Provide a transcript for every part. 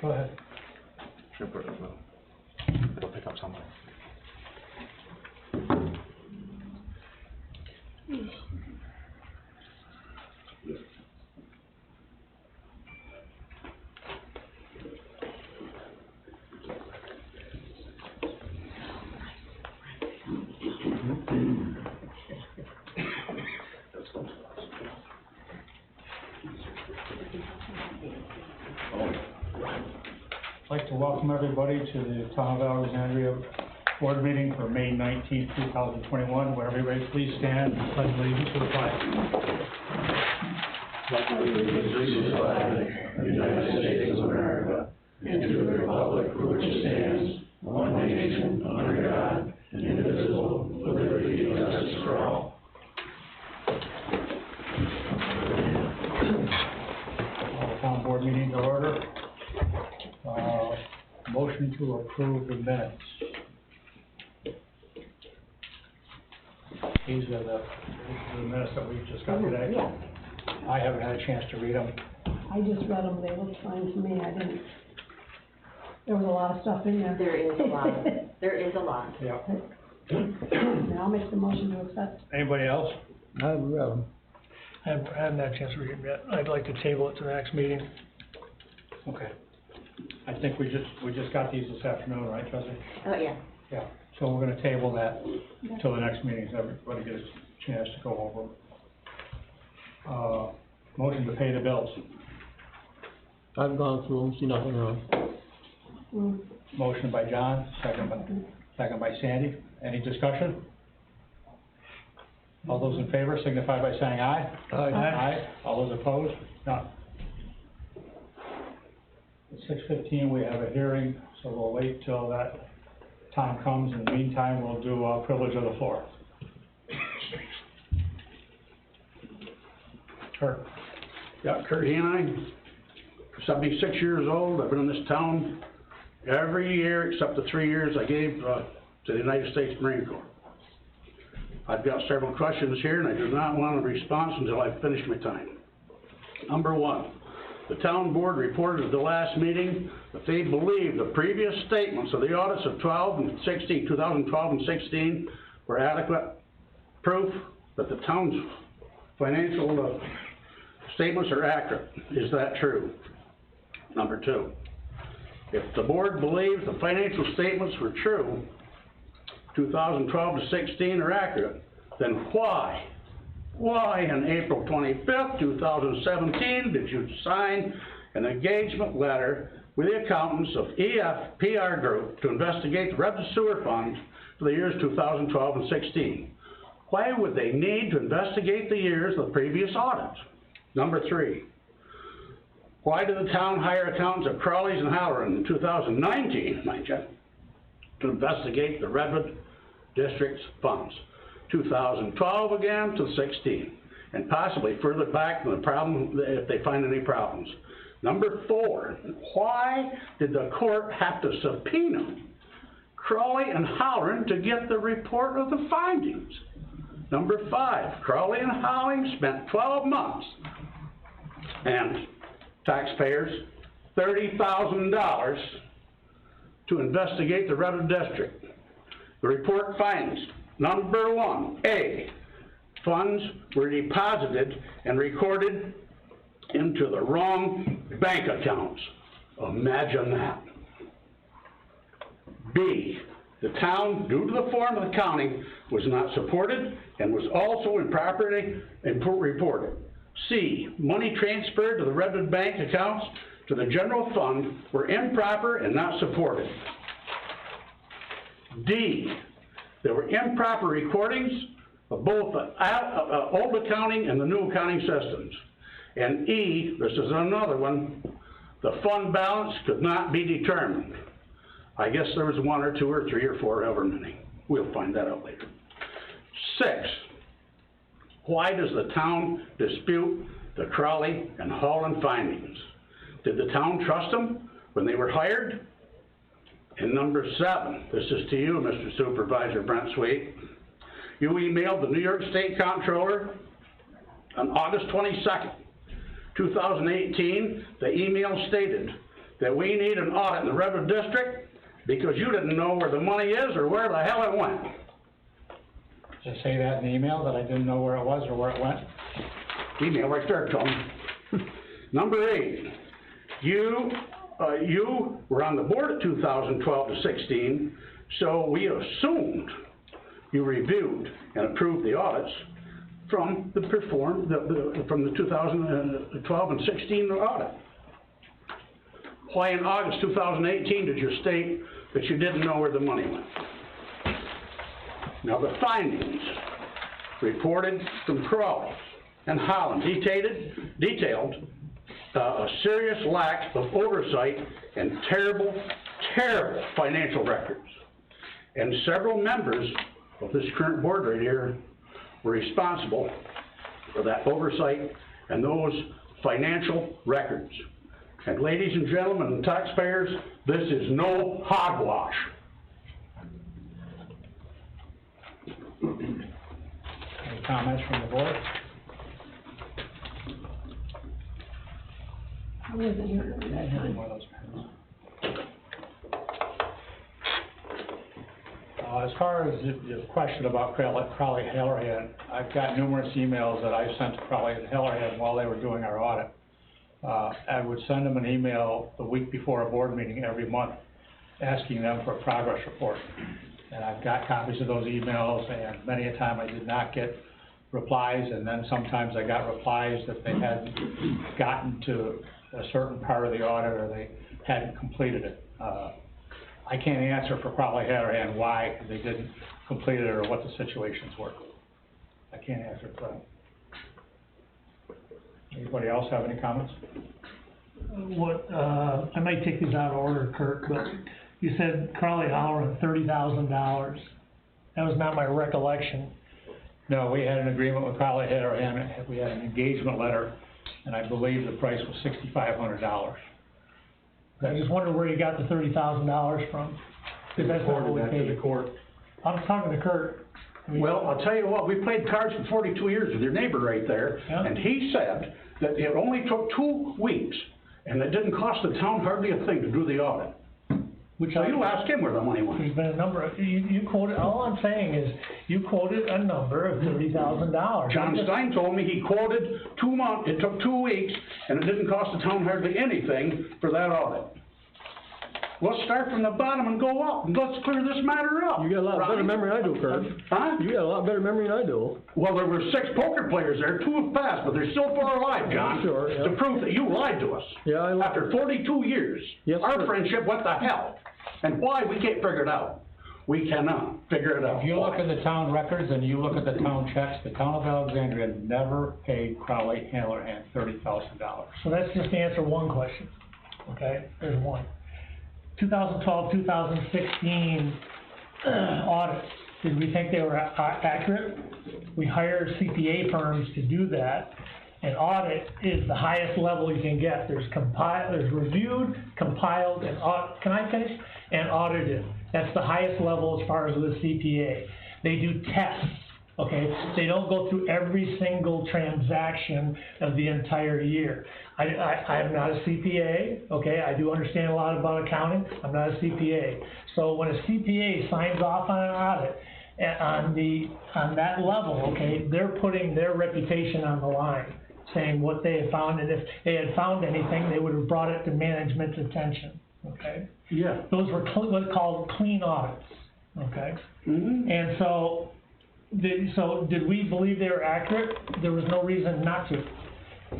Go ahead. Should put it up. It'll pick up something. I'd like to welcome everybody to the Town of Alexandria Board meeting for May 19th, 2021. Would everybody please stand and pledge allegiance to the flag? Allegiance to the flag of the United States of America and to the republic for which it stands, one nation, under God, indivisible, with liberty and justice for all. Town Board meeting to order. Motion to approve the minutes. These are the minutes that we just got today. Yeah, I haven't had a chance to read them. I just read them, they looked fine to me, I didn't, there was a lot of stuff in there. There is a lot, there is a lot. Yeah. And I'll make the motion to accept. Anybody else? I haven't had a chance to read them yet. I'd like to table it to the next meeting. Okay. I think we just got these this afternoon, right, Trustee? Oh, yeah. Yeah. So we're gonna table that till the next meeting, so everybody gets a chance to go over. Motion to pay the bills. I've gone through them, see nothing wrong. Motion by John, second by Sandy. Any discussion? All those in favor signify by saying aye. Aye. All those opposed? None. At 6:15, we have a hearing, so we'll wait till that time comes. In the meantime, we'll do privilege of the floor. Kurt. Yeah, Kurt Hanine, 76 years old. I've been in this town every year except the 3 years I gave to the United States Marine Corps. I've got several questions here, and I do not want a response until I finish my time. Number one, the town board reported at the last meeting that they believe the previous statements of the audits of 2012 and 16 were adequate proof that the town's financial statements are accurate. Is that true? Number two, if the board believes the financial statements were true, 2012 to 16 are accurate, then why on April 25th, 2017 did you sign an engagement letter with the accountants of EFPR Group to investigate the revenue sewer funds for the years 2012 and 16? Why would they need to investigate the years of the previous audits? Number three, why did the town hire accountants of Crawley's and Halloran in 2019, mind you, to investigate the Redwood District's funds? 2012 again to 16, and possibly further back than the problem if they find any problems. Number four, why did the court have to subpoena Crawley and Halloran to get the report of the findings? Number five, Crawley and Halloran spent 12 months and taxpayers $30,000 to investigate the Redwood District. The report finds, number one, A, funds were deposited and recorded into the wrong bank accounts. Imagine that. B, the town, due to the form of the county, was not supported and was also improperly reported. C, money transferred to the Redwood Bank accounts to the general fund were improper and not supported. D, there were improper recordings of both the old accounting and the new accounting systems. And E, this is another one, the fund balance could not be determined. I guess there was 1 or 2 or 3 or 4, however many. We'll find that out later. 6, why does the town dispute the Crowley and Holland findings? Did the town trust them when they were hired? And number 7, this is to you, Mr. Supervisor Brent Sweet. You emailed the New York State Comptroller on August 22nd, 2018. The email stated that we need an audit in the Redwood District because you didn't know where the money is or where the hell it went. Did it say that in the email, that I didn't know where it was or where it went? Email right there, Tom. Number 8, you were on the board of 2012 to 16, so we assumed you reviewed and approved the audits from the from the 2012 and 16 audit. Why in August 2018 did you state that you didn't know where the money went? Now the findings reported from Crowley and Holland detailed a serious lack of oversight and terrible financial records. And several members of this current board right here were responsible for that oversight and those financial records. And ladies and gentlemen and taxpayers, this is no hogwash. Any comments from the board? I wasn't here at that time. One of those pens. As far as the question about Crowley and Hallerhead, I've got numerous emails that I sent to Crowley and Hallerhead while they were doing our audit. I would send them an email the week before a board meeting every month, asking them for a progress report. And I've got copies of those emails, and many a time I did not get replies, and then sometimes I got replies that they hadn't gotten to a certain part of the audit or they hadn't completed it. I can't answer for Crowley Hallerhead why they didn't complete it or what the situations were. I can't answer for that. Anybody else have any comments? I might take these out of order, Kirk, but you said Crowley Howard $30,000. That was not my recollection. No, we had an agreement with Crowley Hallerhead. We had an engagement letter, and I believe the price was $6,500. I just wondered where you got the $30,000 from, because that's not what we Reported that to paid. the court. I was talking to Kurt. I mean, Well, I'll tell you what, we played cards for 42 years with your neighbor right there, Yeah. and he said that it only took 2 weeks, and it didn't cost the town hardly a thing to do the audit. which So you ask him where the money went. There's been a number of, you quoted, all I'm saying is, you quoted a number of $30,000. John Stein told me he quoted 2 months, it took 2 weeks, and it didn't cost the town hardly anything for that audit. Let's start from the bottom and go up, and let's clear this matter up. You got a lot better Ronnie. memory than I do, Kurt. Huh? You got a lot better memory than I do. Well, there were 6 poker players there, 2 have passed, but they're still 4 alive, John. Sure, yeah. To prove that you lied to us. Yeah, I lied. After 42 years, Yes, our sir. friendship went to hell. And why, we can't figure it out. We cannot figure it out. If you look Why? at the town records and you look at the town checks, the town of Alexandria never paid Crowley Hallerhead $30,000. So that's just to answer one question, okay? There's one. 2012, 2016 audits, did we think they were accurate? We hired CPA firms to do that. An audit is the highest level you can get. There's reviewed, compiled, and can I finish? And audited. That's the highest level as far as with CPA. They do tests, okay? They don't go through every single transaction of the entire year. I'm not a CPA, okay? I do understand a lot about accounting. I'm not a CPA. So when a CPA signs off on an audit, on that level, okay, they're putting their reputation on the line, saying what they had found, and if they had found anything, they would have brought it to management's attention. okay? Yeah. Those were what's called clean audits, okay? Mm-hmm. And so, did we believe they were accurate? There was no reason not to.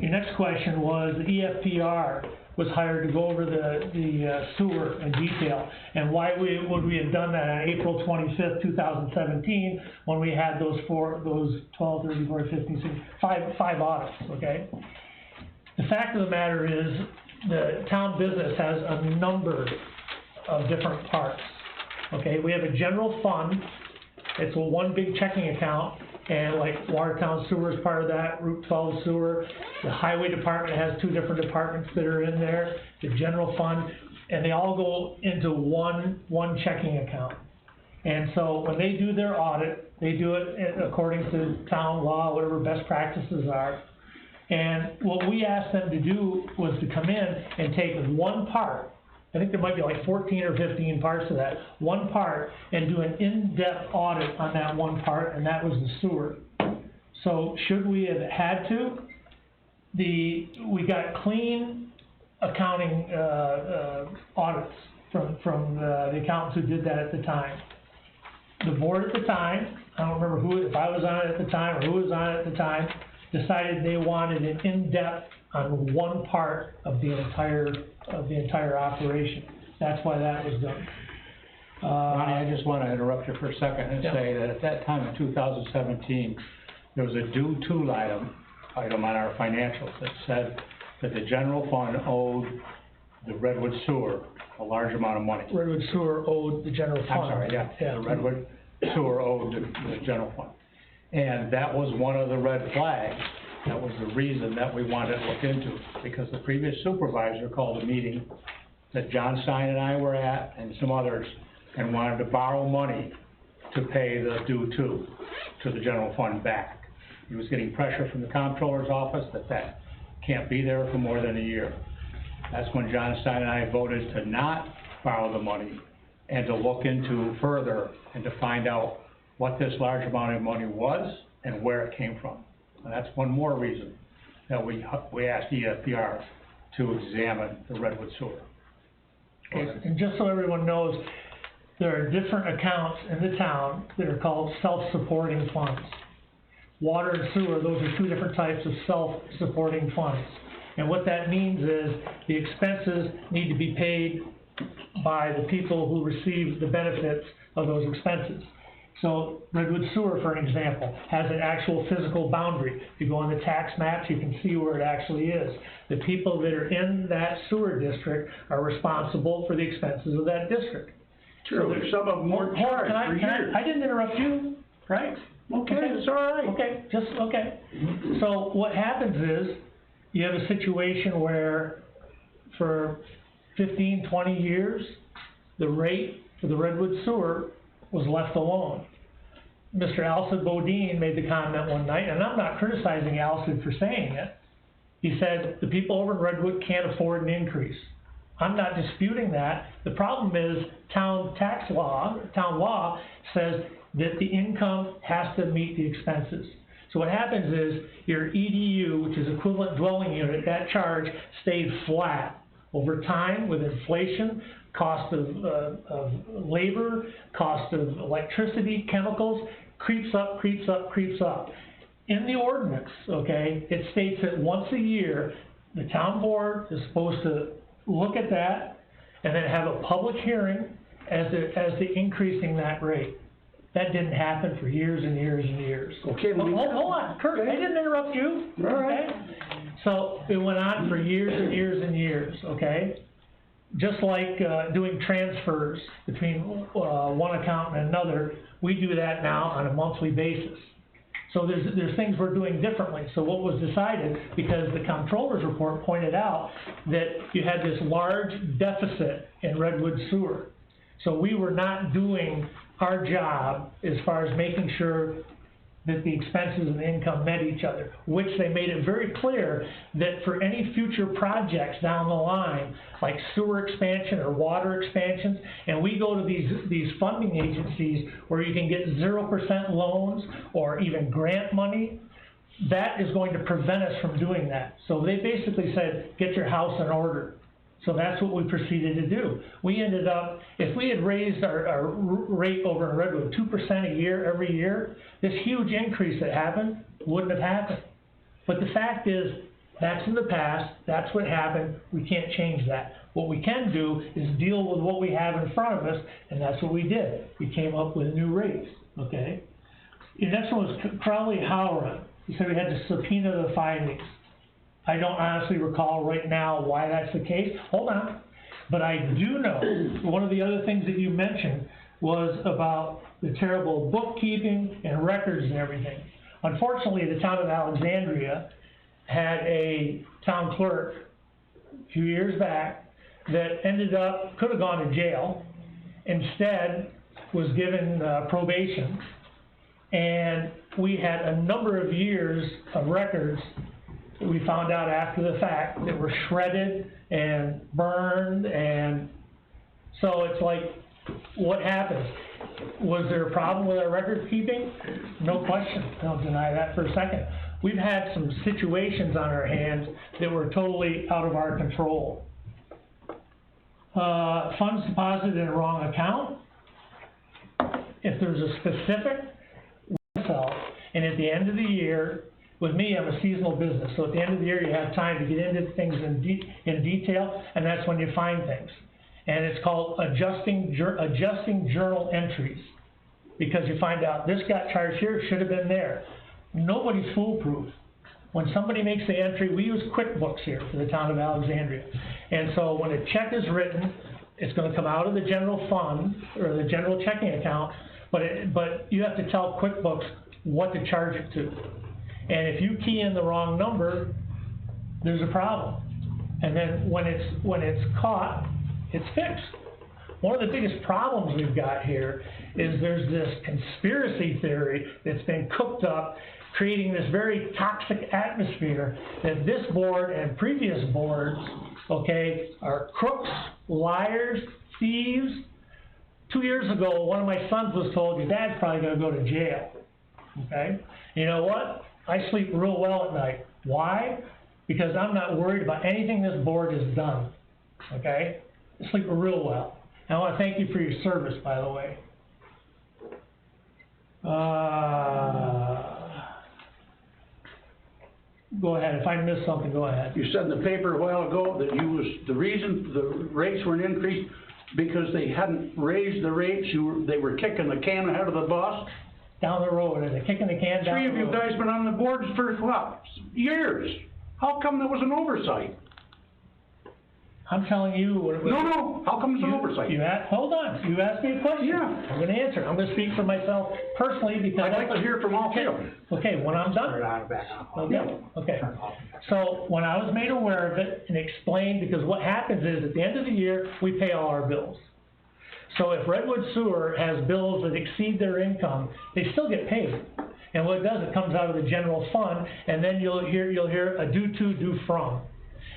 Your next question was, the EFPR was hired to go over the sewer in detail. And why would we have done that on April 25th, 2017, when we had those 12, 30, 40, 50, 60, five audits, okay? The fact of the matter is, the town business has a number of different parts, okay? We have a general fund. It's one big checking account, and like Watertown Sewer is part of that, Route 12 Sewer. The Highway Department has 2 different departments that are in there, the general fund, and they all go into one checking account. And so when they do their audit, they do it according to town law, whatever best practices are. And what we asked them to do was to come in and take one part, I think there might be like 14 or 15 parts of that, one part, and do an in-depth audit on that one part, and that was the sewer. So should we have had to? We got clean accounting audits from the accountants who did that at the time. The board at the time, I don't remember if I was on it at the time or who was on it at the time, decided they wanted an in-depth on one part of the entire operation. That's why that was done. Ronnie, I just wanna interrupt you for a second and Yeah. say that at that time in 2017, there was a due to item on our financials that said that the general fund owed the Redwood Sewer a large amount of money. Redwood Sewer owed the general fund. I'm sorry, yeah, the Redwood Sewer owed the general fund. And that was one of the red flags. That was the reason that we wanted to look into, because the previous supervisor called a meeting that John Stein and I were at, and some others, and wanted to borrow money to pay the due to the general fund back. He was getting pressure from the comptroller's office that can't be there for more than a year. That's when John Stein and I voted to not borrow the money and to look into further and to find out what this large amount of money was and where it came from. And that's one more reason that we asked EFPR to examine the Redwood Sewer. Okay, and just so everyone knows, there are different accounts in the town that are called self-supporting funds. Water and sewer, those are 2 different types of self-supporting funds. And what that means is the expenses need to be paid by the people who receive the benefits of those expenses. So Redwood Sewer, for an example, has an actual physical boundary. If you go on the tax maps, you can see where it actually is. The people that are in that sewer district are responsible for the expenses of that district. True, some of them weren't charged for years. I didn't interrupt you, right? Okay, it's all right. Okay, okay. So what happens is, you have a situation where for 15, 20 years, the rate for the Redwood Sewer was left alone. Mr. Alcid Bodine made the comment one night, and I'm not criticizing Alcid for saying it. He said, the people over in Redwood can't afford an increase. I'm not disputing that. The problem is town law says that the income has to meet the expenses. So what happens is your EDU, which is equivalent dwelling unit, that charge stayed flat over time with inflation, cost of labor, cost of electricity, chemicals, creeps up. In the ordinance, okay, it states that once a year, the town board is supposed to look at that and then have a public hearing as to increasing that rate. That didn't happen for years and years and years. Okay, Hold on, Kurt, I didn't interrupt you, All right. okay? So it went on for years and years and years, okay? Just like doing transfers between one account and another, we do that now on a monthly basis. So there's things we're doing differently. So what was decided, because the comptroller's report pointed out that you had this large deficit in Redwood Sewer. So we were not doing our job as far as making sure that the expenses and the income met each other, which they made it very clear that for any future projects down the line, like sewer expansion or water expansions, and we go to these funding agencies where you can get 0% loans or even grant money, that is going to prevent us from doing that. So they basically said, get your house in order. So that's what we proceeded to do. We ended up, if we had raised our rate over in Redwood 2% a year, every year, this huge increase that happened wouldn't have happened. But the fact is, that's in the past, that's what happened, we can't change that. What we can do is deal with what we have in front of us, and that's what we did. We came up with new rates, okay? The next one was Crowley-Howard. He said we had to subpoena the findings. I don't honestly recall right now why that's the case. Hold on. But I do know, one of the other things that you mentioned was about the terrible bookkeeping and records and everything. Unfortunately, the town of Alexandria had a town clerk a few years back that ended up, could have gone to jail, instead was given probation. And we had a number of years of records that we found out after the fact that were shredded and burned, and so it's like, what happened? Was there a problem with our record keeping? No question, don't deny that for a second. We've had some situations on our hands that were totally out of our control. Funds deposited in a wrong account. If there's a specific, and at the end of the year, with me, I'm a seasonal business, so at the end of the year, you have time to get into things in detail, and that's when you find things. And it's called adjusting journal entries, because you find out this got charged here, it should have been there. Nobody's foolproof. When somebody makes the entry, we use QuickBooks here for the town of Alexandria. And so when a check is written, it's going to come out of the general fund, or the general checking account, but you have to tell QuickBooks what to charge it to. And if you key in the wrong number, there's a problem. And then when it's caught, it's fixed. One of the biggest problems we've got here is there's this conspiracy theory that's been cooked up, creating this very toxic atmosphere that this board and previous boards, okay, are crooks, liars, thieves. 2 years ago, one of my sons was told, your dad's probably gonna go to jail, okay? You know what? I sleep real well at night. Why? Because I'm not worried about anything this board has done, okay? I sleep real well. And I want to thank you for your service, by the way. Go ahead, if I missed something, go ahead. You said in the paper a while ago that the reason the rates weren't increased because they hadn't raised the rates, they were kicking the can ahead of the bus? Down the road, and they're kicking the can down the road. 3 of you guys been on the boards for what? Years. How come there was an oversight? I'm telling you what it was. No, how come it's an oversight? Hold on, you asked me a question. Yeah. I'm gonna answer. I'm gonna speak for myself personally because I'd like to hear from all three of them. Okay, when I'm done. Okay. So when I was made aware of it and explained, because what happens is at the end of the year, we pay all our bills. So if Redwood Sewer has bills that exceed their income, they still get paid. And what it does, it comes out of the general fund, and then you'll hear a due to, due from.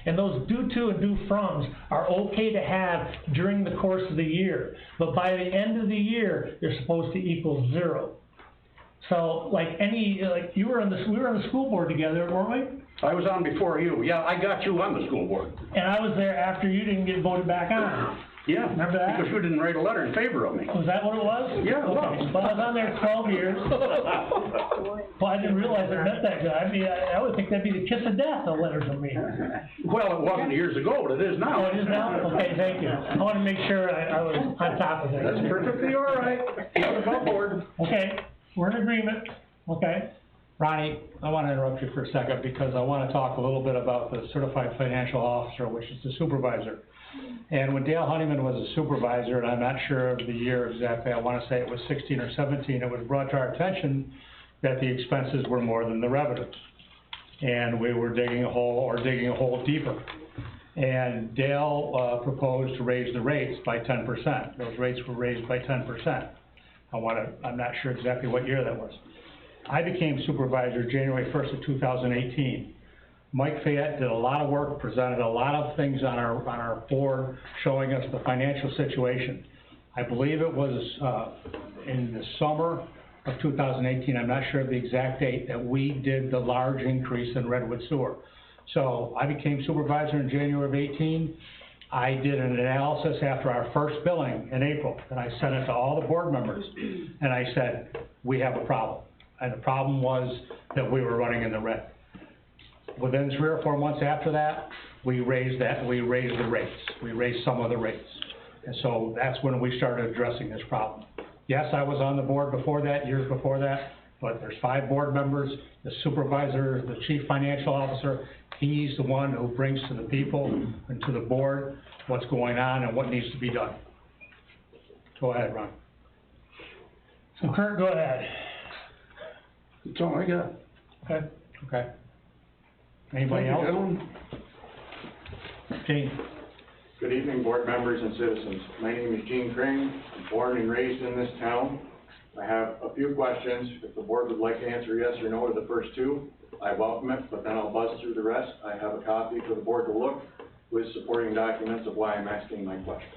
And those due to and due froms are okay to have during the course of the year. But by the end of the year, they're supposed to equal zero. So we were on the school board together, weren't we? I was on before you. Yeah, I got you on the school board. And I was there after you didn't get voted back on. Yeah. Remember that? Because you didn't write a letter in favor of me. Was that what it was? Yeah, it was. Okay. Well, I was on there 12 years. Well, I didn't realize it meant that good. I mean, I would think that'd be the kiss of death, a letter from me. Well, it wasn't years ago, but it is now. Oh, it is now? Okay, thank you. I want to make sure I was on top of that. That's perfectly all right. Keep it on board. Okay, we're in agreement. Okay. Ronnie, I want to interrupt you for a second because I want to talk a little bit about the certified financial officer, which is the supervisor. And when Dale Honeyman was a supervisor, and I'm not sure of the year exactly, I want to say it was 16 or 17, it was brought to our attention that the expenses were more than the revenues. And we were digging a hole deeper. And Dale proposed to raise the rates by 10%. Those rates were raised by 10%. I'm not sure exactly what year that was. I became supervisor January 1st of 2018. Mike Fayette did a lot of work, presented a lot of things on our board, showing us the financial situation. I believe it was in the summer of 2018, I'm not sure of the exact date, that we did the large increase in Redwood Sewer. So I became supervisor in January of 18. I did an analysis after our first billing in April, and I sent it to all the board members, and I said, we have a problem. And the problem was that we were running in the red. Within 3 or 4 months after that, we raised the rates, we raised some of the rates. And so that's when we started addressing this problem. Yes, I was on the board before that, years before that, but there's 5 board members, the supervisor, the chief financial officer, he's the one who brings to the people and to the board what's going on and what needs to be done. Go ahead, Ron. So Kurt, go ahead. That's all I got. Okay. Okay. Anybody Thank you, else? gentlemen. Gene? Good evening, board members and citizens. My name is Gene Crane. I'm born and raised in this town. I have a few questions. If the board would like to answer yes or no to the first 2, I welcome it, but then I'll buzz through the rest. I have a copy for the board to look with supporting documents of why I'm asking my questions.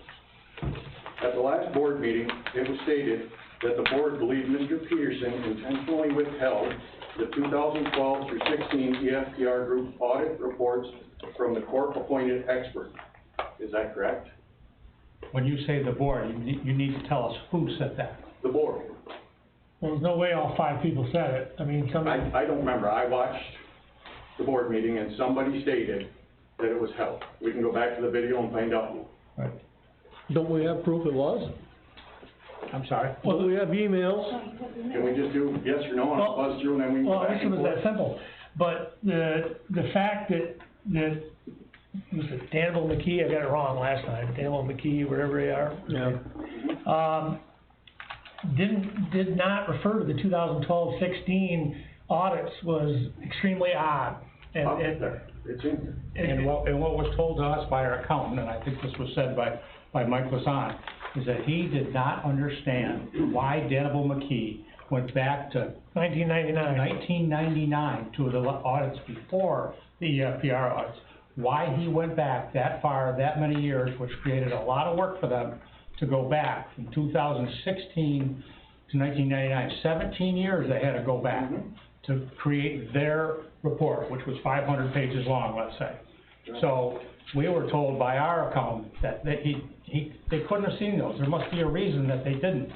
At the last board meeting, it was stated that the board believed Mr. Peterson intentionally withheld the 2012 through 16 EFPR group audit reports from the court-appointed expert. Is that correct? When you say the board, you need to tell us who said that. The board. Well, there's no way all 5 people said it. I mean, somebody, I don't remember. I watched the board meeting and somebody stated that it was held. We can go back to the video and find out. Don't we have proof it was? I'm sorry? Don't we have emails? Can we just do yes or no and I'll buzz through and then we can go well, back this and was forth? that simple. But the fact that, was it Danville McKee, I got it wrong last time, Danville McKee, wherever they are. Yeah. Did not refer to the 2012-16 audits was extremely odd. And, Up there. It's in there. And what was told to us by our accountant, and I think this was said by Mike Lasan, is that he did not understand why Danville McKee went back to 1999. 1999 to the audits before the EFPR audits. Why he went back that far, that many years, which created a lot of work for them to go back from 2016 to 1999. 17 years they had to go back to create their report, which was 500 pages long, let's say. So we were told by our accountant that they couldn't have seen those. There must be a reason that they didn't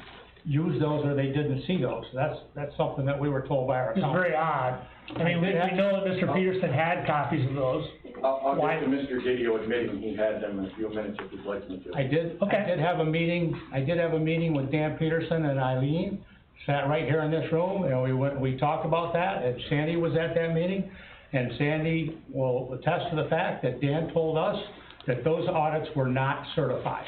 use those or they didn't see those. That's something that we were told by our It's accountant. very odd. I mean, we know that Mr. Peterson had copies of those. I'll Why- get to Mr. Didio admitting he had them in a few minutes if you'd like me to. I did Okay. have a meeting with Dan Peterson and Eileen, sat right here in this room, and we talked about that, and Sandy was at that meeting, and Sandy will attest to the fact that Dan told us that those audits were not certified.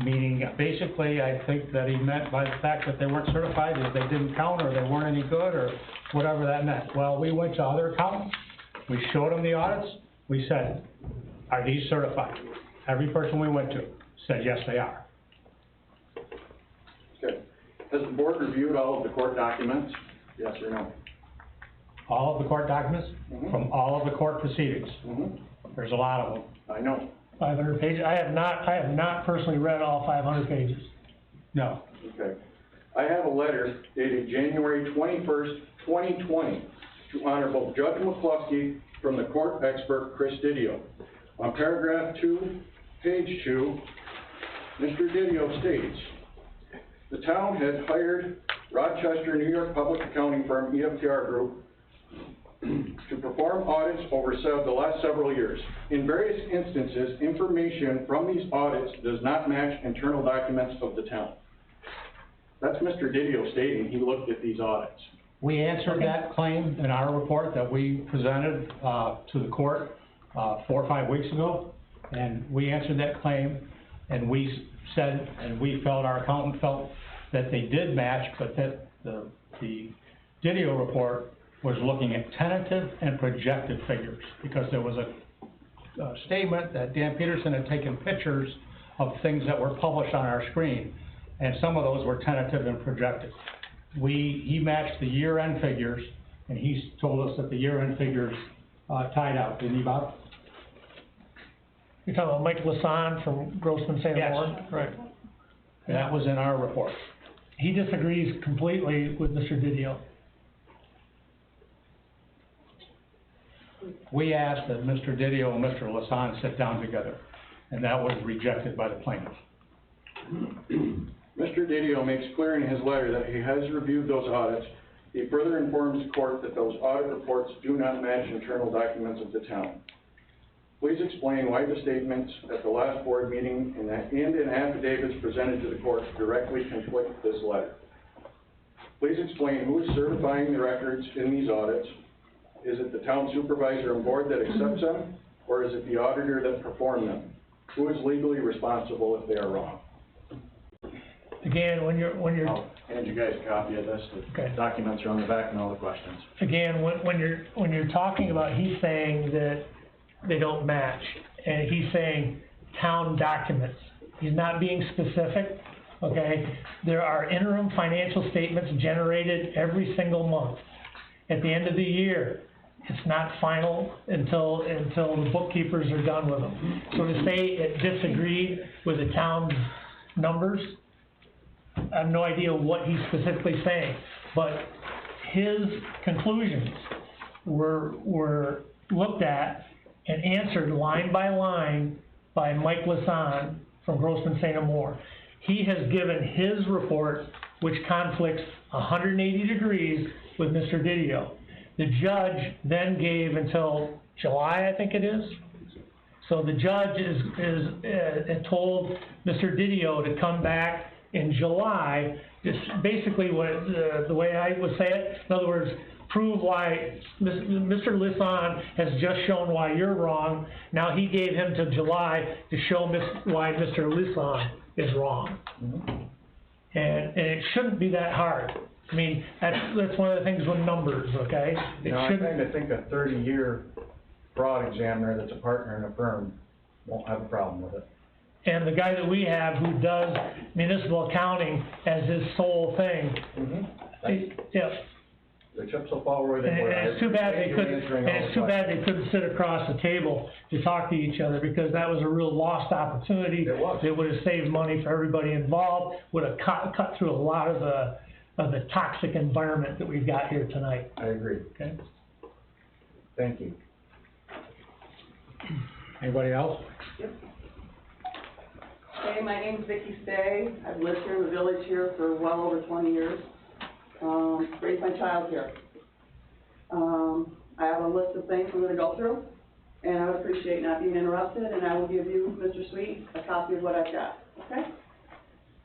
Meaning, basically, I think that he meant by the fact that they weren't certified is they didn't count, or they weren't any good, or whatever that meant. Well, we went to other accountants, we showed them the audits, we said, are these certified? Every person we went to said, yes, they are. Okay. Has the board reviewed all of the court documents? Yes or no? All of the court documents, from all of the court proceedings. There's a lot of them. I know. 500 pages. I have not personally read all 500 pages. No. Okay. I have a letter dated January 21st, 2020 to Honorable Judge McCluskey from the court expert Chris Didio. On paragraph 2, page 2, Mr. Didio states, the town had hired Rochester, New York public accounting firm EFTR Group to perform audits over the last several years. In various instances, information from these audits does not match internal documents of the town. That's Mr. Didio stating he looked at these audits. We answered that claim in our report that we presented to the court 4 or 5 weeks ago, and we answered that claim, and we said, and we felt, our accountant felt that they did match, but that the Didio report was looking at tentative and projected figures, because there was a statement that Dan Peterson had taken pictures of things that were published on our screen, and some of those were tentative and projected. He matched the year-end figures, and he's told us that the year-end figures tied out, didn't he, Bob? You're talking about Mike Lasan from Grossman St. Yes. Lawrence? Right. That was in our report. He disagrees completely with Mr. Didio. We asked that Mr. Didio and Mr. Lasan sit down together. and that was rejected by the plaintiff. Mr. Didio makes clear in his letter that he has reviewed those audits. He further informs the court that those audit reports do not match internal documents of the town. Please explain why the statements at the last board meeting and in affidavits presented to the court directly conflict with this letter. Please explain who is certifying the records in these audits. Is it the town supervisor and board that accepts them, or is it the auditor that performed them? Who is legally responsible if they are wrong? Again, when you're, I'll hand you guys a copy of this, the Okay. documents are on the back and all the questions. again, when you're talking about, he's saying that they don't match, and he's saying town documents. He's not being specific, okay? There are interim financial statements generated every single month. At the end of the year, it's not final until the bookkeepers are done with them. So to say it disagreed with the town's numbers, I have no idea what he's specifically saying, but his conclusions were looked at and answered line by line by Mike Lasan from Grossman St. Amour. He has given his report, which conflicts 180 degrees with Mr. Didio. The judge then gave until July, I think it is. So the judge is told Mr. Didio to come back in July. Just basically what the way I would say it, in other words, prove why Mr. Lisson has just shown why you're wrong. Now he gave him to July to show why Mr. Lisson is wrong. And it shouldn't be that hard. I mean, that's one of the things with numbers, okay? You know, I kinda think a 30-year fraud examiner that's a partner in a firm won't have a problem with it. And the guy that we have who does municipal accounting as his sole thing, yeah. The chips will fall where they And were. it's too bad they couldn't sit across the table to talk to each other, because that was a real lost opportunity. It was. That would have saved money for everybody involved, would have cut through a lot of the toxic environment that we've got here tonight, I agree. okay? Thank you. Anybody else? Hey, my name's Vicki Stay. I've lived here in the village here for well over 20 years. Raised my child here. I have a list of things I'm gonna go through, and I would appreciate not being interrupted, and I will give you, Mr. Sweet, a copy of what I've got, okay?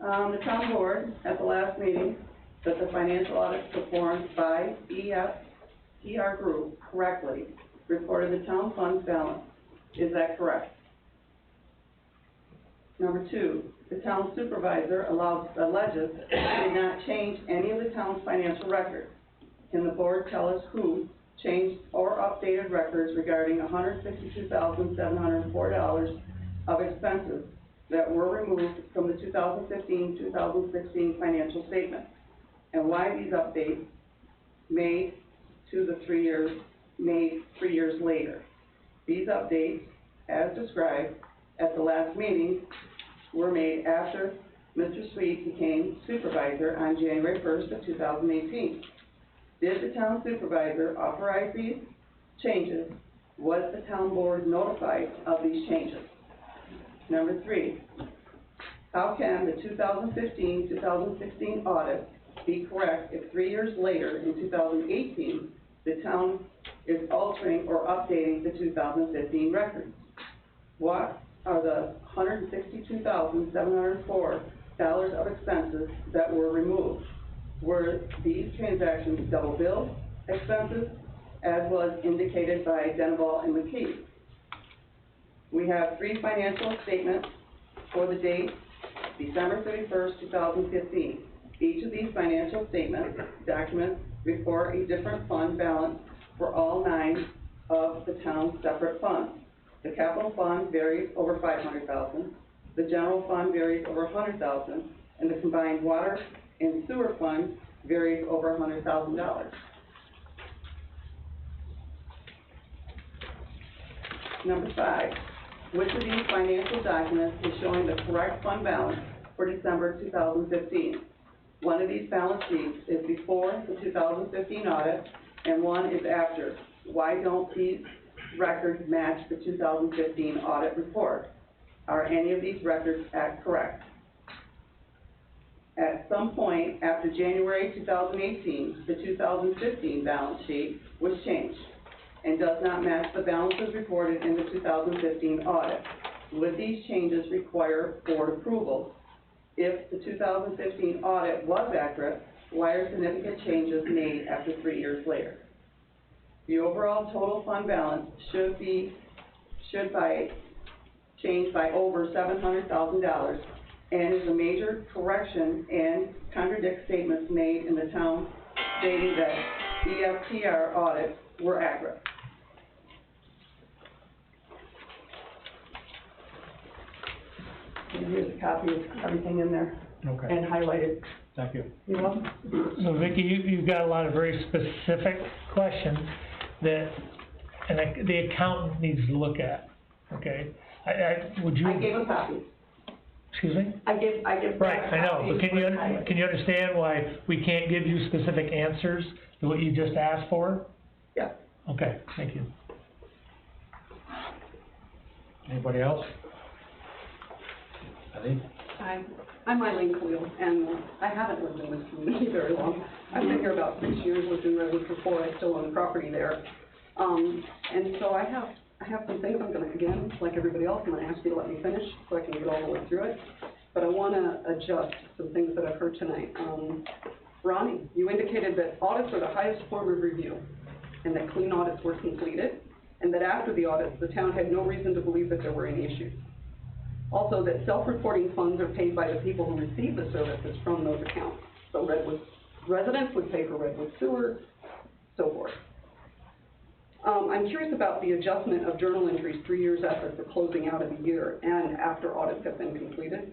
The town board, at the last meeting, that the financial audits performed by EFTR Group correctly reported the town funds balance. Is that correct? Number two, the town supervisor alleges did not change any of the town's financial records. Can the board tell us who changed or updated records regarding $162,704 of expenses that were removed from the 2015-2016 financial statement? And why these updates made 3 years later? These updates, as described at the last meeting, were made after Mr. Sweet became supervisor on January 1st of 2018. Did the town supervisor authorize these changes? Was the town board notified of these changes? Number three, how can the 2015-2016 audit be correct if 3 years later, in 2018, the town is altering or updating the 2015 records? What are the $162,704 of expenses that were removed? Were these transactions double billed expenses, as was indicated by Denval and McKee? We have 3 financial statements for the date December 31st, 2015. Each of these financial statements documents report a different fund balance for all 9 of the town's separate funds. The capital fund varies over $500,000, the general fund varies over $100,000, and the combined water and sewer fund varies over $100,000. Number 5, which of these financial documents is showing the correct fund balance for December 2015? One of these balance sheets is before the 2015 audit, and one is after. Why don't these records match the 2015 audit report? Are any of these records correct? At some point after January 2018, the 2015 balance sheet was changed and does not match the balances reported in the 2015 audit. Would these changes require board approval? If the 2015 audit was accurate, why are significant changes made after 3 years later? The overall total fund balance should change by over $700,000 and is a major correction and contradicts statements made in the town stating that EFTR audits were accurate. And here's a copy of everything in there Okay, and highlighted. thank you. You're welcome. So Vicki, you've got a lot of very specific questions that, the accountant needs to look at, okay? Would you? I gave a copy. Excuse me? I give. Right, I know, but can you understand why we can't give you specific answers to what you just asked for? Yeah. Okay, thank you. Anybody else? Eileen? Hi, I'm Eileen Khalil, and I haven't lived in this community very long. I've been here about 6 years, lived in Redwood before, I still own property there. And so I have some things I'm gonna, again, like everybody else, I'm gonna ask you to let me finish so I can get all the way through it. But I wanna adjust some things that I've heard tonight. Ronnie, you indicated that audits are the highest form of review, and that clean audits were completed, and that after the audits, the town had no reason to believe that there were any issues. Also, that self-reporting funds are paid by the people who receive the services from those accounts. So Redwood residents would pay for Redwood sewer, so forth. I'm curious about the adjustment of journal entries 3 years after the closing out of the year and after audits have been completed.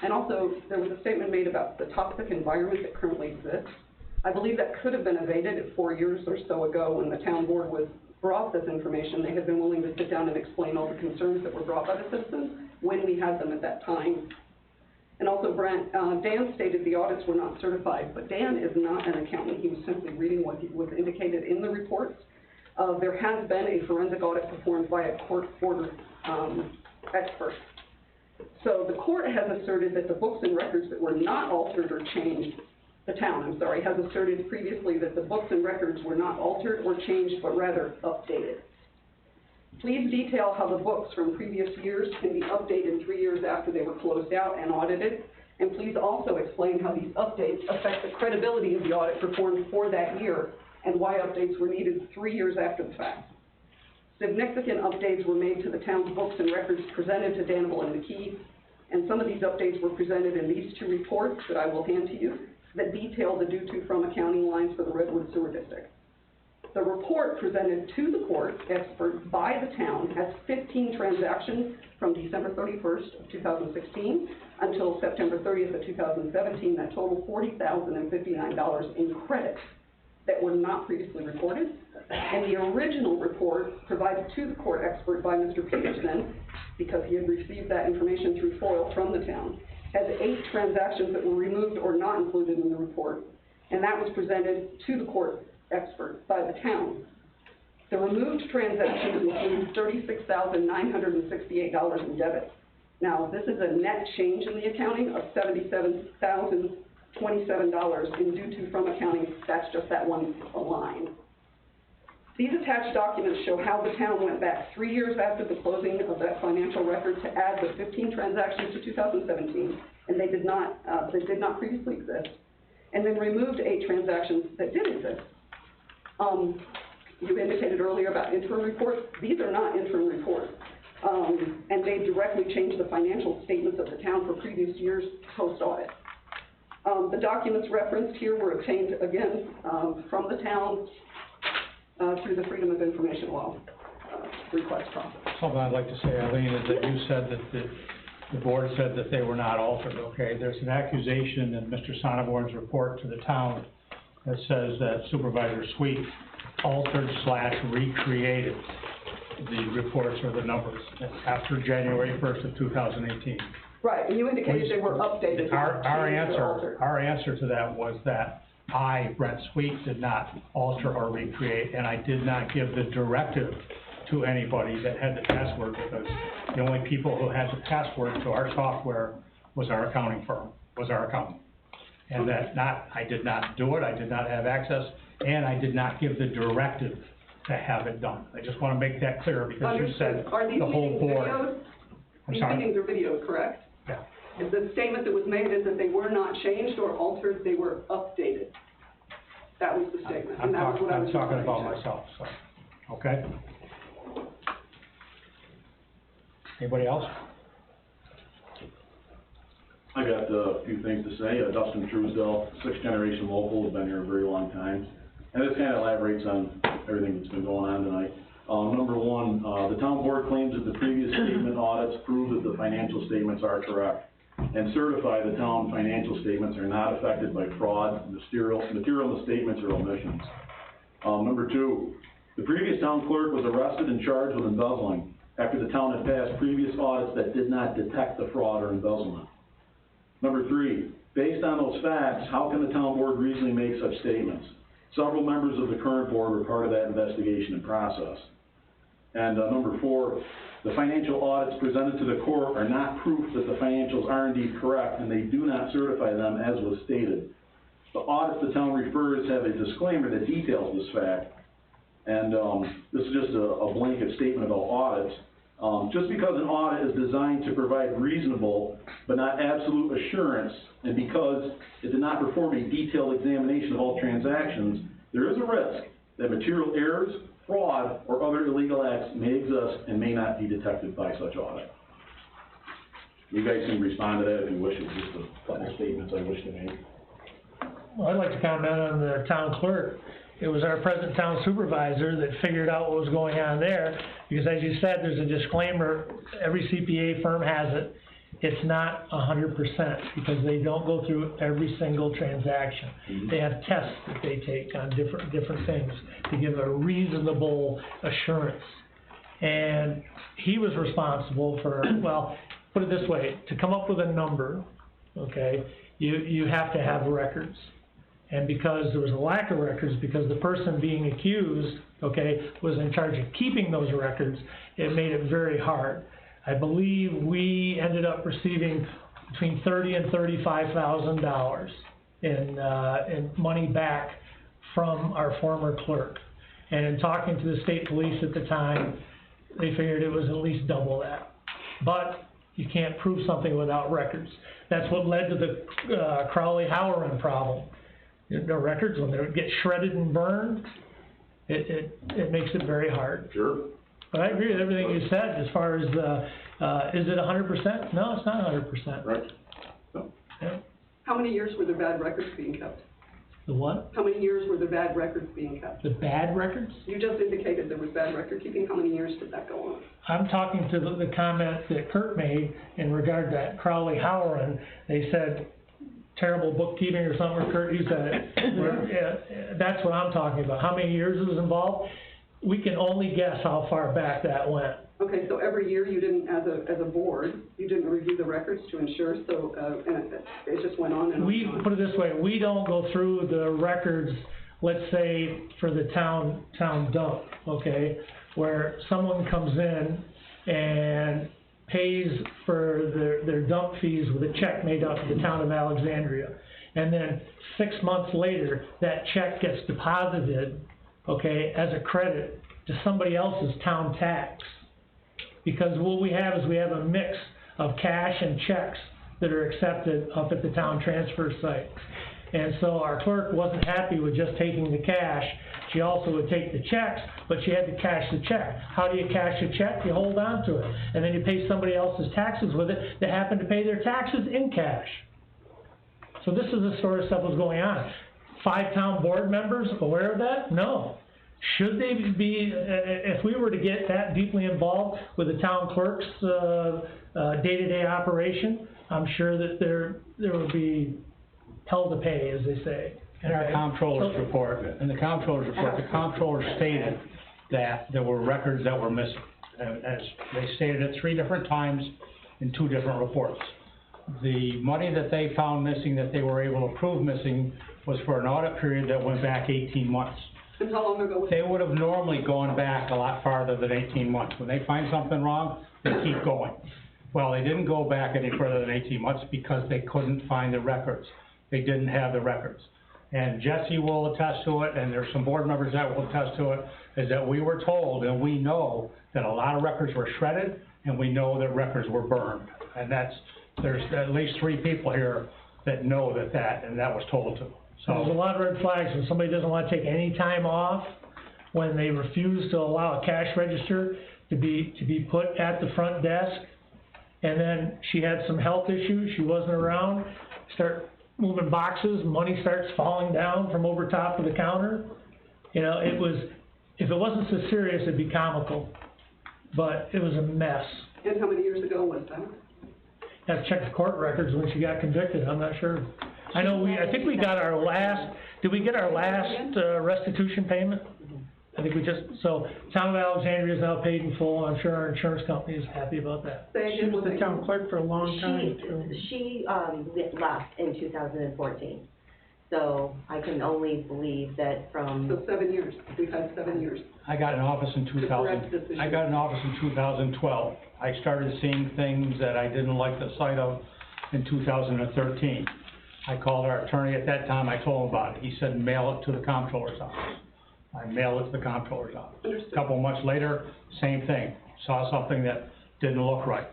And also, there was a statement made about the toxic environment that currently exists. I believe that could have been evaded if 4 years or so ago when the town board was brought this information, they had been willing to sit down and explain all the concerns that were brought by the citizens when we had them at that time. And also, Brent, Dan stated the audits were not certified, but Dan is not an accountant. He was simply reading what was indicated in the reports. There has been a forensic audit performed by a court-ordered expert. So the court has asserted that the books and records that were not altered or changed, the town, I'm sorry, has asserted previously that the books and records were not altered or changed, but rather updated. Please detail how the books from previous years can be updated 3 years after they were closed out and audited, and please also explain how these updates affect the credibility of the audit performed for that year and why updates were needed 3 years after the fact. Significant updates were made to the town's books and records presented to Danville and McKee, and some of these updates were presented in these two reports that I will hand to you that detail the due to from accounting lines for the Redwood Sewer District. The report presented to the court expert by the town has 15 transactions from December 31st of 2016 until September 30th of 2017 that total $40,059 in credit that were not previously reported. And the original report provided to the court expert by Mr. Peterson, because he had received that information through FOIL from the town, has 8 transactions that were removed or not included in the report, and that was presented to the court expert by the town. The removed transactions include $36,968 in debit. Now, this is a net change in the accounting of $77,027 in due to from accounting. That's just that one line. These attached documents show how the town went back 3 years after the closing of that financial record to add the 15 transactions to 2017, and they did not previously exist, and then removed 8 transactions that did exist. You indicated earlier about interim reports. These are not interim reports, and they directly change the financial statements of the town for previous years post-audit. The documents referenced here were obtained, again, from the town through the Freedom of Information Law request process. Something I'd like to say, Eileen, is that you said that the board said that they were not altered, okay? There's an accusation in Mr. Sonneborn's report to the town that says that Supervisor Sweet altered/recreated the reports or the numbers after January 1st of 2018. Right, and you indicated they were updated. Our answer to that was that I, Brent Sweet, did not alter or recreate, and I did not give the directive to anybody that had the password, because the only people who had the password to our software was our accounting firm, was our accountant. And I did not do it, I did not have access, and I did not give the directive to have it done. I just wanna make that clear, because you said Are these the whole meetings board. videoed? I'm These sorry? meetings are videoed, correct? Yeah. If the statement that was made is that they were not changed or altered, they were updated. That was the statement, I'm and that was what I was talking referring about to. myself, so, okay? Anybody else? I got a few things to say. Dustin Truesdell, sixth generation local, has been here a very long time. And this kind of elaborates on everything that's been going on tonight. Number one, the town board claims that the previous statement audits prove that the financial statements are correct and certify the town financial statements are not affected by fraud, material in the statements or omissions. Number two, the previous town clerk was arrested and charged with embezzling after the town had passed previous audits that did not detect the fraud or embezzlement. Number three, based on those facts, how can the town board reasonably make such statements? Several members of the current board were part of that investigation and process. And number four, the financial audits presented to the court are not proof that the financials are indeed correct, and they do not certify them as was stated. The audits the town refers have a disclaimer that details this fact, and this is just a blanket statement about audits. Just because an audit is designed to provide reasonable but not absolute assurance, and because it did not perform a detailed examination of all transactions, there is a risk that material errors, fraud, or other illegal acts may exist and may not be detected by such audit. You guys can respond to that if you wish. It's just a couple of statements I wish to make. Well, I'd like to comment on the town clerk. It was our present town supervisor that figured out what was going on there, because as you said, there's a disclaimer, every CPA firm has it. It's not 100%, because they don't go through every single transaction. They have tests that they take on different things to give a reasonable assurance. And he was responsible for, well, put it this way, to come up with a number, okay, you have to have records. And because there was a lack of records, because the person being accused, okay, was in charge of keeping those records, it made it very hard. I believe we ended up receiving between $30,000 and $35,000 in money back from our former clerk. And in talking to the state police at the time, they figured it was at least double that. But you can't prove something without records. That's what led to the Crowley-Halloran problem. No records, when they get shredded and burned, it makes it very hard. Sure. But I agree with everything you said as far as, is it 100%? No, it's not 100%. Right. No. Yeah. How many years were there bad records being kept? The what? How many years were there bad records being kept? The bad records? You just indicated there was bad record keeping. How many years did that go on? I'm talking to the comment that Kurt made in regard to that Crowley-Halloran. They said terrible bookkeeping or something, or Kurt, you said it. That's what I'm talking about. How many years it was involved? We can only guess how far back that went. Okay, so every year you didn't, as a board, you didn't review the records to ensure, so, and it just went on and on. We, put it this way, we don't go through the records, let's say, for the town dump, okay? Where someone comes in and pays for their dump fees with a check made out to the town of Alexandria. And then 6 months later, that check gets deposited, okay, as a credit to somebody else's town tax. Because what we have is we have a mix of cash and checks that are accepted up at the town transfer site. And so our clerk wasn't happy with just taking the cash. She also would take the checks, but she had to cash the check. How do you cash a check? You hold on to it. And then you pay somebody else's taxes with it that happen to pay their taxes in cash. So this is the sort of stuff that's going on. 5 town board members aware of that? No. Should they be, if we were to get that deeply involved with the town clerk's day-to-day operation, I'm sure that there would be hell to pay, as they say. In our comptroller's report, the comptroller stated that there were records that were missing. As they stated it 3 different times in 2 different reports. The money that they found missing, that they were able to prove missing, was for an audit period that went back 18 months. And how long ago was They would have normally gone back a lot farther than 18 months. When they find something wrong, they keep going. Well, they didn't go back any further than 18 months because they couldn't find the records. They didn't have the records. And Jesse will attest to it, and there's some board members that will attest to it, is that we were told, and we know, that a lot of records were shredded, and we know that records were burned. And there's at least 3 people here that know and that was told to. There's a So, lot of red flags when somebody doesn't wanna take any time off, when they refuse to allow a cash register to be put at the front desk. And then she had some health issues, she wasn't around, start moving boxes, money starts falling down from over top of the counter. You know, if it wasn't so serious, it'd be comical, but it was a mess. and how many years ago was that? Have to check the court records when she got convicted, I'm not sure. I think we got our last, did we get our last restitution payment? I think we so, Town of Alexandria is now paid in full, I'm sure our insurance company is happy about that. Say again, was it? town clerk for a long time, too. She left in 2014, so I can only believe that from, So 7 years, we've had 7 years. I got an office in correct this issue. I got an office in 2012. I started seeing things that I didn't like the sight of in 2013. I called our attorney at that time, I told him about it. He said, mail it to the comptroller's office. I mailed it to the comptroller's office. Understood. A couple of months later, same thing. Saw something that didn't look right.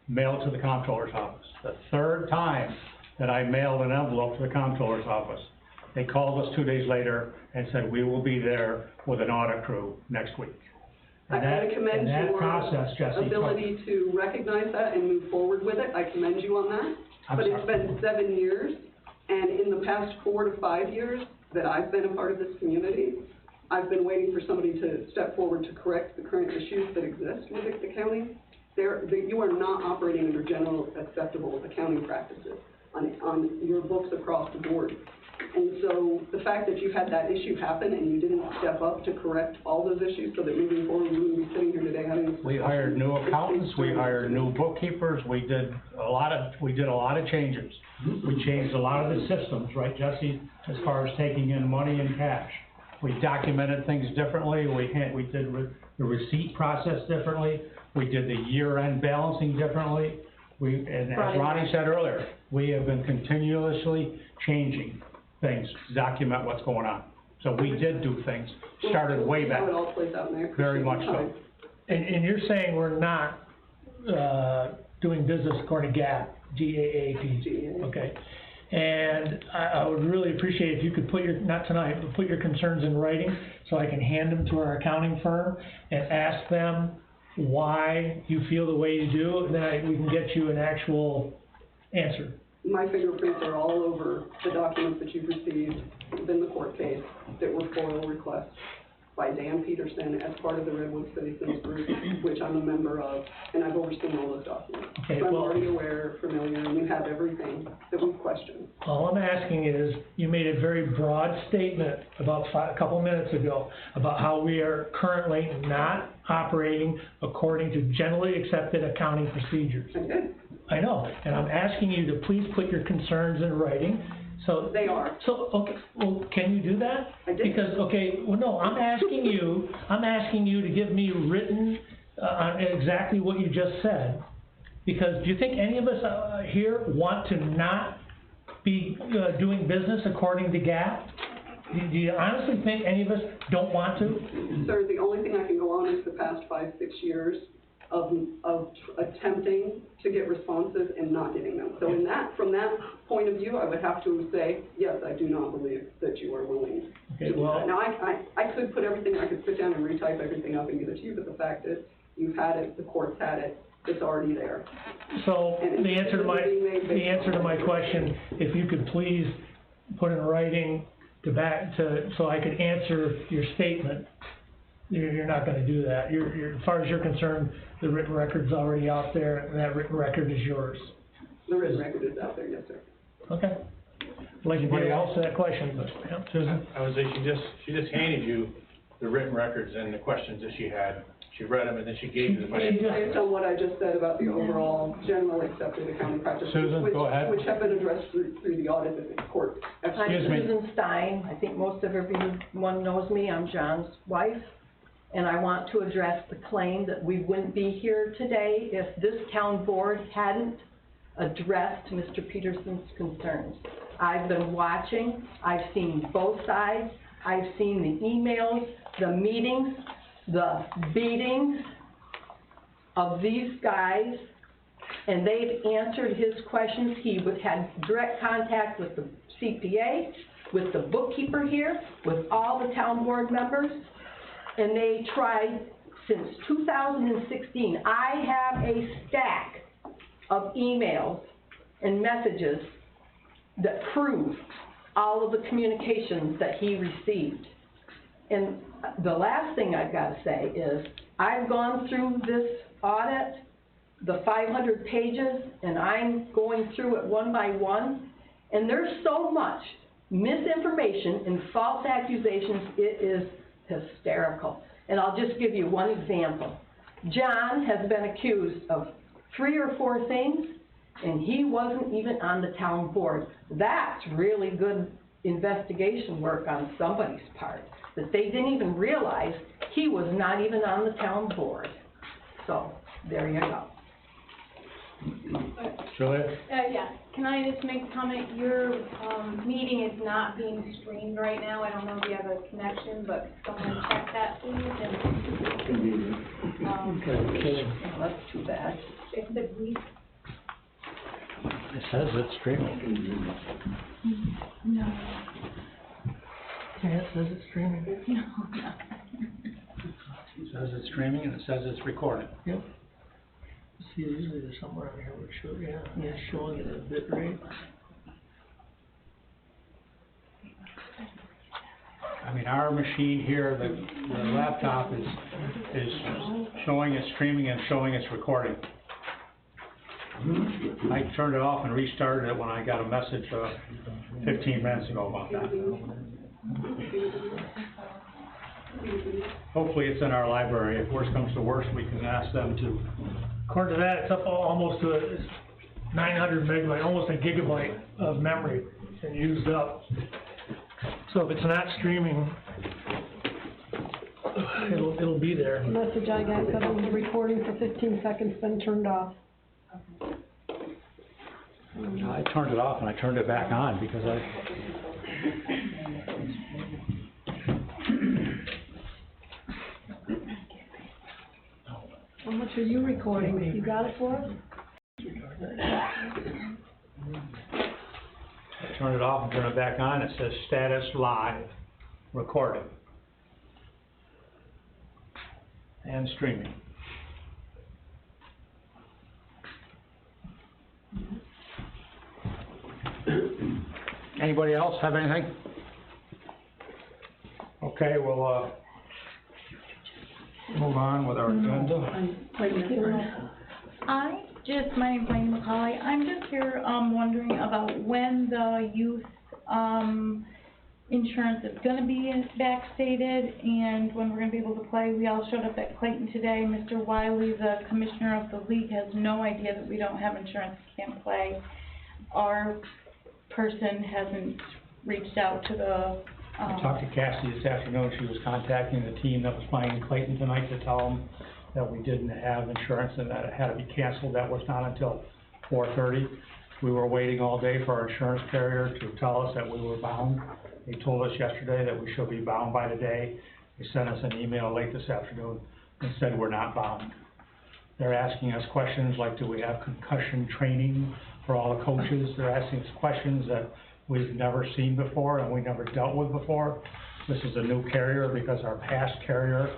Mailed it to the comptroller's office. The 3rd time that I mailed an envelope to the comptroller's office, they called us 2 days later and said, we will be there with an audit crew next week. I commend that your process, Jesse, ability to recognize that and move forward with it, I commend you on that. I'm But it's sorry. been 7 years, and in the past 4 to 5 years that I've been a part of this community, I've been waiting for somebody to step forward to correct the current issues that exist with the county. You are not operating under general acceptable accounting practices on your books across the board. And so the fact that you had that issue happen and you didn't step up to correct all those issues so that moving forward, we wouldn't be sitting here today having this. We hired new accountants, we hired new bookkeepers, we did a lot of changes. We changed a lot of the systems, right, Jesse, as far as taking in money and cash. We documented things differently, we did the receipt process differently, we did the year-end balancing differently. And as Ronnie said earlier, we have been continuously changing things to document what's going on. So we did do things, started way back. How it all plays out in there. Very much so. And you're saying we're not, doing business according to GAAP, GAAP, GAAP. okay? And I would really appreciate if you could put not tonight, but put your concerns in writing, so I can hand them to our accounting firm and ask them why you feel the way you do, and then we can get you an actual answer. My fingerprints are all over the documents that you've received within the court case that were FOIL requests by Dan Peterson as part of the Redwood Citizens Group, which I'm a member of, and I've overseen all those documents. Okay, So I'm well- already aware, familiar, and you have everything that we've questioned. All I'm asking is, you made a very broad statement about a couple minutes ago about how we are currently not operating according to generally accepted accounting procedures. I did. I know, and I'm asking you to please put your concerns in writing, so. They are. So, okay, well, can you do that? I did. Because, okay, well, no, I'm asking you to give me written, on exactly what you just said. Because do you think any of us, here want to not be, doing business according to GAAP? Do you honestly think any of us don't want to? Sir, the only thing I can go on is the past 5, 6 years of attempting to get responses and not getting them. So from that point of view, I would have to say, yes, I do not believe that you are willing to Okay, do well- that. Now, I could put everything, I could sit down and retype everything up and give it to you, but the fact is, you've had it, the court's had it, it's already there. So, the answer to my question, if you could please put in writing so I could answer your statement. You're not gonna do that. As far as you're concerned, the written record's already out there, and that written record is yours. The written record is out there, yes, sir. Okay? I'd like to be able to answer that question, but, yeah, Susan? I would say she just handed you the written records and the questions that she had She read them and then she gave you the money. Based on what I just said about the overall generally accepted accounting practices. Susan, which- go ahead. Which have been addressed through the audit that the court. I'm Excuse me. Susan Stein, I think most of everyone knows me, I'm John's wife, and I want to address the claim that we wouldn't be here today if this town board hadn't addressed Mr. Peterson's concerns. I've been watching, I've seen both sides, I've seen the emails, the meetings, the beatings of these guys, and they've answered his questions. He had direct contact with the CPA, with the bookkeeper here, with all the town board members, and they tried since 2016. I have a stack of emails and messages that prove all of the communications that he received. And the last thing I've got to say is, I've gone through this audit, the 500 pages, and I'm going through it one by one, and there's so much misinformation and false accusations, it is hysterical. And I'll just give you one example. John has been accused of 3 or 4 things, and he wasn't even on the town board. That's really good investigation work on somebody's part, that they didn't even realize he was not even on the town board. So, there you go. Julia? Yeah, can I just make a comment? Your, meeting is not being streamed right now. I don't know if you have a connection, but someone check that, please, and, Well, that's too bad. fix it, please. It says it's streaming. No. Yeah, it says it's streaming. No. It says it's streaming and it says it's recording. Yep. See, usually there's somewhere on here where it shows, yeah, it's showing it at bit rate. I mean, our machine here, the laptop is showing it's streaming and showing it's recording. I turned it off and restarted it when I got a message 15 minutes ago about that. Hopefully it's in our library. If worse comes to worse, we can ask them to. According to that, it's up almost to 900 megabyte, almost a gigabyte of memory and used up. So if it's not streaming, it'll be there. The message I got said it was recording for 15 seconds, then turned off. I turned it off and I turned it back on because How much are you recording? You got it for us? I turned it off and turned it back on. It says status live, recording, and streaming. Anybody else have anything? Okay, we'll, move on with our agenda. My name's Lane McCauley. I'm just here, wondering about when the youth, insurance is gonna be backstated and when we're gonna be able to play. We all showed up at Clayton today. Mr. Wiley, the commissioner of the league, has no idea that we don't have insurance, can't play. Our person hasn't reached out to the, I talked to Cassie this afternoon. She was contacting the team that was playing in Clayton tonight to tell them that we didn't have insurance and that it had to be canceled. That was not until 4:30. We were waiting all day for our insurance carrier to tell us that we were bound. They told us yesterday that we should be bound by today. They sent us an email late this afternoon and said we're not bound. They're asking us questions like, do we have concussion training for all the coaches? They're asking us questions that we've never seen before and we never dealt with before. This is a new carrier because our past carrier,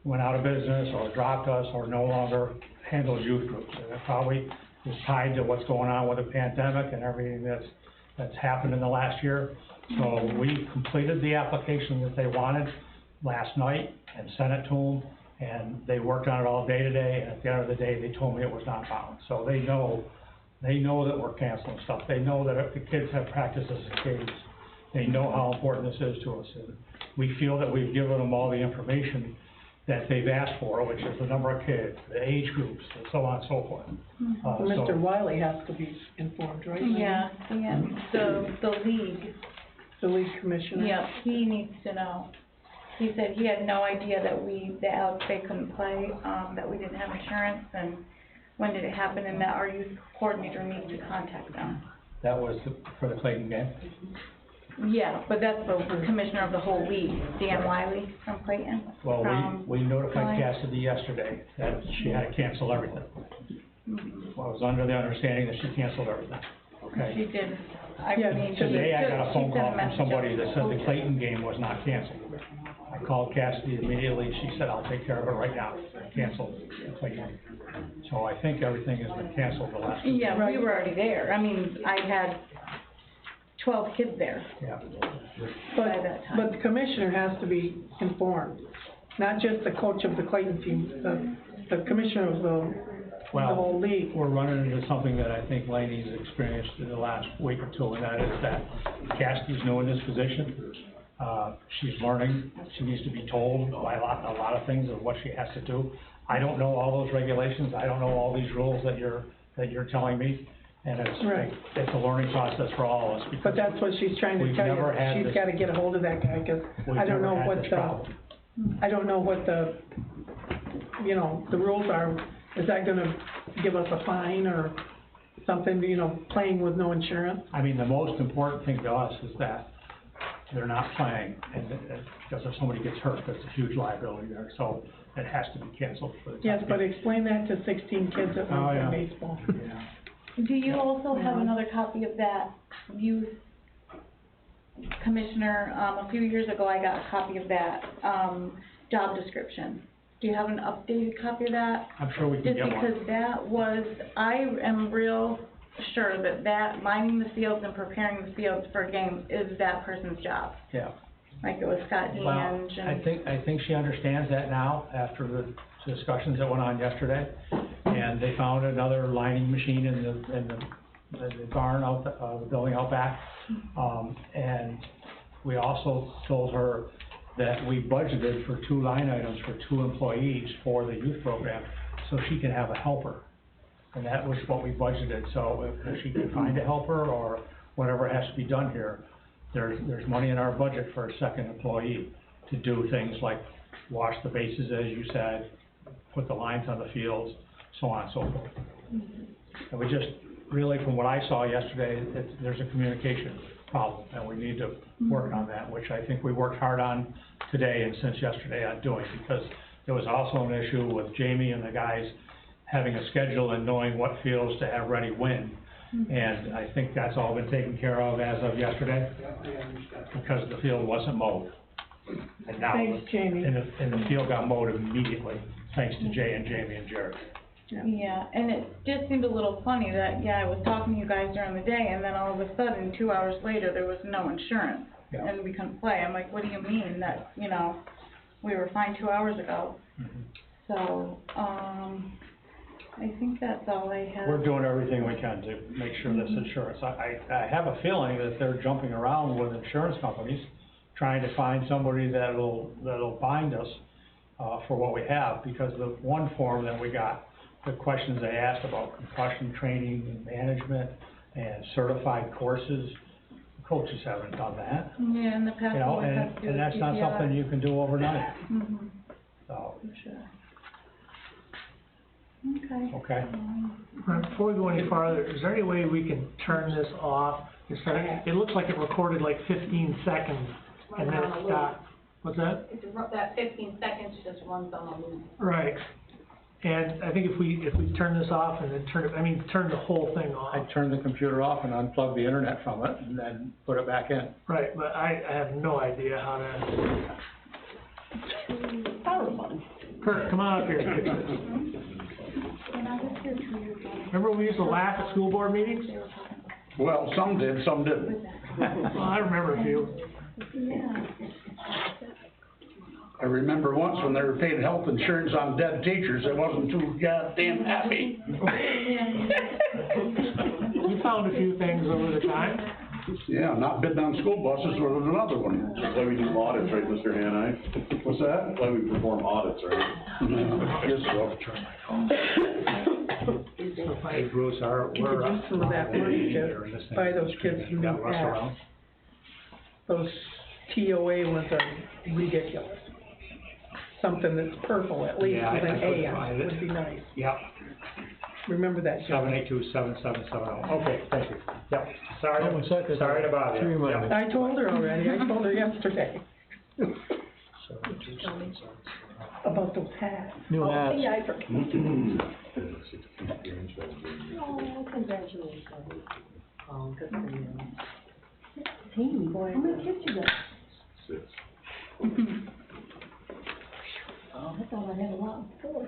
went out of business or dropped us or no longer handles youth groups. And it probably is tied to what's going on with the pandemic and everything that's happened in the last year. So we completed the application that they wanted last night and sent it to them, and they worked on it all day today, and at the end of the day, they told me it was not bound. So they know that we're canceling stuff. They know that if the kids have practices as kids, they know how important this is to us. And we feel that we've given them all the information that they've asked for, which is the number of kids, the age groups, and so on and so forth. Mr. Wiley has to be informed, right? Yeah, the league, The league commissioner? yeah, he needs to know. He said he had no idea that Alex Bay couldn't play, that we didn't have insurance, and when did it happen, and that our youth coordinator needs to contact them. That was for the Clayton game? Yeah, but that's the commissioner of the whole league, Dan Wiley from Clayton. Well, from we notified Clayton. Cassidy yesterday that she had to cancel everything. Well, I was under the understanding that she canceled everything, okay? She did, I Yeah, mean, Today, I got a she phone sent call from message somebody out that to said the coaches. Clayton game was not canceled. I called Cassidy immediately, she said, I'll take care of it right now, cancel the Clayton. So I think everything has been canceled the last week. Yeah, we were already there, I mean, I had 12 kids there Yeah. by that time. But the commissioner has to be informed, not just the coach of the Clayton team, the commissioner of the whole league. We're running into something that I think Laney's experienced in the last week or two, and that is that Cassidy's new in this position. She's learning, she needs to be told by a lot of things of what she has to do. I don't know all those regulations, I don't know all these rules that you're telling me, and Right. it's a learning process for all of us. But because that's what she's trying to we've tell never you, had she's this- gotta get a hold of that guy, 'cause we've I don't never know had what this the, problem. I don't know what the, the rules are. Is that gonna give us a fine or something, playing with no insurance? I mean, the most important thing to us is that they're not playing, and because if somebody gets hurt, that's a huge liability there, so it has to be canceled for the time Yes, but being. explain that to 16 kids that Oh, want to yeah. play baseball. Yeah. Do you also have another copy of that youth commissioner, a few years ago, I got a copy of that, job description. Do you have an updated copy of that? I'm sure we can Just get one. because that was, I am real sure that lining the fields and preparing the fields for games is that person's job. Yeah. Like it was Scott Well, Deange and. I think she understands that now, after the discussions that went on yesterday. And they found another lining machine in the barn out, the building out back. And we also told her that we budgeted for 2 line items for 2 employees for the youth program, so she can have a helper. And that was what we budgeted, so if she can find a helper or whatever has to be done here, there's money in our budget for a second employee to do things like wash the bases, as you said, put the lines on the fields, so on and so forth. And we just, really, from what I saw yesterday, there's a communication problem, and we need to work on that, which I think we worked hard on today and since yesterday on doing, because there was also an issue with Jamie and the guys having a schedule and knowing what fields to have ready when. And I think that's all been taken care of as of yesterday, because the field wasn't mowed. And now, Thanks, Jamie. and the field got mowed immediately, thanks to Jay and Jamie and Jared. Yeah, and it just seemed a little funny that, I was talking to you guys during the day, and then all of a sudden, 2 hours later, there was no insurance, Yeah. and we couldn't play. I'm like, what do you mean that, we were fine 2 hours ago? So, I think that's all I have. We're doing everything we can to make sure this insurance, I have a feeling that they're jumping around with insurance companies, trying to find somebody that'll bind us, for what we have, because the one form that we got, the questions they asked about concussion training and management and certified courses, coaches haven't done that. Yeah, in the past, You know, we have to do and that's not CPR. something you can do overnight, Mhm, so, for sure. Okay. okay. Before we go any farther, is there any way we can turn this off? It looks like it recorded like 15 seconds and then it stopped. What's that? That 15 seconds just runs on a loop. Right. And I think if we turn this off and then turn the whole thing I off. turned the computer off and unplugged the internet from it and then put it back in. Right, but I have no idea how to. Power button. Kurt, come on up here and fix this. When I was here 2 years ago, Remember when we used to laugh at school board meetings? they were talking Well, some did, some didn't. about that. Well, I remember a few. Yeah. I remember once when they were paying health insurance on dead teachers, I wasn't too goddamn happy. Yeah. We found a few things over the time. Yeah, not bidding on school buses was another one. That's why we do audits, right, Mr. Hanai? What's that? That's why we perform audits, right? I guess so. Hey, Bruce, You could use some of that money to buy those kids some new hats. Those TOA ones are ridiculous. Something that's purple at least Yeah, with I an couldn't A on find it it. would be nice. Yep, Remember that, John. 782-7770. Okay, thank you. Yep, sorry to bother you. Yep. I told her already, I told her yesterday. About those hats. New hats. Yeah, I forgot. Oh, congratulations. Oh, good for you. Team, boy, how many kids you got? 6. Oh, I thought I had a lot before.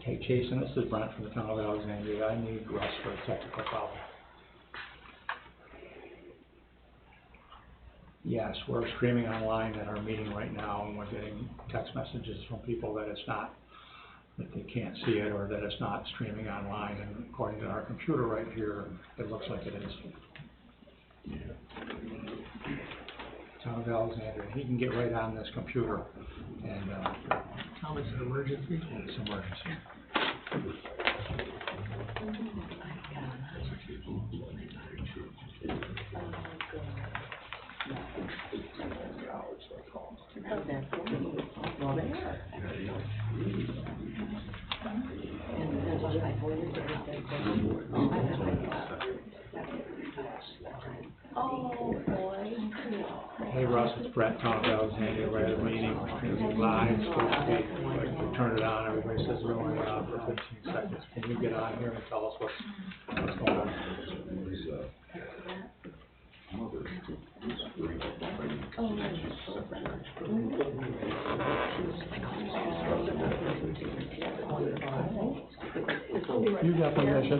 Hey, Jason, this is Brent from the town of Alexandria. I need Russ for a technical problem. Yes, we're streaming online at our meeting right now, and we're getting text messages from people that it's not, that they can't see it, or that it's not streaming online, and according to our computer right here, it looks like it is. Town of Alexandria, he can get right on this computer, and, Tom, it's an emergency. it's emergency. Oh, boy. Hey Russ, it's Brett, Tom of Alexandria, we're at a meeting, it's live, supposed to be, like, we turn it on, everybody says we're only on for 15 seconds. Can you get on here and tell us what's going on? You got permission.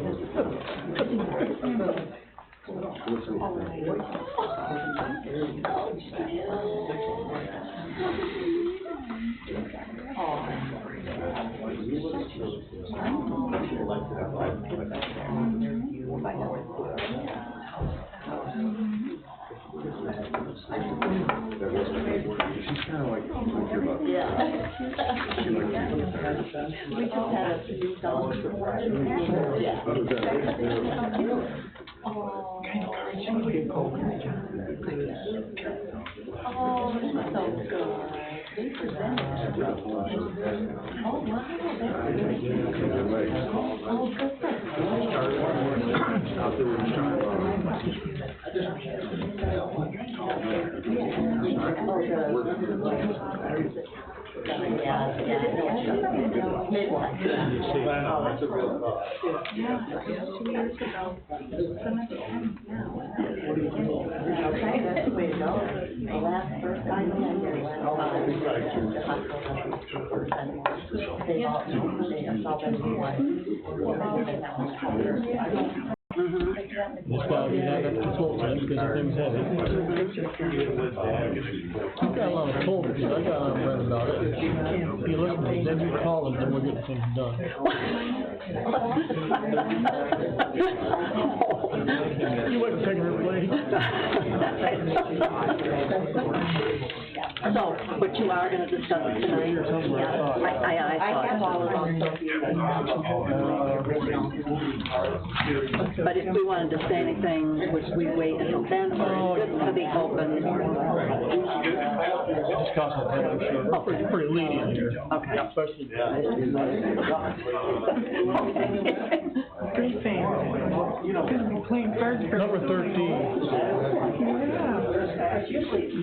She's kind of like, Yeah. We just had a few dollars. Yeah. Oh, this is so good. They presented it. Oh, wow, that's really good. Oh, good for That's why we have it full time, because everything's heavy. I've got a lot of folders, I read about it. If you listen to them, you call them, then we'll get things done. You wouldn't take her away. So, but you are gonna discuss it tonight? Yeah, I have all of them. But if we wanted to say anything, would we wait until then, or is it good to be open? Discuss it, I'm sure. Oh, pretty lenient here. Okay. Especially. Great fan. Gonna be playing cards for. Number 13.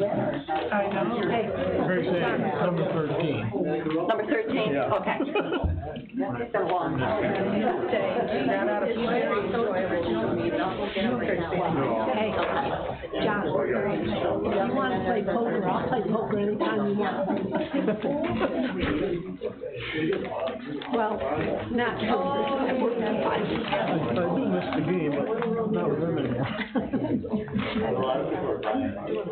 I know. Hey, Very sad, number 13. number 13, Yeah. okay. It's been a long time. Ran out of play, so original meeting, I'll go get it right now. Hey, John, if you wanna play poker, I'll play poker anytime you want. Well, not poker, I work on I do miss the game, but not with them anymore. They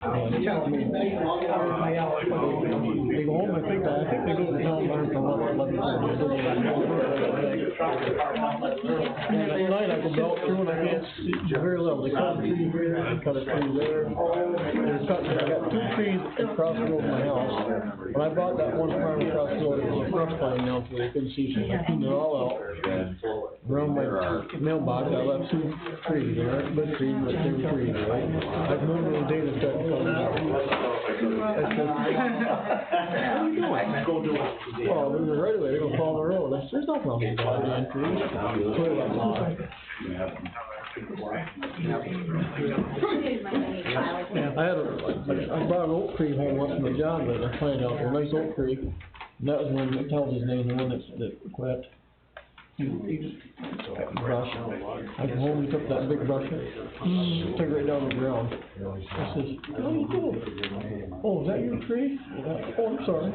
go home, I think they go to town, learn from what they're living through. And at night, I go out through and I can't see very little. They cut a tree here, they cut a tree there. They're cutting, I got 2 trees across the road of my house. When I bought that one farm across the road, it was a brush pile now, so they couldn't see, so I cleaned it all out. Around my mailbox, I left 2 trees, they aren't good trees, but they were trees, right? I've known the day to start coming out. That's just, what are you doing? Well, there's a right away, they're gonna fall in the road. There's no problem with that, damn trees. Put it up. I brought an oak tree home once from the job, but I planted out there, a nice oak tree. And that was when, tells his name, the one that quit. Brush. I came home, he took that big brush, took it right down the ground. I says, what are you doing? Oh, is that your tree? Oh, I'm sorry.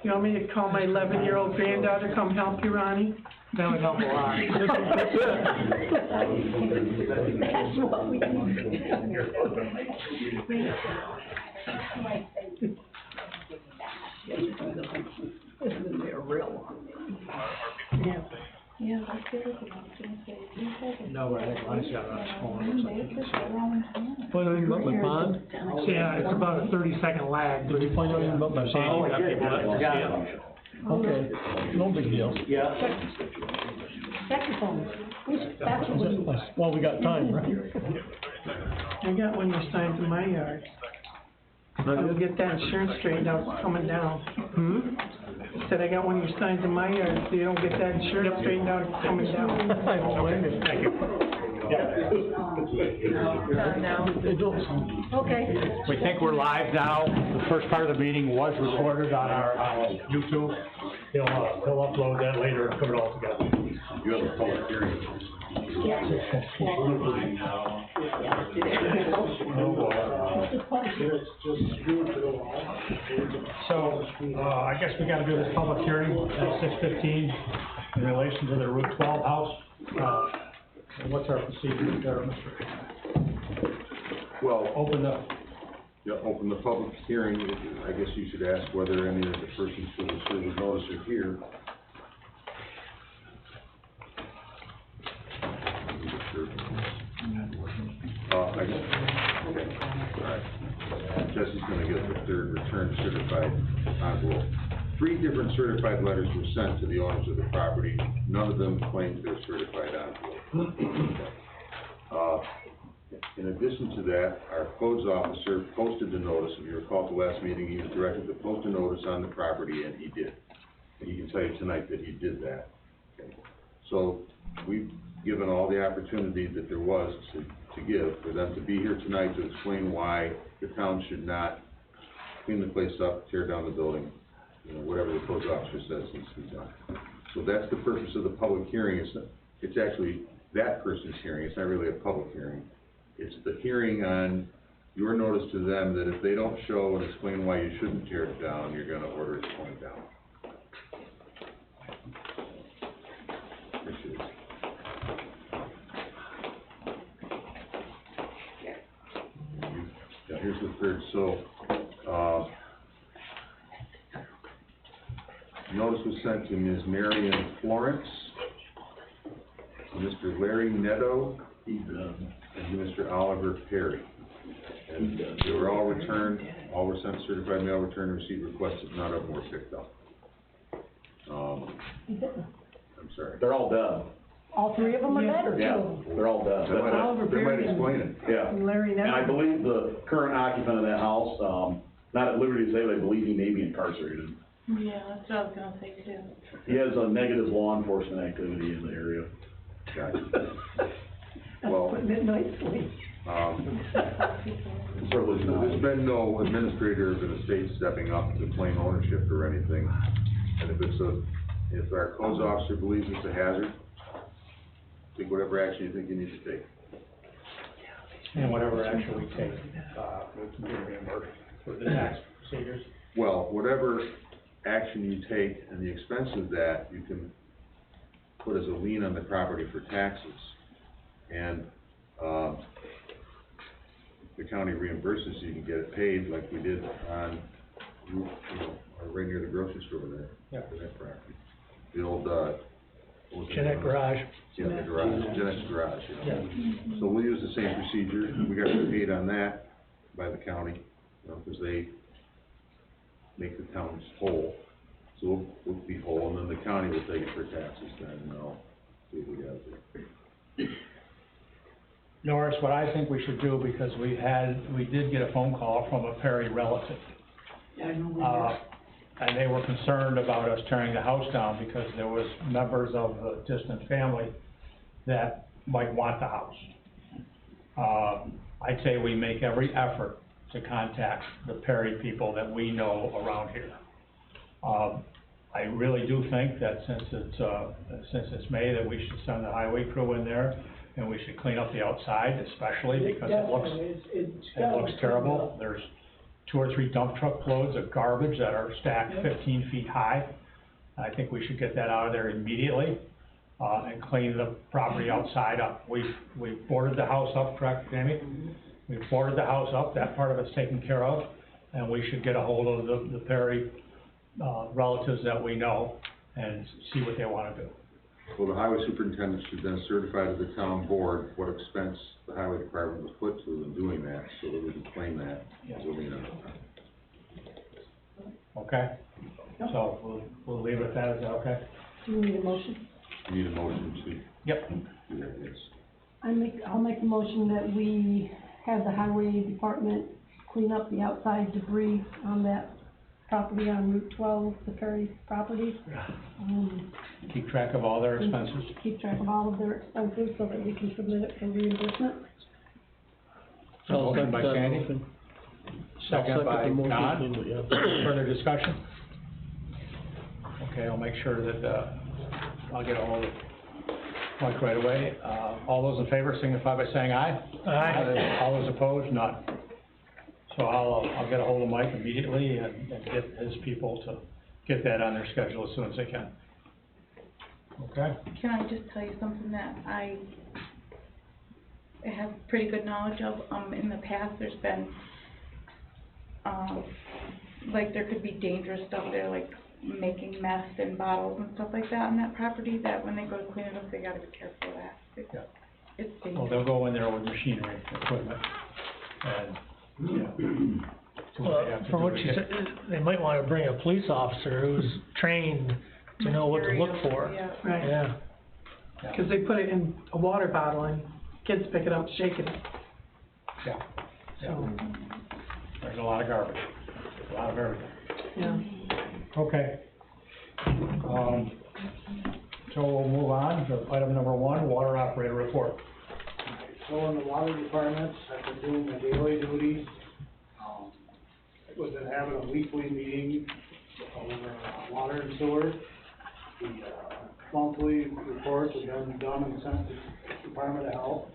You want me to call my 11-year-old granddaughter, come help you, Ronnie? That would help a lot. That's what we Isn't there a real one? Yeah. Yeah, let's get it, I was gonna say, you said. No, but I think mine's got a small one. Find out anything about my pond? Yeah, it's about a 30-second lag. Did you find out anything about my pond? Okay, no big deal. Check your phone. That's what we. Well, we got time, right? I got one of your signs in my yard. I'll get that insurance straightened out, it's coming down. Said I got one of your signs in my yard, if you don't get that insurance straightened out, it's coming down. I don't blame you. Thank you. Okay. We think we're live now. The first part of the meeting was recorded on our, YouTube. He'll upload that later and put it all together. You have a public hearing. So, I guess we gotta do this public hearing at 6:15 in relation to the Route 12 house. What's our procedure there, Mr.? Well, Open the, open the public hearing. I guess you should ask whether any of the persons who will serve the notice are here. Okay, all right. Jesse's gonna get the 3rd return certified envelope. 3 different certified letters were sent to the owners of the property. None of them claimed their certified envelope. In addition to that, our codes officer posted the notice. If you recall at the last meeting, he was directed to post a notice on the property, and he did. And he can tell you tonight that he did that. Okay. So we've given all the opportunity that there was to give for them to be here tonight to explain why the town should not clean the place up, tear down the building, whatever the codes officer says needs to be done. So that's the purpose of the public hearing. It's actually that person's hearing. It's not really a public hearing. It's the hearing on your notice to them that if they don't show and explain why you shouldn't tear it down, you're gonna order it torn down. Here's the 3rd. So, notice was sent to Ms. Marion Florence, to Mr. Larry Netto, and to Mr. Oliver Perry. And they were all returned, all were sent certified mail return receipt requested, none of them were picked up. I'm sorry. They're all done. All 3 of them are dead, or 2 of them? They're all done. They might explain it. Yeah. Larry And I Neville. believe the current occupant of that house, not at liberty to say, but I believe he may be incarcerated. Yeah, that's what I was gonna say too. He has a negative law enforcement activity in the area. Well, Putting it nicely. There's been no administrator of an estate stepping up to claim ownership or anything. And if our codes officer believes it's a hazard, take whatever action you think you need to take. and whatever action we take, we can be reimbursed for the tax procedures. Well, whatever action you take and the expense of that, you can put as a lien on the property for taxes. And, the county reimburses, you can get it paid like we did on, you know, right near the grocery store there. Yeah. For that property. The old, what was it? Jeanette Garage. Yeah, the garage, Jeanette's garage, you know. So we'll use the same procedure. We got paid on that by the county, you know, because they make the towns whole. So we'll be whole, and then the county will take it for taxes then, and they'll see what we gotta do. Norris, what I think we should do, because we did get a phone call from a Perry relative. Yeah, I know. And they were concerned about us tearing the house down because there was members of the distant family that might want the house. I'd say we make every effort to contact the Perry people that we know around here. I really do think that since it's May, that we should send the highway crew in there, and we should clean up the outside especially, because it looks terrible. There's 2 or 3 dump truck loads of garbage that are stacked 15 feet high. I think we should get that out of there immediately, and clean the property outside up. We've boarded the house up, correct, Jamie? We've boarded the house up, that part of it's taken care of, and we should get a hold of the Perry, relatives that we know and see what they wanna do. Well, the highway superintendent should then certify to the town board what expense the highway department was put to in doing that, so that we can claim that as a lien on it. Okay? So, we'll leave it at that, is that okay? Do you need a motion? You need a motion to Yep. do that, yes. I'll make a motion that we have the highway department clean up the outside debris on that property on Route 12, the Perry property. Keep track of all their expenses. Keep track of all of their expenses so that we can submit it for reimbursement. Motion by Sandy, motion. second by the motion, Don. yeah. Further discussion? Okay, I'll make sure that, I'll get a hold of Mike right away. All those in favor signify by saying aye. Aye. All those opposed, none. So I'll get a hold of Mike immediately and get his people to get that on their schedule as soon as they can. Okay? Can I just tell you something that I have pretty good knowledge of? In the past, there's been, like, there could be dangerous stuff there, like making mess in bottles and stuff like that on that property, that when they go to clean it up, they gotta be careful of that. Yeah. It's Well, dangerous. they'll go in there with machinery, equipment, and, you know, see what they have to From do what to you get- said, they might wanna bring a police officer who's trained to know what to look for. Yeah. Right, Yeah. cause they put it in a water bottle and kids pick it up, shaking it, Yeah, so, there's a lot of garbage, a lot of everything. yeah. Okay. So we'll move on to item number 1, water operator report. So in the water departments, I've been doing my daily duties. We've been having a weekly meeting over water and sewer. The monthly reports have been done and sent to the Department of Health.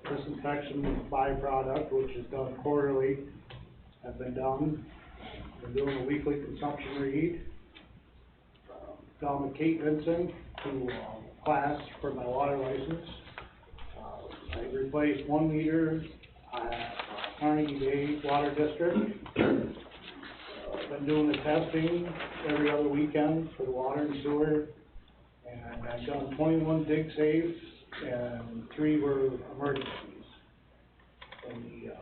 Disinfection byproduct, which is done quarterly, has been done. Been doing a weekly consumption read. Gone with Kate Vincent to class for my water license. I replaced 1 meter at Carnegie Bay Water District. Been doing the testing every other weekend for the water and sewer. And I've done 21 dig safes and 3 were emergencies. In the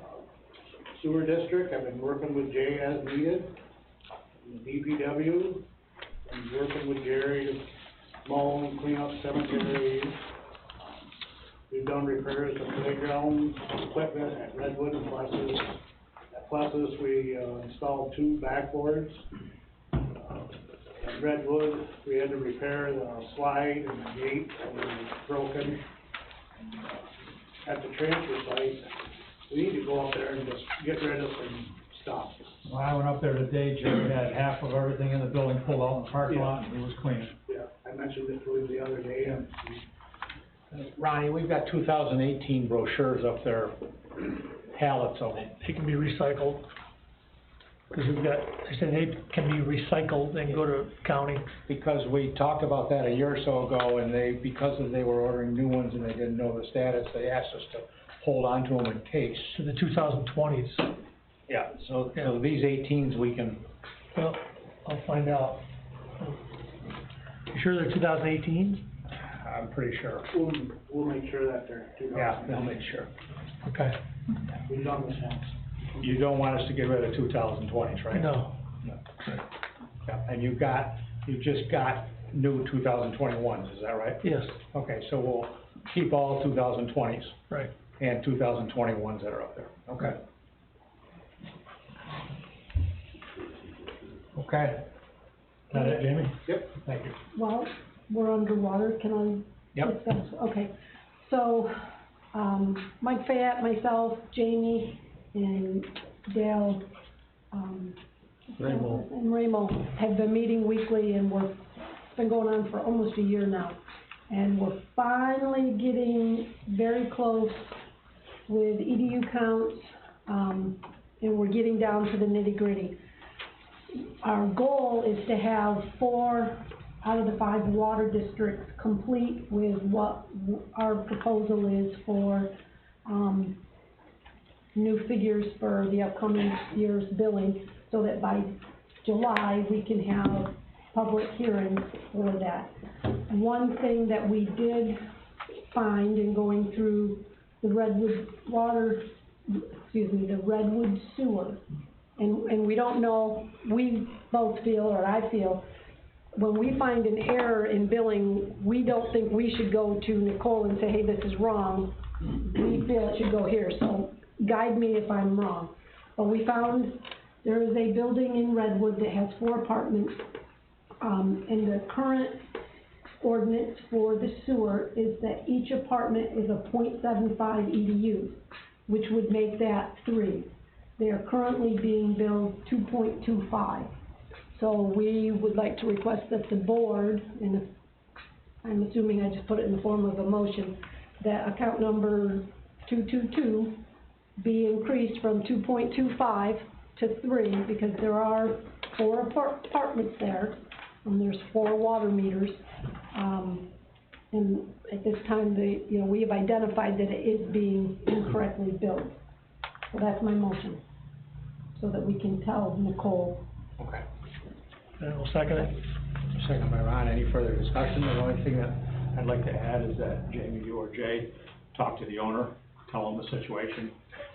sewer district, I've been working with Jay as needed. In the DPW, I'm working with Gary to mow and clean up cemeteries. We've done repairs to playground equipment at Redwood and Plessis. At Plessis, we installed 2 backboards. At Redwood, we had to repair the slide and the gate that was broken. At the transfer site, we need to go up there and just get rid of some stuff. When I went up there today, Jerry had half of everything in the building pulled out in the parking lot, and he was cleaning. Yeah, I mentioned it to him the other day, and Ronnie, we've got 2018 brochures up there, pallets of them. It can be recycled. Cause we've got, they said they can be recycled and go to county. Because we talked about that a year or so ago, and because they were ordering new ones and they didn't know the status, they asked us to hold on to them in case. To the 2020s. Yeah, so these 18s we can, Well, I'll find out. You sure they're 2018s? I'm pretty sure. We'll make sure that they're 2000. Yeah, they'll make sure. Okay. We've done this once. You don't want us to get rid of 2020s, right? No. No. Yeah, and you just got new 2021s, is that right? Yes. Okay, so we'll keep all 2020s. Right. And 2021s that are up there, okay. Okay. Got it, Jamie? Yep. Thank you. Well, we're underwater, can I Yep. discuss? Okay, so, Mike Fayette, myself, Jamie, and Dale, Ramo. and Ramo have been meeting weekly, and it's been going on for almost a year now. And we're finally getting very close with EDU counts, and we're getting down to the nitty-gritty. Our goal is to have 4 out of the 5 water districts complete with what our proposal is for, new figures for the upcoming year's billing, so that by July, we can have public hearings for that. One thing that we did find in going through the Redwood sewer, and we don't know, we both feel, or I feel, when we find an error in billing, we don't think we should go to Nicole and say, hey, this is wrong. We feel it should go here, so guide me if I'm wrong. But we found there is a building in Redwood that has 4 apartments, and the current ordinance for the sewer is that each apartment is a .75 EDU, which would make that 3. They are currently being billed 2.25. So we would like to request that the board, and I'm assuming I just put it in the form of a motion, that account number 222 be increased from 2.25 to 3, because there are 4 apartments there, and there's 4 water meters. And at this time, we have identified that it is being incorrectly billed. So that's my motion, so that we can tell Nicole. Okay. And we'll second it. Second by Ron, any further discussion? The only thing that I'd like to add is that Jamie, you or Jay, talk to the owner, tell him the situation,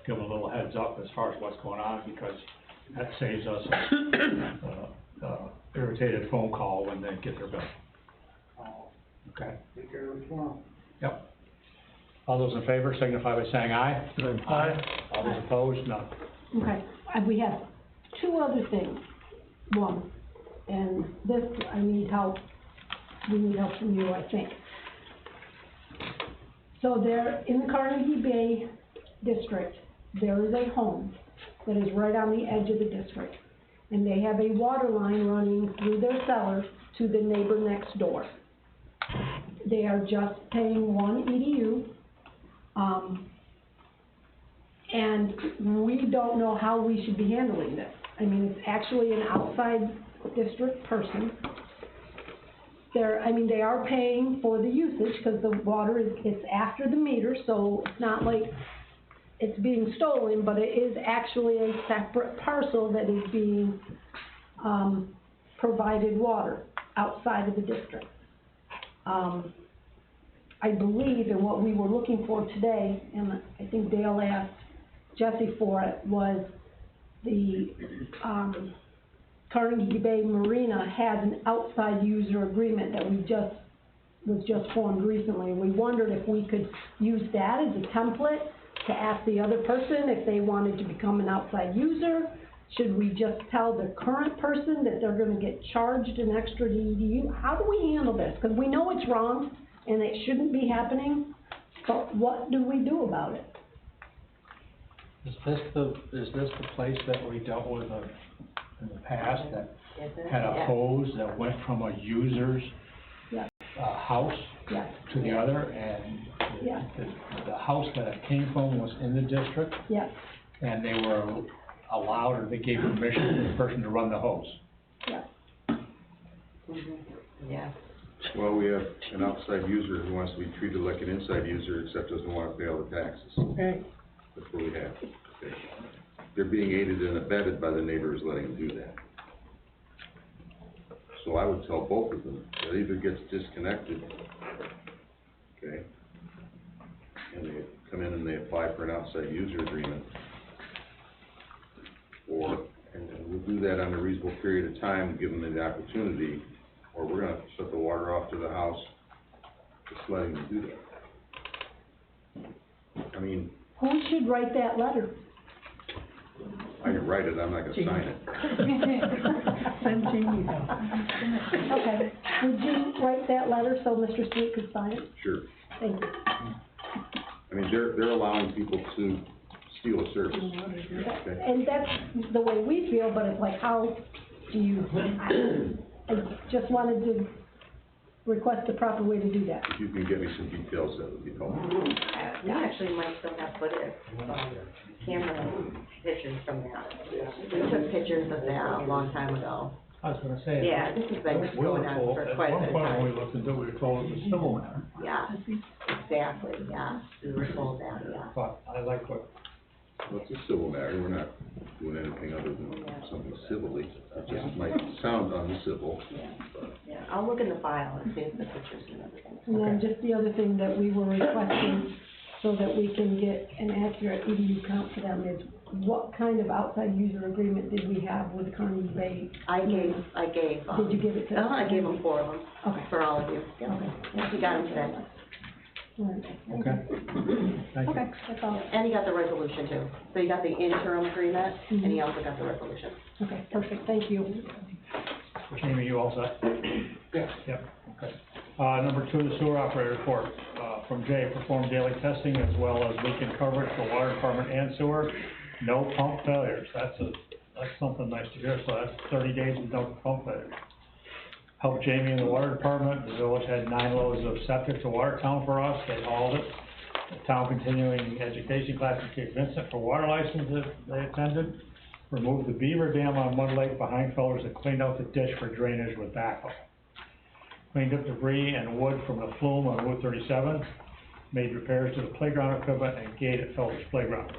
give him a little heads up as far as what's going on, because that saves us irritated phone call when they get their bill. Okay? Take care of it tomorrow. Yep. All those in favor signify by saying aye. Aye. All those opposed, none. Okay, we have 2 other things. One, and this, we need help from you, I think. So there, in the Carnegie Bay district, there is a home that is right on the edge of the district. And they have a water line running through their cellar to the neighbor next door. They are just paying 1 EDU, and we don't know how we should be handling this. I mean, it's actually an outside district person. They are paying for the usage, because the water it's after the meter, so it's not like it's being stolen, but it is actually a separate parcel that is being, provided water outside of the district. I believe, and what we were looking for today, and I think Dale asked Jesse for it, was the, Carnegie Bay Marina has an outside user agreement that was just formed recently. We wondered if we could use that as a template to ask the other person if they wanted to become an outside user. Should we just tell the current person that they're gonna get charged an extra EDU? How do we handle this? Because we know it's wrong and it shouldn't be happening, but what do we do about it? Is this the place that we dealt with in the past that had a hose that went from a user's Yes. House Yes. to the other, and Yes. the house that it came from was in the district, Yes. and they were allowed or they gave permission to the person to run the hose. Yeah. Yeah. Well, we have an outside user who wants to be treated like an inside user, except doesn't wanna pay all the taxes. Right. That's what we have. Okay. They're being aided and abetted by the neighbors letting them do that. So I would tell both of them, that either gets disconnected, okay, and they come in and they apply for an outside user agreement, and we'll do that on a reasonable period of time, give them the opportunity, or we're gonna shut the water off to the house, just letting them do that. I mean, Who should write that letter? I can write it, I'm not gonna sign it. Send Jamie Okay, would you write that letter so Mr. Sweet could sign it? Sure. Thank you. I mean, they're allowing people to steal a service, okay? And that's the way we feel, but it's like, how do you, I just wanted to request the proper way to do that. If you can get me some details, that would be helpful. We actually might still have footage, camera pictures from that. We took pictures of that a long time ago. I was gonna say. Yeah, this has been We were going on told, for quite a bit of at one point when we time. looked into it, we were told it was civil matter, Yeah, exactly, yeah, we were told that, yeah. but I like what, Well, it's a civil matter, we're not doing anything other than something civilly. It just might sound uncivil, but Yeah, I'll look in the file and see if the pictures and everything. And then just the other thing that we were requesting, so that we can get an accurate EDU count for them, is what kind of outside user agreement did we have with Carnegie Bay? I gave. Did you give it to us? I gave them 4 of them. Okay. For all of you. Yeah. Okay. Yeah, he got them today. All right. okay, thank you. Okay, that's all. And he got the resolution too. So he got the interim agreement, and he also got the resolution. Okay, perfect, thank you. Jamie, you all set? Yeah. Yep, okay. Number 2, the sewer operator report, from Jay, perform daily testing as well as weekend coverage for water department and sewer. No pump failures, that's something nice to hear, so that's 30 days with no pump failures. Helped Jamie in the water department, the village had 9 loads of septic to Watertown for us, they hauled it. The town continuing education class in Cape Vincent for water license that they attended. Removed the beaver dam on Mud Lake behind Fellers and cleaned out the ditch for drainage with backhoe. Cleaned up debris and wood from the flume on Route 37. Made repairs to the playground equipment and gate at Fellers Playground.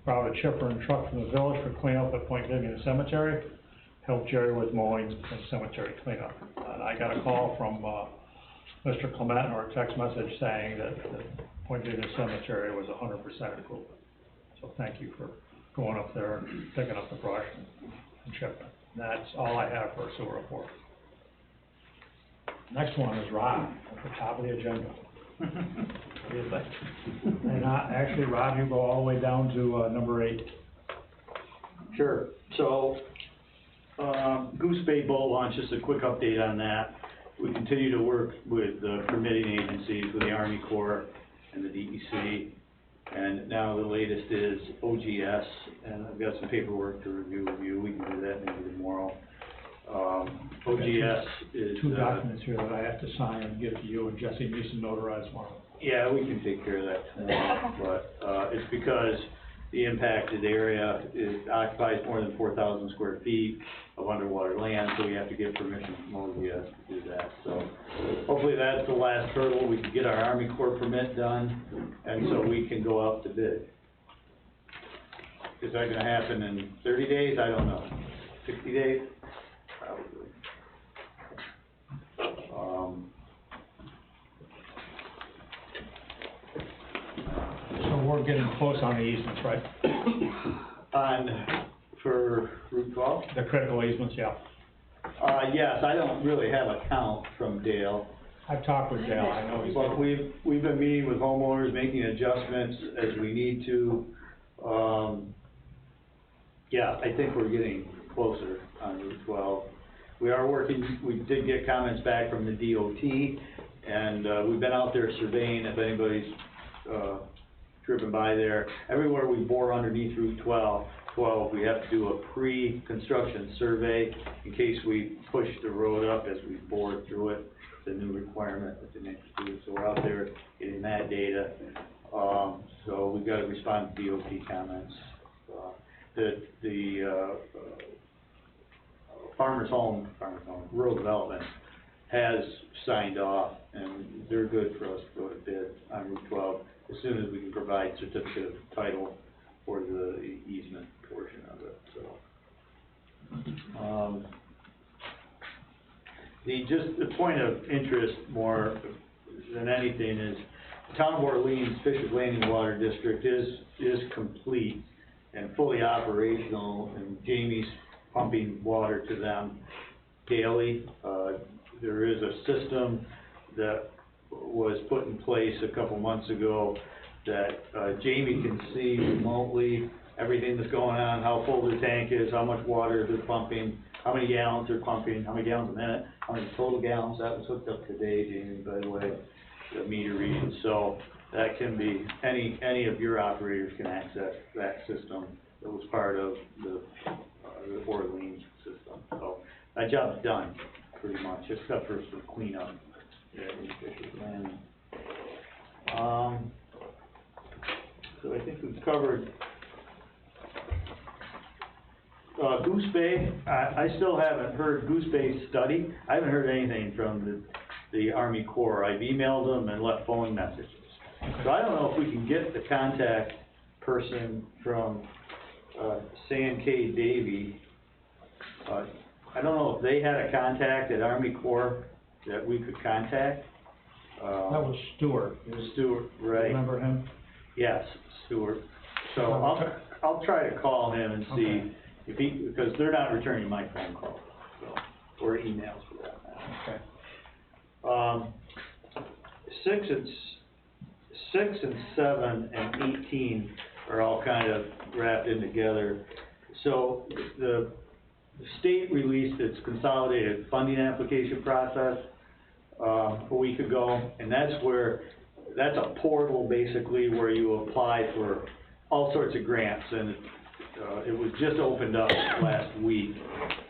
Brought a chipper and truck from the village for cleanup at Point Vivian Cemetery. Helped Jerry with mowing and cemetery cleanup. And I got a call from, Mr. Clement, or a text message saying that the Point Vivian Cemetery was 100% improved. So thank you for going up there and picking up the brush and chipping. That's all I have for a sewer report. Next one is Rob, at the top of the agenda. What do you think? And, actually, Rob, you go all the way down to, number 8. Sure, so, Goose Bay boat launch, just a quick update on that. We continue to work with the permitting agencies, with the Army Corps and the DEC. And now the latest is OGS, and I've got some paperwork to review with you, we can do that maybe tomorrow. OGS is, 2 documents here that I have to sign and give to you, and Jesse needs to notarize one. yeah, we can take care of that tomorrow, but, it's because the impacted area occupies more than 4,000 square feet of underwater land, so we have to get permission from OGS to do that. So hopefully that's the last hurdle, we can get our Army Corps permit done, and so we can go out to bid. Is that gonna happen in 30 days? I don't know. 60 days? Probably. So we're getting close on the easements, right? For Route 12? The critical easements, yeah. Yes, I don't really have a count from Dale. I've talked with Dale, I know he's. But we've been meeting with homeowners, making adjustments as we need to. Yeah, I think we're getting closer on Route 12. We are working, we did get comments back from the DOT, and, we've been out there surveying if anybody's, driven by there. Everywhere we bore underneath Route 12, we have to do a pre-construction survey in case we push the road up as we bore through it. It's a new requirement that they make us do, so we're out there getting that data. So we've got to respond to DOT comments. that the, Rural Development has signed off, and they're good for us to go to bid on Route 12 as soon as we can provide certificate of title for the easement portion of it, so. The point of interest more than anything is, the Town of Orleans Fishers Landing Water District is complete and fully operational, and Jamie's pumping water to them daily. There is a system that was put in place a couple months ago that Jamie can see remotely everything that's going on, how full their tank is, how much water they're pumping, how many gallons they're pumping, how many gallons a minute, how many total gallons. That was hooked up today, Jamie, by the way, the meter reading. So that can be, any of your operators can access that system that was part of the Orleans system. So that job's done, pretty much, except for some cleanup in Fishers Landing. So I think we've covered Goose Bay. I still haven't heard Goose Bay's study. I haven't heard anything from the Army Corps. I've emailed them and left phone messages. So I don't know if we can get the contact person from San K. Davy. I don't know if they had a contact at Army Corps that we could contact. That was Stewart. Stewart, right. Remember him? Yes, Stewart. So I'll try to call him and see if because they're not returning my phone calls, so, or emails for that matter. Okay. 6 and 7 and 18 are all kind of wrapped in together. So the state released its consolidated funding application process a week ago, and that's a portal basically where you apply for all sorts of grants, and it was just opened up last week,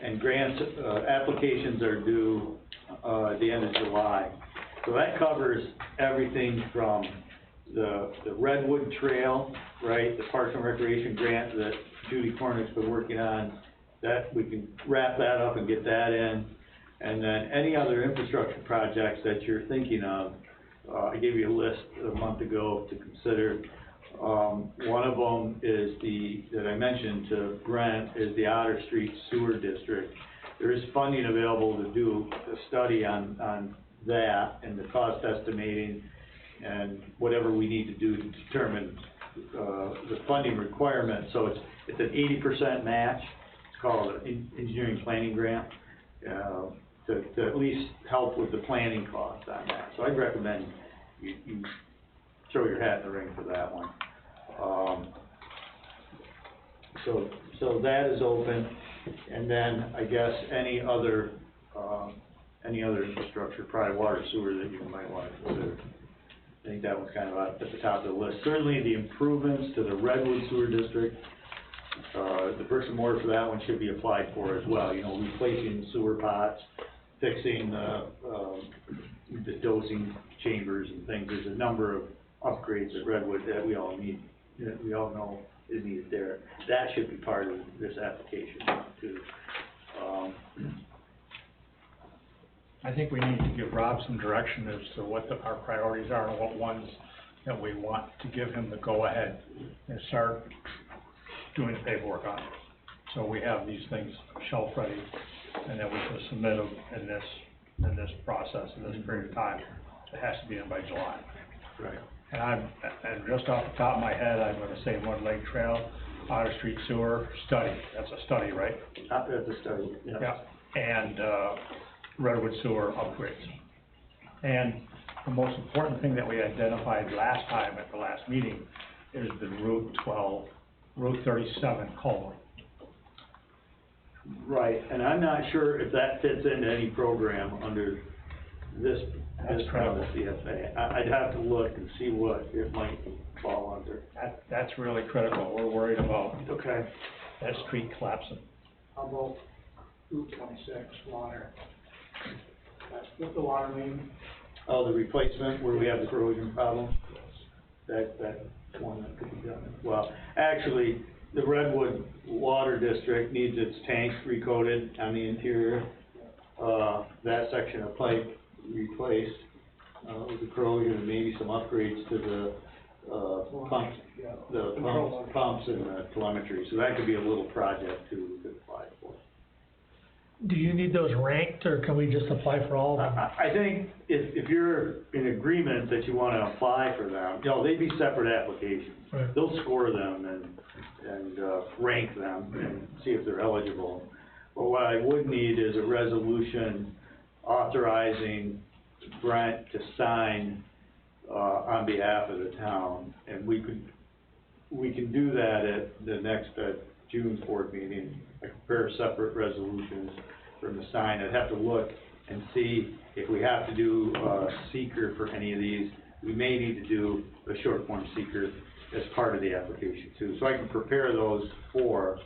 and grants applications are due at the end of July. So that covers everything from the Redwood Trail, right, the Parks and Recreation grant that Judy Cornick's been working on, that we can wrap that up and get that in, and then any other infrastructure projects that you're thinking of. I gave you a list a month ago to consider. One of them is that I mentioned to Brent, is the Otter Street Sewer District. There is funding available to do a study on that and the cost estimating and whatever we need to do to determine the funding requirement. So it's an 80% match. It's called an engineering planning grant to at least help with the planning costs on that. So I'd recommend you throw your hat in the ring for that one. So that is open, and then I guess any other infrastructure, probably water, sewer, that you might want to consider. I think that one's kind of at the top of the list. Certainly the improvements to the Redwood Sewer District, the bricks and mortar for that one should be applied for as well. You know, replacing sewer pots, fixing the dosing chambers and things. There's a number of upgrades at Redwood that we all need, that we all know is needed there. That should be part of this application too. I think we need to give Rob some direction as to what our priorities are and what ones that we want to give him the go-ahead and start doing the paperwork on it. So we have these things shelf-ready, and then we can submit them in this process, in this period of time. It has to be in by July. Right. And just off the top of my head, I'm gonna say Mud Lake Trail, Otter Street Sewer, study. That's a study, right? That's a study, yeah. Yeah. And, Redwood Sewer upgrades. And the most important thing that we identified last time at the last meeting is the Route 37 culvert. Right, and I'm not sure if that fits into any program under this part of the CFA. I'd have to look and see what it might fall under. That's really critical. We're worried about Okay. that street collapsing. How about Route 26, water? That's with the water main. Oh, the replacement where we have the corrosion problem? That's one that could be done. Well, actually, the Redwood Water District needs its tanks recoated on the interior. That section of pipe replaced, with the corrosion and maybe some upgrades to the, pumps and the telemetry. So that could be a little project too, we could apply for. Do you need those ranked, or can we just apply for all of them? I think if you're in agreement that you wanna apply for them, you know, they'd be separate applications. Right. They'll score them and rank them and see if they're eligible. But what I would need is a resolution authorizing Brent to sign, on behalf of the town. And we can do that at the next, June board meeting. I can prepare separate resolutions for him to sign. I'd have to look and see if we have to do a seeker for any of these. We may need to do a short form seeker as part of the application too. So I can prepare those for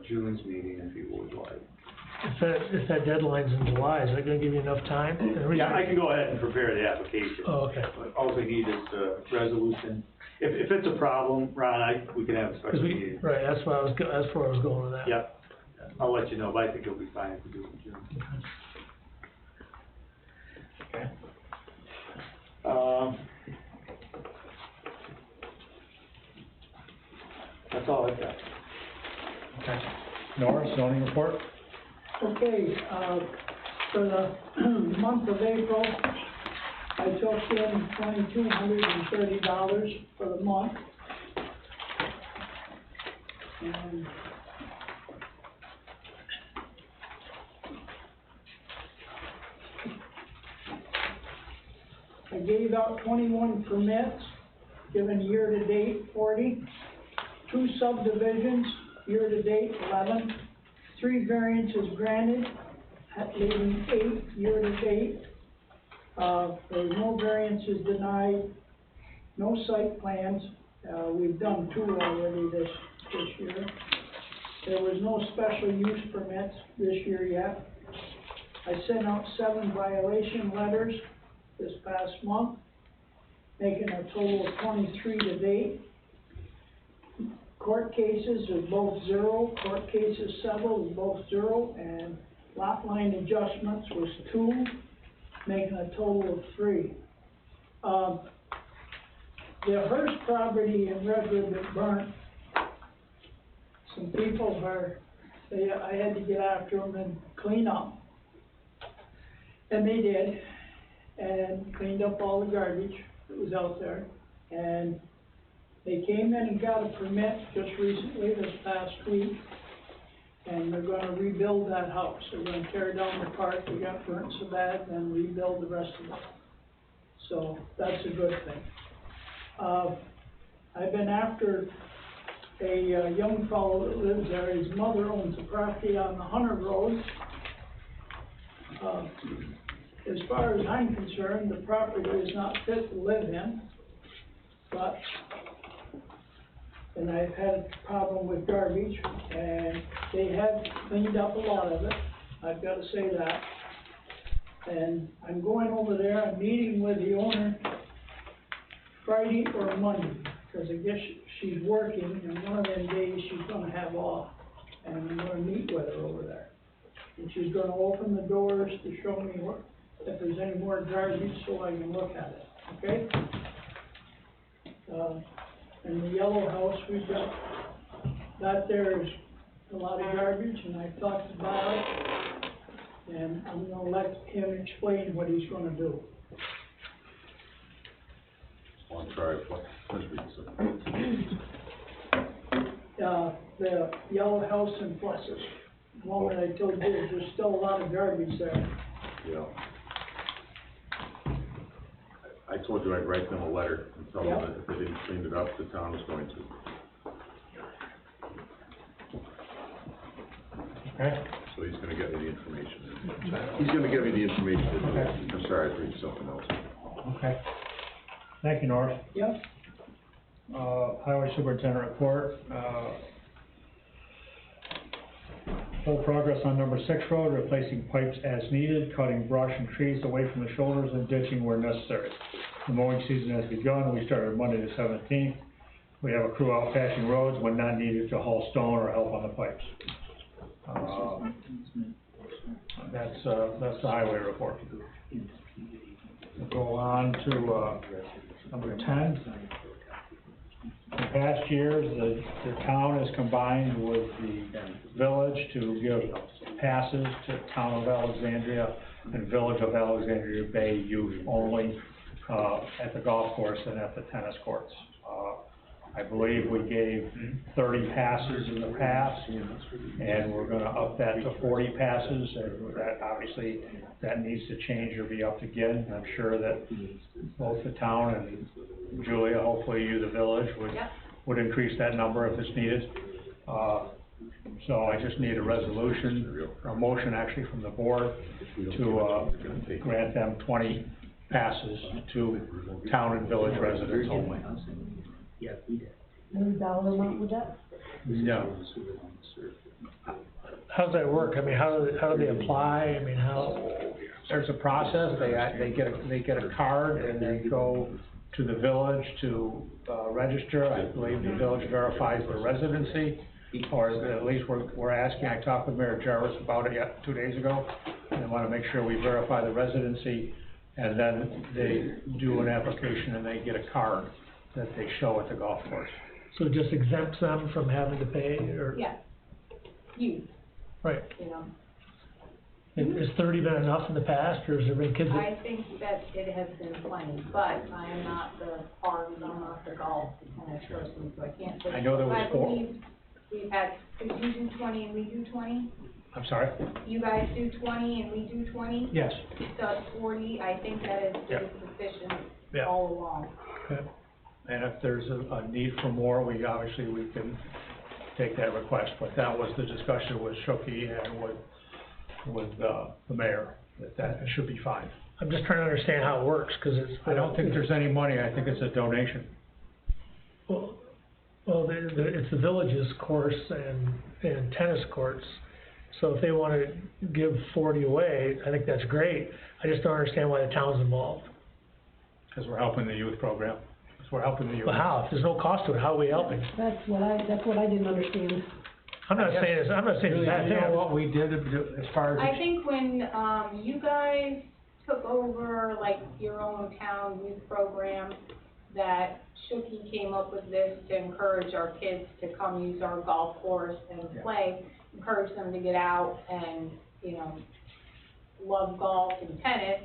June's meeting if you would like. If that deadline's in July, is that gonna give you enough time? Yeah, I can go ahead and prepare the application. Oh, okay. But all we need is the resolution. If it's a problem, Ron, we can have a special meeting. Right, that's where I was going with that. Yep, I'll let you know, but I think it'll be fine if we do it in June. Okay. That's all I've got. Okay. Norris, zoning report? Okay, for the month of April, I took in $2,230 for the month. And I gave out 21 permits, given year-to-date 40, 2 subdivisions, year-to-date 11, 3 variances granted, leaving 8 year-to-date. There was no variances denied, no site plans. We've done 2 already this year. There was no special use permits this year yet. I sent out 7 violation letters this past month, making a total of 23 to date. Court cases are both 0, court cases settled are both 0, and lot line adjustments was 2, making a total of 3. The Hearst property in Redwood that burnt, some people I had to get after them and clean up. And they did, and cleaned up all the garbage that was out there. And they came in and got a permit just recently, this past week, and they're gonna rebuild that house. They're gonna tear down the part that got burnt so bad and rebuild the rest of it. So that's a good thing. I've been after a young fellow that lives there. His mother owns a property on the Hunter Road. As far as I'm concerned, the property is not fit to live in, and I've had a problem with garbage, and they have cleaned up a lot of it, I've got to say that. And I'm going over there, I'm meeting with the owner Friday or Monday, because I guess she's working, and one of them days she's gonna have off, and I'm gonna meet with her over there. And she's gonna open the doors to show me if there's any more garbage so I can look at it, okay? And the yellow house we've got, that there is a lot of garbage, and I talked about it, and I'm gonna let him explain what he's gonna do. I'm sorry, The yellow house in Plessis, the one that I told you, there's still a lot of garbage there. Yeah. I told you I'd write them a letter and tell them that if they didn't clean it up, the town was going to. Okay. So he's gonna get me the information. He's gonna give me the information. Okay. I'm sorry, I read something else. Okay. Thank you, Norris. Yep. Highway Superintendent report, full progress on number 6 road, replacing pipes as needed, cutting brush and trees away from the shoulders and ditching where necessary. The mowing season has begun, we started Monday the 17th. We have a crew out patching roads when not needed to haul stone or help on the pipes. That's the highway report. We'll go on to, number 10. In past years, the town has combined with the village to give passes to Town of Alexandria and Village of Alexandria Bay youth only, at the golf course and at the tennis courts. I believe we gave 30 passes in the past, and we're gonna up that to 40 passes, and that, obviously, that needs to change or be upped again. I'm sure that both the town and Julia, hopefully you, the village, would increase that number if it's needed. So I just need a resolution, or a motion actually from the board to, grant them 20 passes to town and village residents only. Any dollar amount with that? No. How's that work? I mean, how do they apply? I mean, how? There's a process, they get a card and they go to the village to, register. I believe the village verifies their residency, or at least we're asking. I talked with Mayor Jarvis about it 2 days ago. They wanna make sure we verify the residency, and then they do an application and they get a card that they show at the golf course. So it just exempts them from having to pay, or? Yeah. You, Right. you know. Has 30 been enough in the past, or has there been kids that? I think that it has been plenty, but I am not the party, I'm not the golf kind of person, so I can't say. I know there was I 4. believe we've had, did you do 20 and we do 20? I'm sorry? You guys do 20 and we do 20? Yes. So it's 40, I think that is sufficient Yeah. all along. Okay. And if there's a need for more, we can take that request, but that was the discussion with Shoki and with the mayor, that should be fine. I'm just trying to understand how it works, cause it's. I don't think there's any money, I think it's a donation. Well, it's the village's course and tennis courts, so if they wanna give 40 away, I think that's great. I just don't understand why the town's involved. Cause we're helping the youth program, cause we're helping the youth. But how? If there's no cost to it, how are we helping? That's what I didn't understand. I'm not saying it's a bad You know thing. what we did as far as. I think when, you guys took over, like, your own town youth program, that Shooky came up with this to encourage our kids to come use our golf course and play, encourage them to get out and, you know, love golf and tennis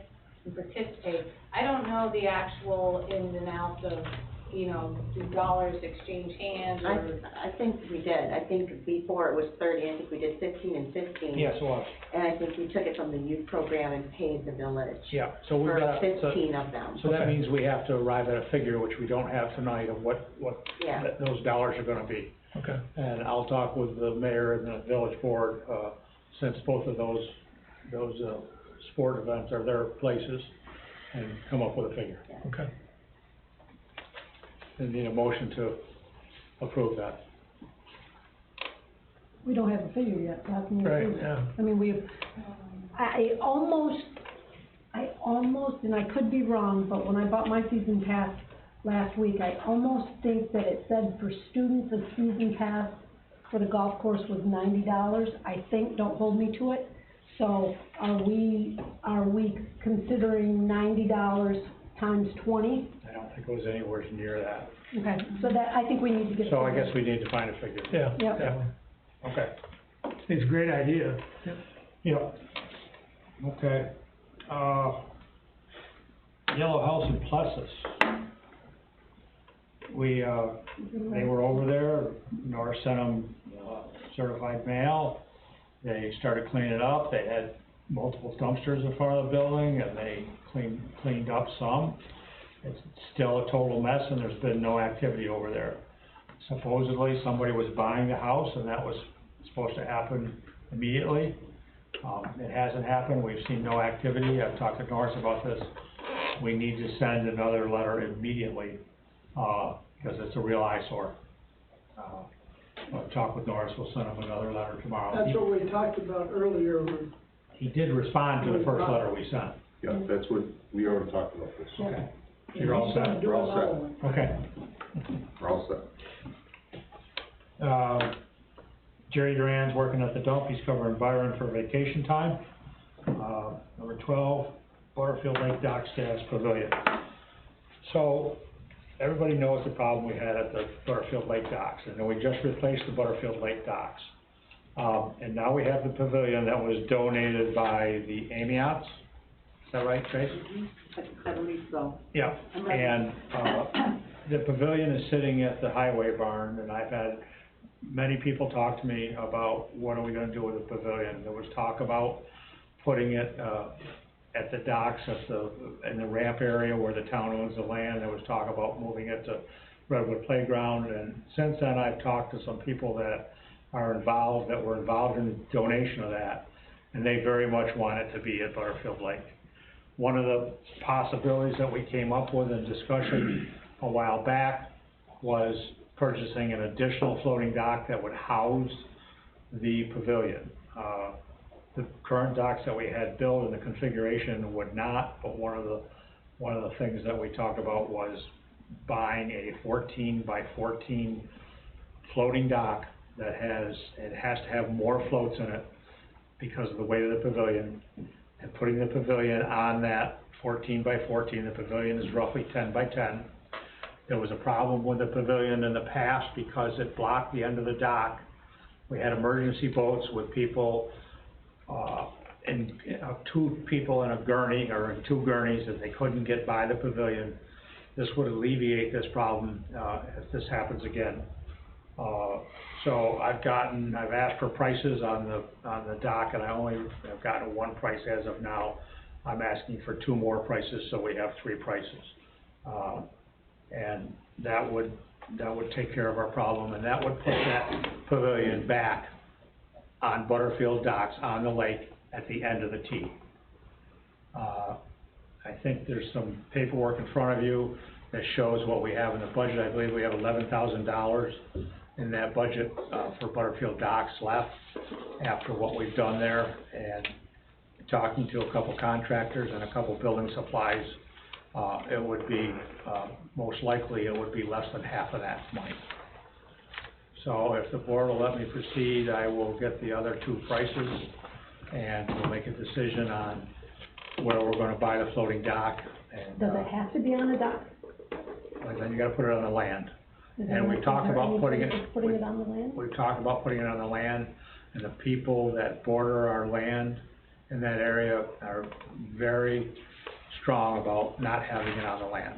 and participate. I don't know the actual ins and outs of, you know, do dollars exchange hands or? I think we did. I think before it was 30, I think we did 15 and 15. Yes, it was. And I think we took it from the youth program and paid the village. Yeah, so we've For got. 15 of them. So that means we have to arrive at a figure, which we don't have tonight, of what Yeah. those dollars are gonna be. Okay. And I'll talk with the mayor and the village board, since both of those sport events are their places, and come up with a figure. Okay. And need a motion to approve that. We don't have a figure yet, so how can you Right, approve it? yeah. I mean, I almost, and I could be wrong, but when I bought my season pass last week, I almost think that it said for students, a season pass for the golf course was $90, I think, don't hold me to it. So are we considering $90 times 20? I don't think it was anywhere near that. Okay, so that, I think we need to get. So I guess we need to find a figure. Yeah. Yep. Yeah. Okay. It's a great idea. Yeah. Okay. Yellow House in Plessis. They were over there, Norris sent them certified mail. They started cleaning it up. They had multiple dumpsters in front of the building, and they cleaned up some. It's still a total mess, and there's been no activity over there. Supposedly, somebody was buying the house, and that was supposed to happen immediately. It hasn't happened. We've seen no activity. I've talked to Norris about this. We need to send another letter immediately, because it's a real eyesore. I'll talk with Norris. We'll send him another letter tomorrow. That's what we talked about earlier. He did respond to the first letter we sent. Yeah, that's what, we already talked about this. Okay. You're all set? We're all set. Okay. We're all set. Jerry Duran's working at the dump, he's covering Byron for vacation time. Number 12, Butterfield Lake Docks Gas Pavilion. So, everybody knows the problem we had at the Butterfield Lake Docks, and then we just replaced the Butterfield Lake Docks. And now we have the pavilion that was donated by the Amiats. Is that right, Tracy? I believe so. Yeah, and, the pavilion is sitting at the highway barn, and I've had many people talk to me about what are we gonna do with the pavilion. There was talk about putting it, at the docks, in the ramp area where the town owns the land. There was talk about moving it to Redwood Playground, and since then, I've talked to some people that were involved in the donation of that, and they very much want it to be at Butterfield Lake. One of the possibilities that we came up with in discussion a while back was purchasing an additional floating dock that would house the pavilion. The current docks that we had built in the configuration would not, but one of the things that we talked about was buying a 14 by 14 floating dock that has to have more floats in it because of the weight of the pavilion, and putting the pavilion on that 14 by 14, the pavilion is roughly 10 by 10. There was a problem with the pavilion in the past because it blocked the end of the dock. We had emergency boats with people, two people in a gurney, or in two gurneys, that they couldn't get by the pavilion. This would alleviate this problem, if this happens again. So I've asked for prices on the dock, and I've gotten one price as of now. I'm asking for two more prices, so we have three prices. And that would take care of our problem, and that would put that pavilion back on Butterfield Docks on the lake at the end of the T. I think there's some paperwork in front of you that shows what we have in the budget. I believe we have $11,000 in that budget, for Butterfield Docks left after what we've done there, and talking to a couple contractors and a couple building supplies, it would be, most likely, it would be less than half of that money. So if the board will let me proceed, I will get the other two prices, and we'll make a decision on where we're gonna buy the floating dock. And, Does it have to be on the dock? and then you gotta put it on the land. And we talked about putting it on the land? We've talked about putting it on the land, and the people that border our land in that area are very strong about not having it on the land,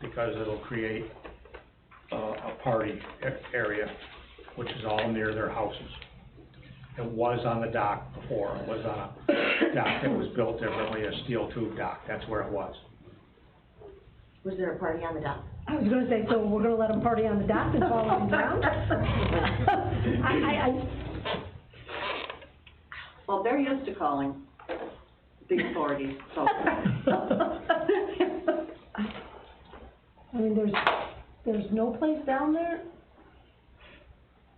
because it'll create a party area, which is all near their houses. It was on the dock before. It was on a dock that was built differently, a steel tube dock. That's where it was. Was there a party on the dock? I was gonna say, so we're gonna let them party on the dock and fall on the ground? Well, they're used to calling big parties, so. I mean, there's no place down there,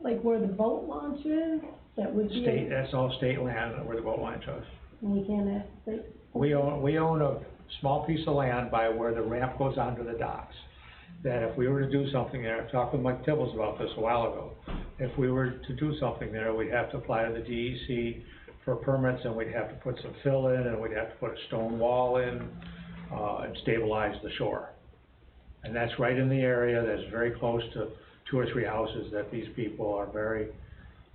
like where the boat launch is, that would be. That's all state land where the boat launch is. We can't ask, We own a small piece of land by where the ramp goes onto the docks, that if we were to do something there, I talked with Mike Tibbles about this a while ago, if we were to do something there, we'd have to apply to the DEC for permits, and we'd have to put some fill in, and we'd have to put a stone wall in, and stabilize the shore. And that's right in the area, that's very close to 2 or 3 houses that these people are very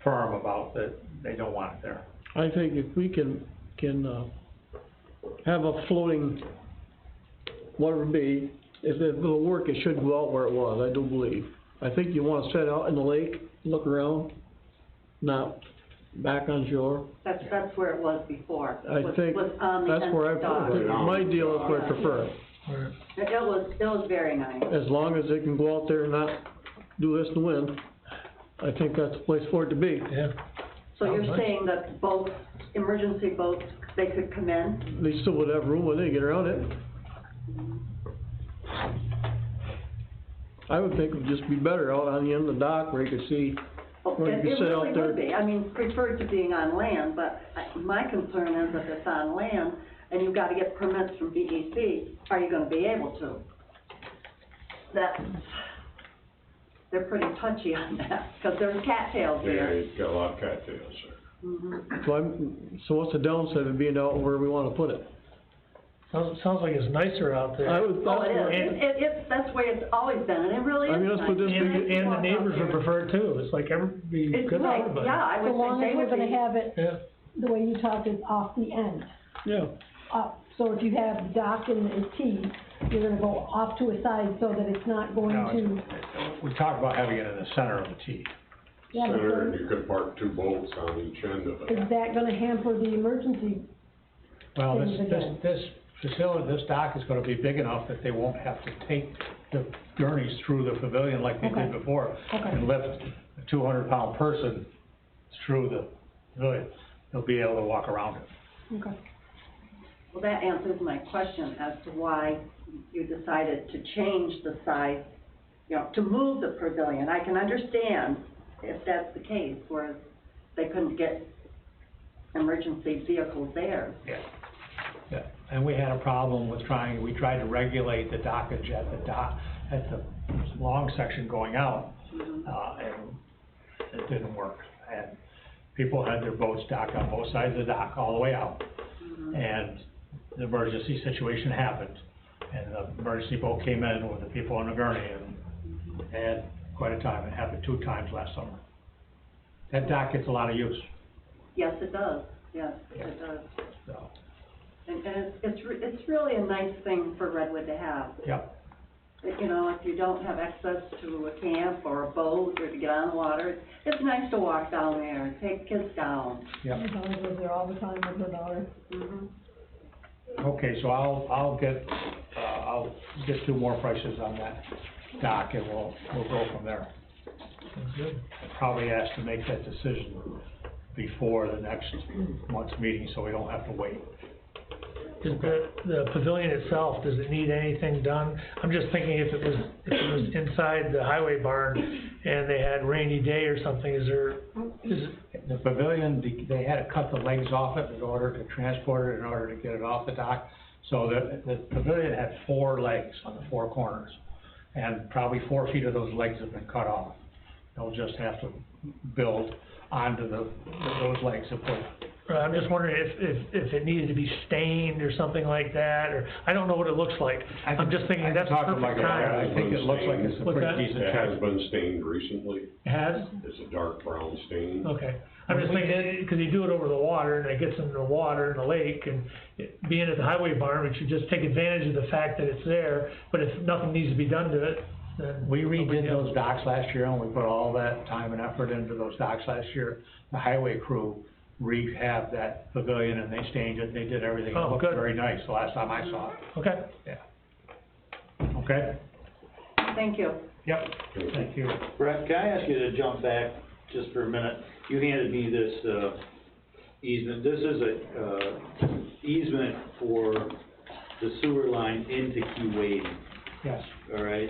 firm about, that they don't want it there. I think if we can have a floating, whatever it be, if it'll work, it should go out where it was, I do believe. I think you wanna set out in the lake, look around, not back on shore. That's where it was before. I think, that's where my deal is where I prefer it. It was very nice. As long as they can go out there and not do this in the wind, I think that's the place for it to be. Yeah. So you're saying that boats, emergency boats, they could come in? They still would have room when they get around it. I would think it would just be better out on the end of the dock where you could see, where you It could sit really out there. would be, I mean, preferred to being on land, but my concern is if it's on land and you've gotta get permits from DEC, are you gonna be able to? that's, they're pretty touchy on that, because there's cattails Yeah, there. you've got a lot of cattails there. Mhm. So what's the downside of being out where we wanna put it? Sounds like it's nicer out there. Oh, it is, it's, that's the way it's always been, and it really is I mean, let's put nice. this And, big- and the neighbors would prefer it too, it's like be It's good for right, everybody. yeah, I So would think long they as we're would gonna be. have it, Yeah, the way you talked is off the end, Yeah. up. So if you have the dock and the T, you're gonna go off to a side so that it's not going No, to, we talked about having it in the center of the T. yeah, but Center, and then, you could park 2 boats on each end of it. is that gonna hamper the emergency? Well, Things again. this facility, this dock is gonna be big enough that they won't have to take the gurneys through the pavilion like they did Okay. before. Okay. And lift a 200-pound person through the pavilion. They'll be able to walk around it. Okay. Well, that answers my question as to why you decided to change the size, you know, to move the pavilion. I can understand if that's the case, where they couldn't get emergency vehicles there. Yeah. Yeah, and we had a problem with we tried to regulate the dockage at the long section going out, and it didn't work. And people had their boats docked on both sides of the dock all the way out. And the emergency situation happened, and the emergency boat came in with the people on the gurney, and had quite a time. It happened 2 times last summer. That dock gets a lot of use, Yes, it does, yes, Yeah. it does. so, And it's really a nice thing for Redwood to have. yep. You know, if you don't have access to a camp or a boat or to get on the water, it's nice to walk down there and take kids down. Yep. My daughter goes there all the time with her daughter. Okay, so I'll get 2 more prices on that dock, and we'll go from there. Probably ask to make that decision before the next month's meeting, so we don't have to wait. Is the pavilion itself, does it need anything done? I'm just thinking if it was inside the highway barn and they had rainy day or something, is it? The pavilion, they had to cut the legs off it in order to transport it, in order to get it off the dock. So the pavilion had 4 legs on the 4 corners, and probably 4 feet of those legs have been cut off. They'll just have to build onto those legs and put. I'm just wondering if it needed to be stained or something like that, or, I don't know what it looks like. I'm just thinking that's talk to perfect Mike about it. time. I think it looks like it's a What's that? pretty decent It has shape. been stained recently. It has? It's a dark brown stain. Okay. I'm just thinking, because you do it over the water, and it gets in the water in the lake, and being at the highway barn, we should just take advantage of the fact that it's there, but if nothing needs to be done to it, then. We redid those docks last year, and we put all that time and effort into those docks last year. The highway crew rehabbed that pavilion, and they stained it, they did everything. It Oh, looked good. very nice the last time I saw it. Okay. Yeah. Okay? Thank you. Yep, thank you. Brett, can I ask you to jump back just for a minute? You handed me this, easement. This is a, easement for the sewer line into Keewaydin. Yes. All right,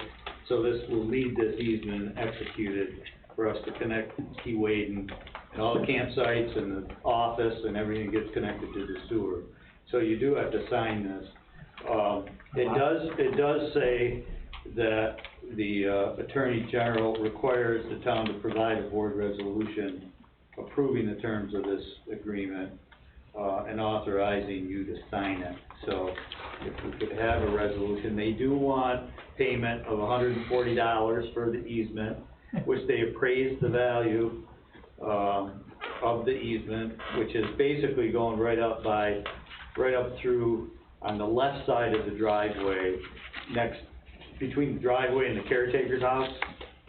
so this will lead this easement executed for us to connect Keewaydin, and all the campsites and the office and everything gets connected to the sewer. So you do have to sign this. It does say that the Attorney General requires the town to provide a board resolution approving the terms of this agreement, and authorizing you to sign it. So if we could have a resolution, they do want payment of $140 for the easement, which they appraised the value, of the easement, which is basically going right up through, on the left side of the driveway, between the driveway and the caretaker's house,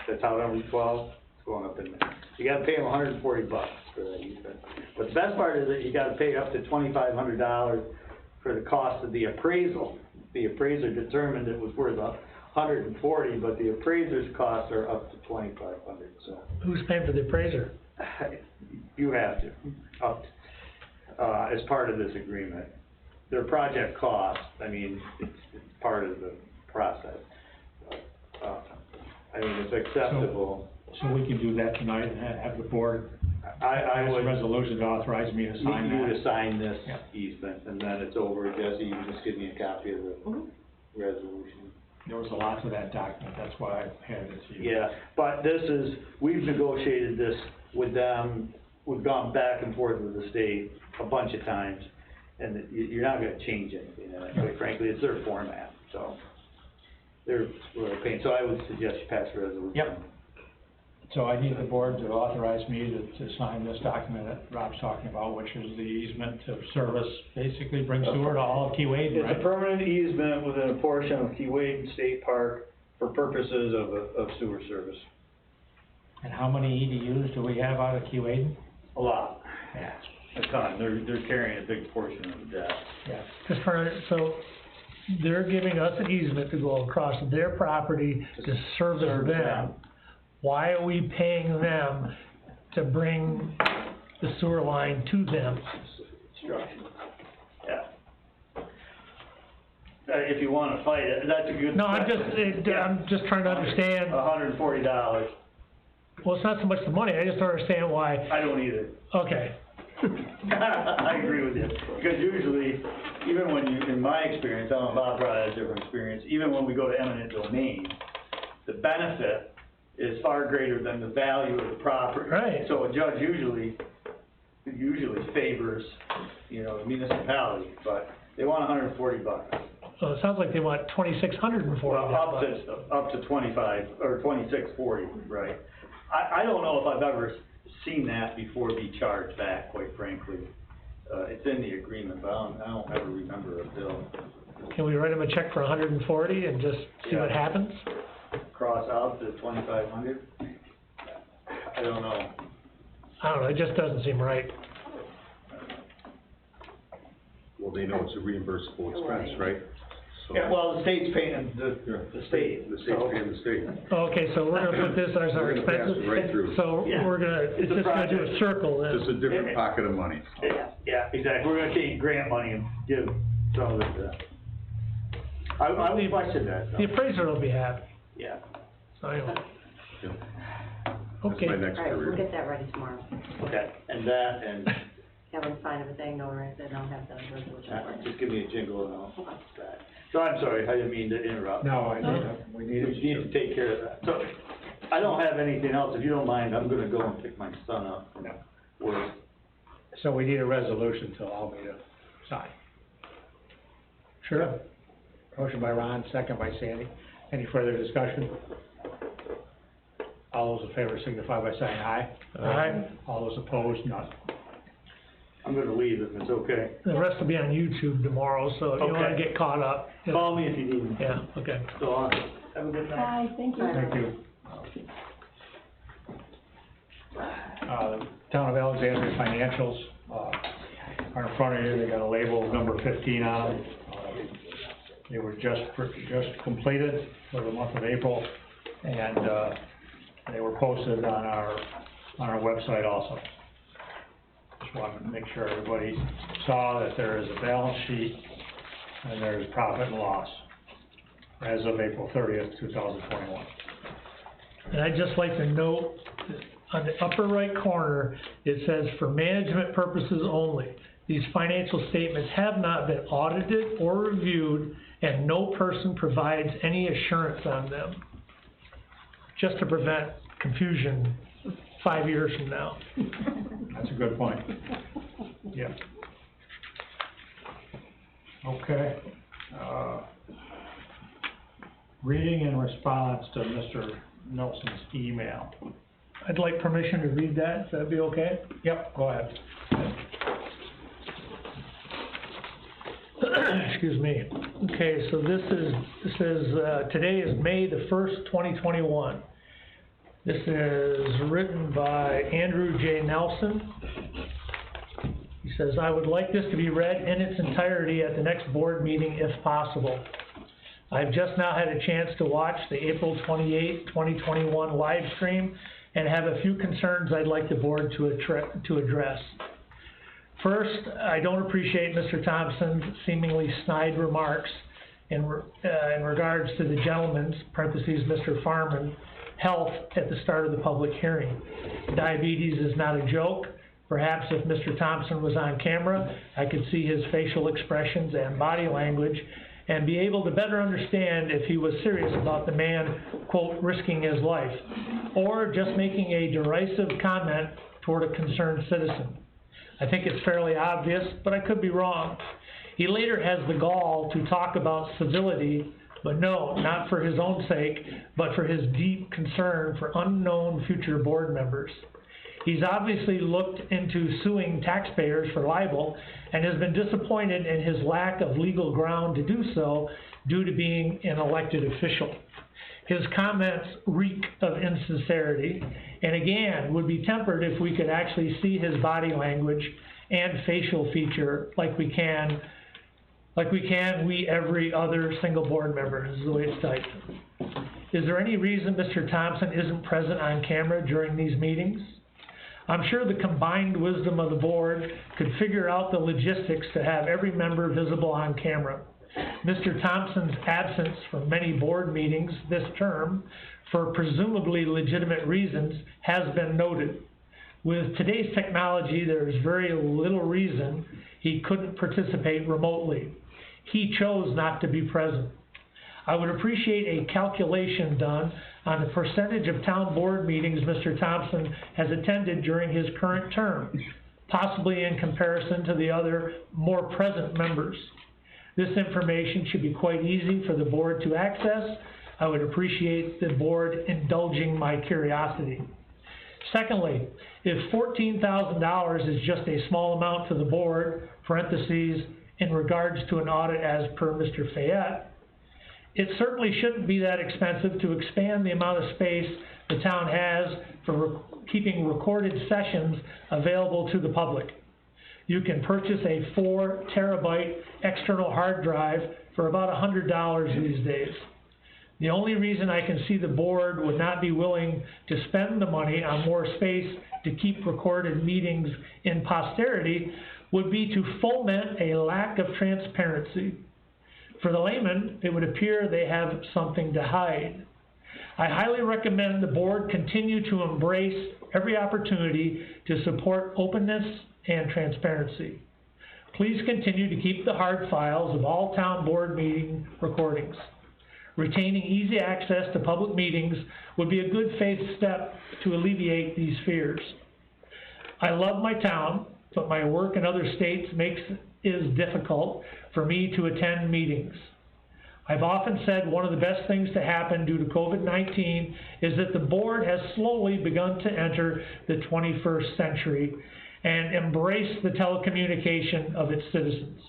that's out on Route 12, it's going up in there. You gotta pay them $140 for that easement. But the best part is that you gotta pay up to $2,500 for the cost of the appraisal. The appraiser determined it was worth $140, but the appraiser's costs are up to $2,500, so. Who's paying for the appraiser? You have to, as part of this agreement. Their project cost, I mean, it's part of the process. I mean, it's acceptable. So we can do that tonight and have the board I pass a would resolution to authorize me to sign need you that. to sign this Yeah. easement, and then it's over. Jesse, you can just give me a copy of the resolution. There was a lot to that document, that's why I handed it to you. Yeah, but we've negotiated this with them, we've gone back and forth with the state a bunch of times, and you're not gonna change anything in it, quite frankly, it's their format, so. They're really paying, so I would suggest you pass a resolution. Yep. So I need the board to authorize me to sign this document that Rob's talking about, which is the easement of service, basically bring sewer to all of Keewaydin, It's a right? permanent easement within a portion of Keewaydin State Park for purposes of sewer service. And how many EDUs do we have out of Keewaydin? A lot, Yeah. a ton, they're carrying a big portion of that. Yeah. Just so they're giving us an easement to go across their property to service them. Why are we paying them to bring the sewer line to them? Construction. Yeah. If you wanna fight it, that's a good. No, I'm just trying to understand. $140. Well, it's not so much the money, I just don't understand why. I don't either. Okay. I agree with you, because usually, even when you, in my experience, I don't know, Bob probably has a different experience, even when we go to eminent domain, the benefit is far greater than the value of the property. Right. So a judge usually favors, the municipality, but they want $140. So it sounds like they want $2,640. Well, up to 25, or 2640, right? I don't know if I've ever seen that before be charged back, quite frankly. It's in the agreement, but I don't ever remember a bill. Can we write them a check for $140 and just see what happens? Cross out to 2,500? I don't know. I don't know, it just doesn't seem right. Well, they know it's a reimbursable expense, right? So- Yeah, well, the state's paying the state. The state's paying the state. Okay, so we're gonna put this as our We're gonna pass expenses? it right through. So Yeah. we're gonna, it's just gonna do a circle then? Just a different pocket of money. Yeah, exactly, we're gonna take grant money and give some of it to them. I would question that, The though. appraiser will be happy, Yeah. so anyway. Yeah. Okay. That's my next All right, we'll career. get that ready tomorrow. Okay, and that, and Have them sign everything, notarize it, and I'll have the resolution. just give me a jingle and I'll that. So I'm sorry, I didn't mean to interrupt. No, we We need need to take care of that. So, I don't have anything else, if you don't mind, I'm gonna go and pick my son up from work. So we need a resolution to allow me to sign. Sure. Motion by Ron, second by Sandy. Any further discussion? All those in favor signify by saying aye. Aye. All those opposed, none. I'm gonna leave if it's okay. The rest will be on YouTube tomorrow, so if you wanna Okay. get caught up. Call me if you need me. Yeah, okay. So, have a good night. Bye, thank you. Thank you. Town of Alexandria financials, are in front of you, they got a label number 15 on them. They were just completed for the month of April, and, they were posted on our website also. Just wanted to make sure everybody saw that there is a balance sheet and there's profit and loss as of April 30th, 2021. And I'd just like to note, on the upper right corner, it says, "For management purposes only. These financial statements have not been audited or reviewed, and no person provides any assurance on them." Just to prevent confusion 5 years from now. That's a good point. Yeah. Okay. Reading in response to Mr. Nelson's email. I'd like permission to read that, that'd be okay? Yep, go ahead. Excuse me. Okay, so this is, today is May the 1st, 2021. This is written by Andrew J. Nelson. He says, "I would like this to be read in its entirety at the next board meeting if possible. I've just now had a chance to watch the April 28, 2021 live stream and have a few concerns I'd like the board to address. First, I don't appreciate Mr. Thompson's seemingly snide remarks in regards to the gentleman's, parentheses, Mr. Farman, health at the start of the public hearing. Diabetes is not a joke. Perhaps if Mr. Thompson was on camera, I could see his facial expressions and body language and be able to better understand if he was serious about the man, quote, risking his life, or just making a derisive comment toward a concerned citizen. I think it's fairly obvious, but I could be wrong. He later has the gall to talk about civility, but no, not for his own sake, but for his deep concern for unknown future board members. He's obviously looked into suing taxpayers for libel and has been disappointed in his lack of legal ground to do so due to being an elected official. His comments reek of insincerity, and again, would be tempered if we could actually see his body language and facial feature like we can every other single board member. This is the way it's typed. Is there any reason Mr. Thompson isn't present on camera during these meetings? I'm sure the combined wisdom of the board could figure out the logistics to have every member visible on camera. Mr. Thompson's absence from many board meetings this term, for presumably legitimate reasons, has been noted. With today's technology, there is very little reason he couldn't participate remotely. He chose not to be present. I would appreciate a calculation done on the percentage of town board meetings Mr. Thompson has attended during his current term, possibly in comparison to the other more present members. This information should be quite easy for the board to access. I would appreciate the board indulging my curiosity. Secondly, if $14,000 is just a small amount to the board, parentheses, in regards to an audit as per Mr. Fayette, it certainly shouldn't be that expensive to expand the amount of space the town has for keeping recorded sessions available to the public. You can purchase a 4 terabyte external hard drive for about $100 these days. The only reason I can see the board would not be willing to spend the money on more space to keep recorded meetings in posterity would be to foment a lack of transparency. For the layman, it would appear they have something to hide. I highly recommend the board continue to embrace every opportunity to support openness and transparency. Please continue to keep the hard files of all town board meeting recordings. Retaining easy access to public meetings would be a good faith step to alleviate these fears. I love my town, but my work in other states makes it difficult for me to attend meetings. I've often said one of the best things to happen due to COVID-19 is that the board has slowly begun to enter the 21st century and embrace the telecommunication of its citizens.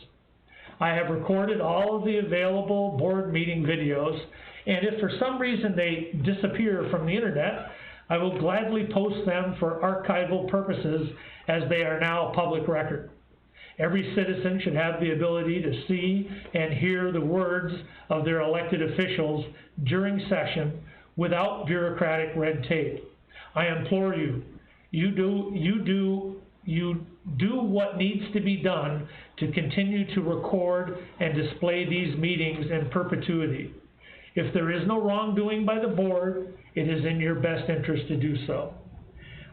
I have recorded all of the available board meeting videos, and if for some reason they disappear from the internet, I will gladly post them for archival purposes as they are now public record. Every citizen should have the ability to see and hear the words of their elected officials during session without bureaucratic red tape. I implore you, you do what needs to be done to continue to record and display these meetings in perpetuity. If there is no wrongdoing by the board, it is in your best interest to do so.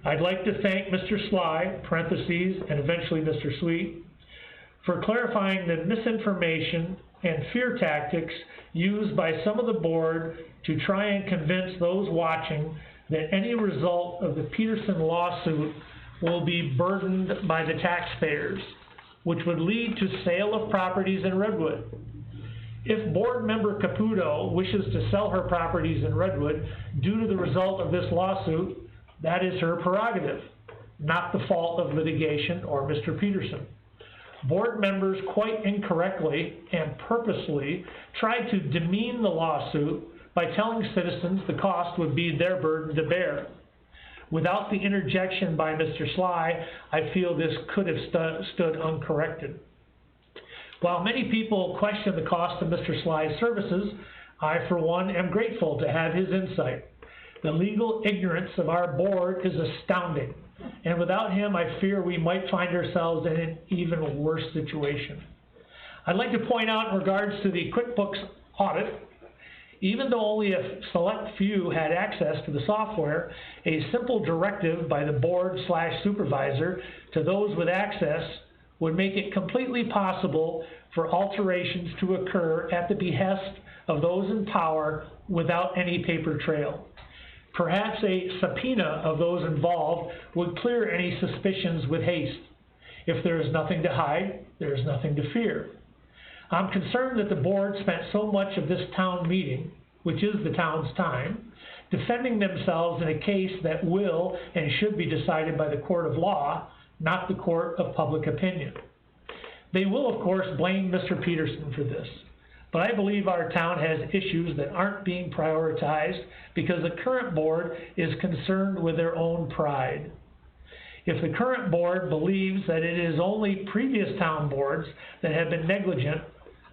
I'd like to thank Mr. Sly, parentheses, and eventually Mr. Sweet, for clarifying the misinformation and fear tactics used by some of the board to try and convince those watching that any result of the Peterson lawsuit will be burdened by the taxpayers, which would lead to sale of properties in Redwood. If board member Caputo wishes to sell her properties in Redwood due to the result of this lawsuit, that is her prerogative, not the fault of litigation or Mr. Peterson. Board members quite incorrectly and purposely tried to demean the lawsuit by telling citizens the cost would be their burden to bear. Without the interjection by Mr. Sly, I feel this could have stood uncorrected. While many people question the cost of Mr. Sly's services, I, for one, am grateful to have his insight. The legal ignorance of our board is astounding, and without him, I fear we might find ourselves in an even worse situation. I'd like to point out in regards to the QuickBooks audit, even though only a select few had access to the software, a simple directive by the board/supervisor to those with access would make it completely possible for alterations to occur at the behest of those in power without any paper trail. Perhaps a subpoena of those involved would clear any suspicions with haste. If there is nothing to hide, there is nothing to fear. I'm concerned that the board spent so much of this town meeting, which is the town's time, defending themselves in a case that will and should be decided by the court of law, not the court of public opinion. They will, of course, blame Mr. Peterson for this, but I believe our town has issues that aren't being prioritized because the current board is concerned with their own pride. If the current board believes that it is only previous town boards that have been negligent,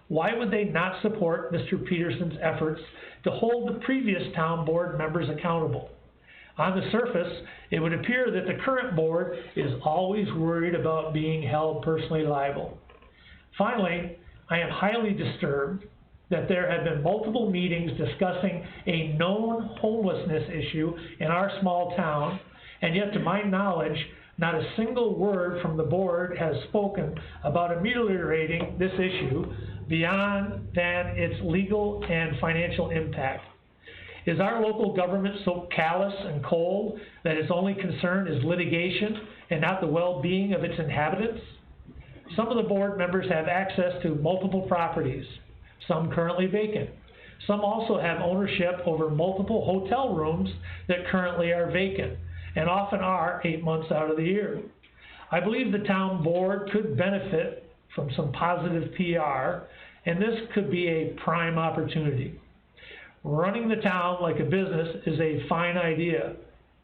why would they not support Mr. Peterson's efforts to hold the previous town board members accountable? On the surface, it would appear that the current board is always worried about being held personally liable. Finally, I am highly disturbed that there have been multiple meetings discussing a known homelessness issue in our small town, and yet to my knowledge, not a single word from the board has spoken about ameliorating this issue beyond than its legal and financial impact. Is our local government so callous and cold that its only concern is litigation and not the well-being of its inhabitants? Some of the board members have access to multiple properties, some currently vacant. Some also have ownership over multiple hotel rooms that currently are vacant, and often are 8 months out of the year. I believe the town board could benefit from some positive PR, and this could be a prime opportunity. Running the town like a business is a fine idea,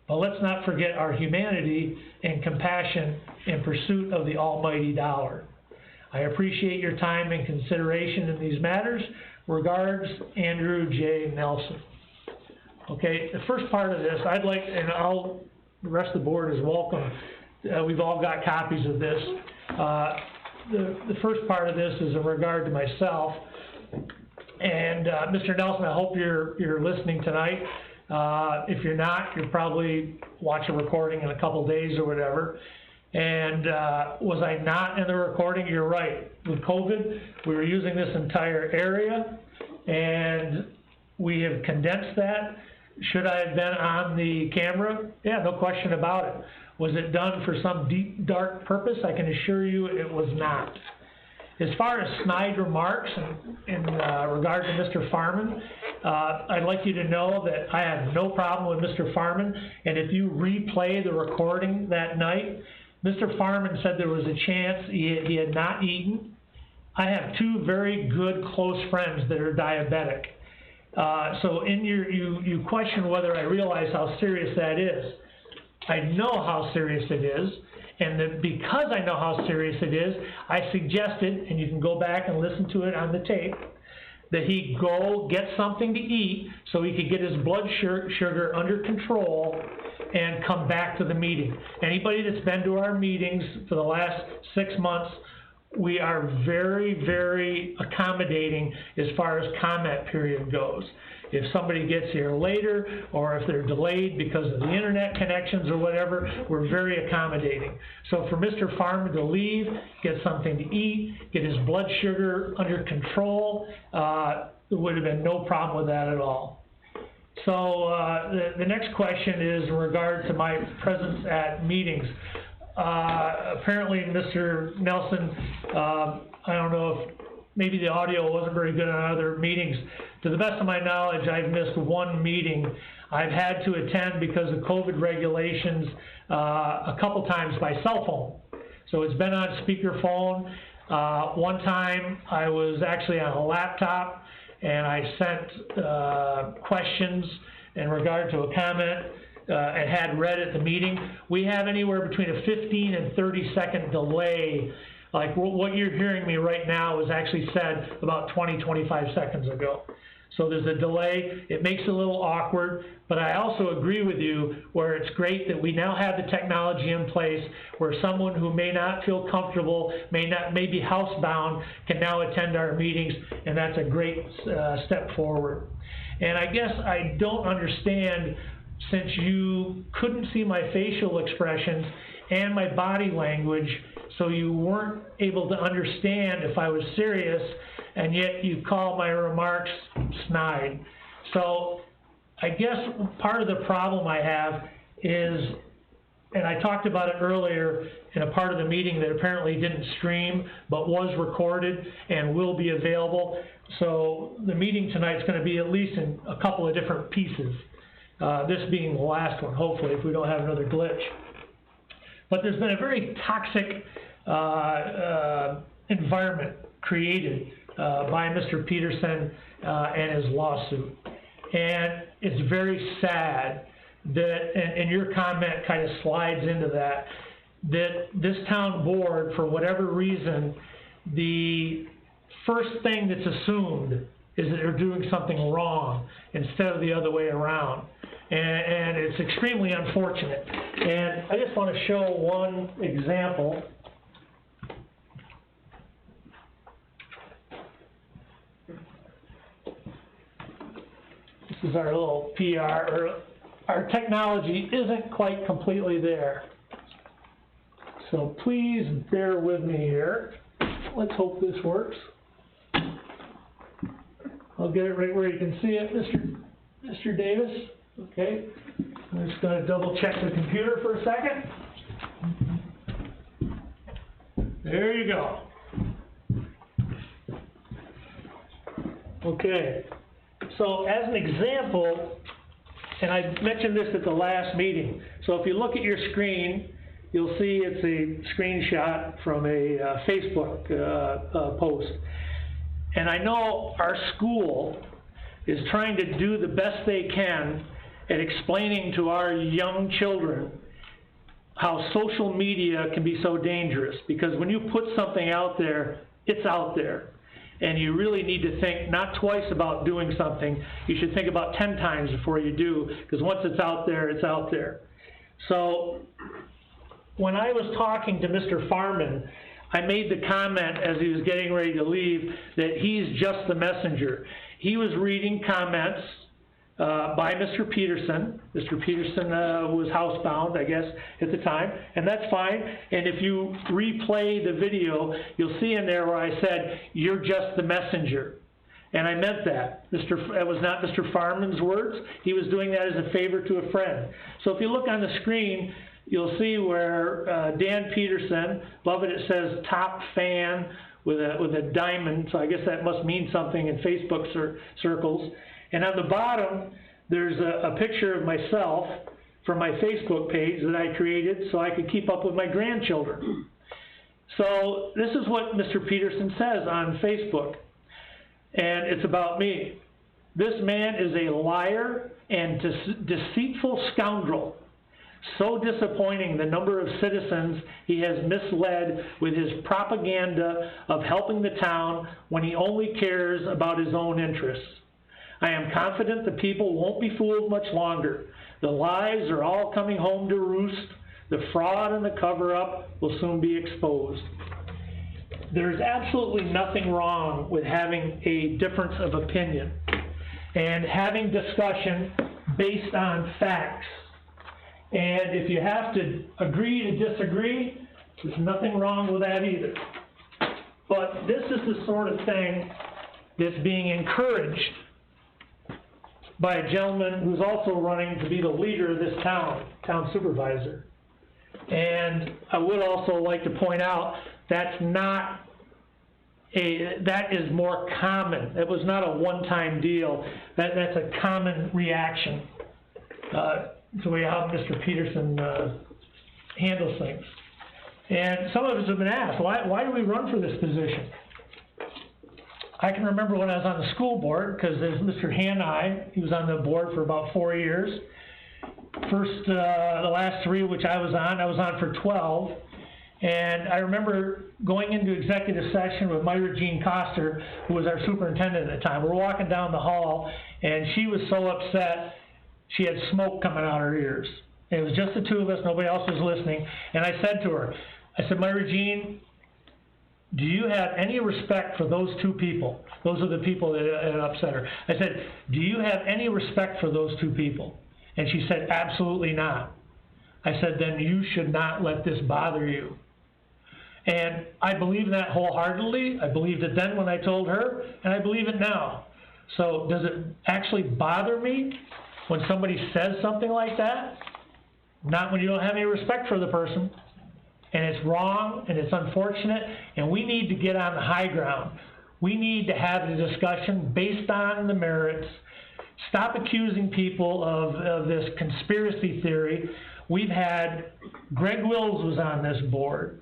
but let's not forget our humanity and compassion in pursuit of the almighty dollar. I appreciate your time and consideration in these matters. Regards, Andrew J. Nelson. Okay, the first part of this, I'd like, and the rest of the board is welcome. We've all got copies of this. The first part of this is in regard to myself. And Mr. Nelson, I hope you're listening tonight. If you're not, you'll probably watch a recording in a couple days or whatever. And was I not in the recording? You're right. With COVID, we were using this entire area, and we have condensed that. Should I have been on the camera? Yeah, no question about it. Was it done for some deep, dark purpose? I can assure you it was not. As far as snide remarks in regard to Mr. Farman, I'd like you to know that I have no problem with Mr. Farman, and if you replay the recording that night, Mr. Farman said there was a chance he had not eaten. I have two very good close friends that are diabetic. So in you question whether I realize how serious that is. I know how serious it is, and because I know how serious it is, I suggested, and you can go back and listen to it on the tape, that he go get something to eat so he could get his blood sugar under control and come back to the meeting. Anybody that's been to our meetings for the last 6 months, we are very, very accommodating as far as comment period goes. If somebody gets here later, or if they're delayed because of the internet connections or whatever, we're very accommodating. So for Mr. Farman to leave, get something to eat, get his blood sugar under control, there would have been no problem with that at all. So the next question is in regard to my presence at meetings. Apparently, Mr. Nelson, I don't know if maybe the audio wasn't very good on other meetings. To the best of my knowledge, I've missed one meeting. I've had to attend because of COVID regulations a couple times by cell phone. So it's been on speakerphone. One time I was actually on a laptop and I sent questions in regard to a comment and had read at the meeting. We have anywhere between a 15 and 30-second delay. Like what you're hearing me right now was actually said about 20-25 seconds ago. So there's a delay. It makes it a little awkward, but I also agree with you where it's great that we now have the technology in place where someone who may not feel comfortable, may be housebound, can now attend our meetings, and that's a great step forward. And I guess I don't understand, since you couldn't see my facial expressions and my body language, so you weren't able to understand if I was serious, and yet you call my remarks snide. So, I guess part of the problem I have is, and I talked about it earlier in a part of the meeting that apparently didn't stream, but was recorded and will be available. So the meeting tonight's gonna be at least in a couple of different pieces. This being the last one, hopefully, if we don't have another glitch. But there's been a very toxic environment created by Mr. Peterson and his lawsuit. And it's very sad that, and your comment kind of slides into that this town board, for whatever reason, the first thing that's assumed is that they're doing something wrong instead of the other way around. And it's extremely unfortunate. And I just want to show one example. This is our little PR. Our technology isn't quite completely there. So please bear with me here. Let's hope this works. I'll get it right where you can see it, Mr. Davis. Okay. I'm just going to double check the computer for a second. There you go. Okay. So as an example, and I mentioned this at the last meeting, so if you look at your screen, you'll see it's a screenshot from a Facebook post. And I know our school is trying to do the best they can at explaining to our young children how social media can be so dangerous. Because when you put something out there, it's out there. And you really need to think not twice about doing something. You should think about 10 times before you do, because once it's out there, it's out there. So when I was talking to Mr. Farman, I made the comment as he was getting ready to leave that he's just the messenger. He was reading comments by Mr. Peterson. Mr. Peterson was housebound, I guess, at the time, and that's fine. And if you replay the video, you'll see in there where I said, "You're just the messenger." And I meant that. That was not Mr. Farman's words. He was doing that as a favor to a friend. So if you look on the screen, you'll see where Dan Peterson, above it says top fan with a diamond, so I guess that must mean something in Facebook circles. And on the bottom, there's a picture of myself from my Facebook page that I created so I could keep up with my grandchildren. So this is what Mr. Peterson says on Facebook, and it's about me. "This man is a liar and deceitful scoundrel. So disappointing the number of citizens he has misled with his propaganda of helping the town when he only cares about his own interests. I am confident the people won't be fooled much longer. The lies are all coming home to roost. The fraud and the cover-up will soon be exposed." There's absolutely nothing wrong with having a difference of opinion and having discussion based on facts. And if you have to agree to disagree, there's nothing wrong with that either. But this is the sort of thing that's being encouraged by a gentleman who's also running to be the leader of this town supervisor. And I would also like to point out that is more common. It was not a one-time deal. That's a common reaction to the way how Mr. Peterson handles things. And some of us have been asked, why do we run for this position? I can remember when I was on the school board, because there's Mr. Hanai, he was on the board for about 4 years. The last 3 which I was on for 12. And I remember going into executive session with Myra Jean Coster, who was our superintendent at the time. We're walking down the hall, and she was so upset, she had smoke coming out her ears. It was just the two of us, nobody else was listening. And I said to her, Myra Jean, do you have any respect for those 2 people? Those are the people that had upset her. I said, do you have any respect for those 2 people? And she said, absolutely not. I said, then you should not let this bother you. And I believe that wholeheartedly. I believed it then when I told her, and I believe it now. So does it actually bother me when somebody says something like that? Not when you don't have any respect for the person. And it's wrong, and it's unfortunate, and we need to get on the high ground. We need to have the discussion based on the merits. Stop accusing people of this conspiracy theory. We've had, Greg Wills was on this board.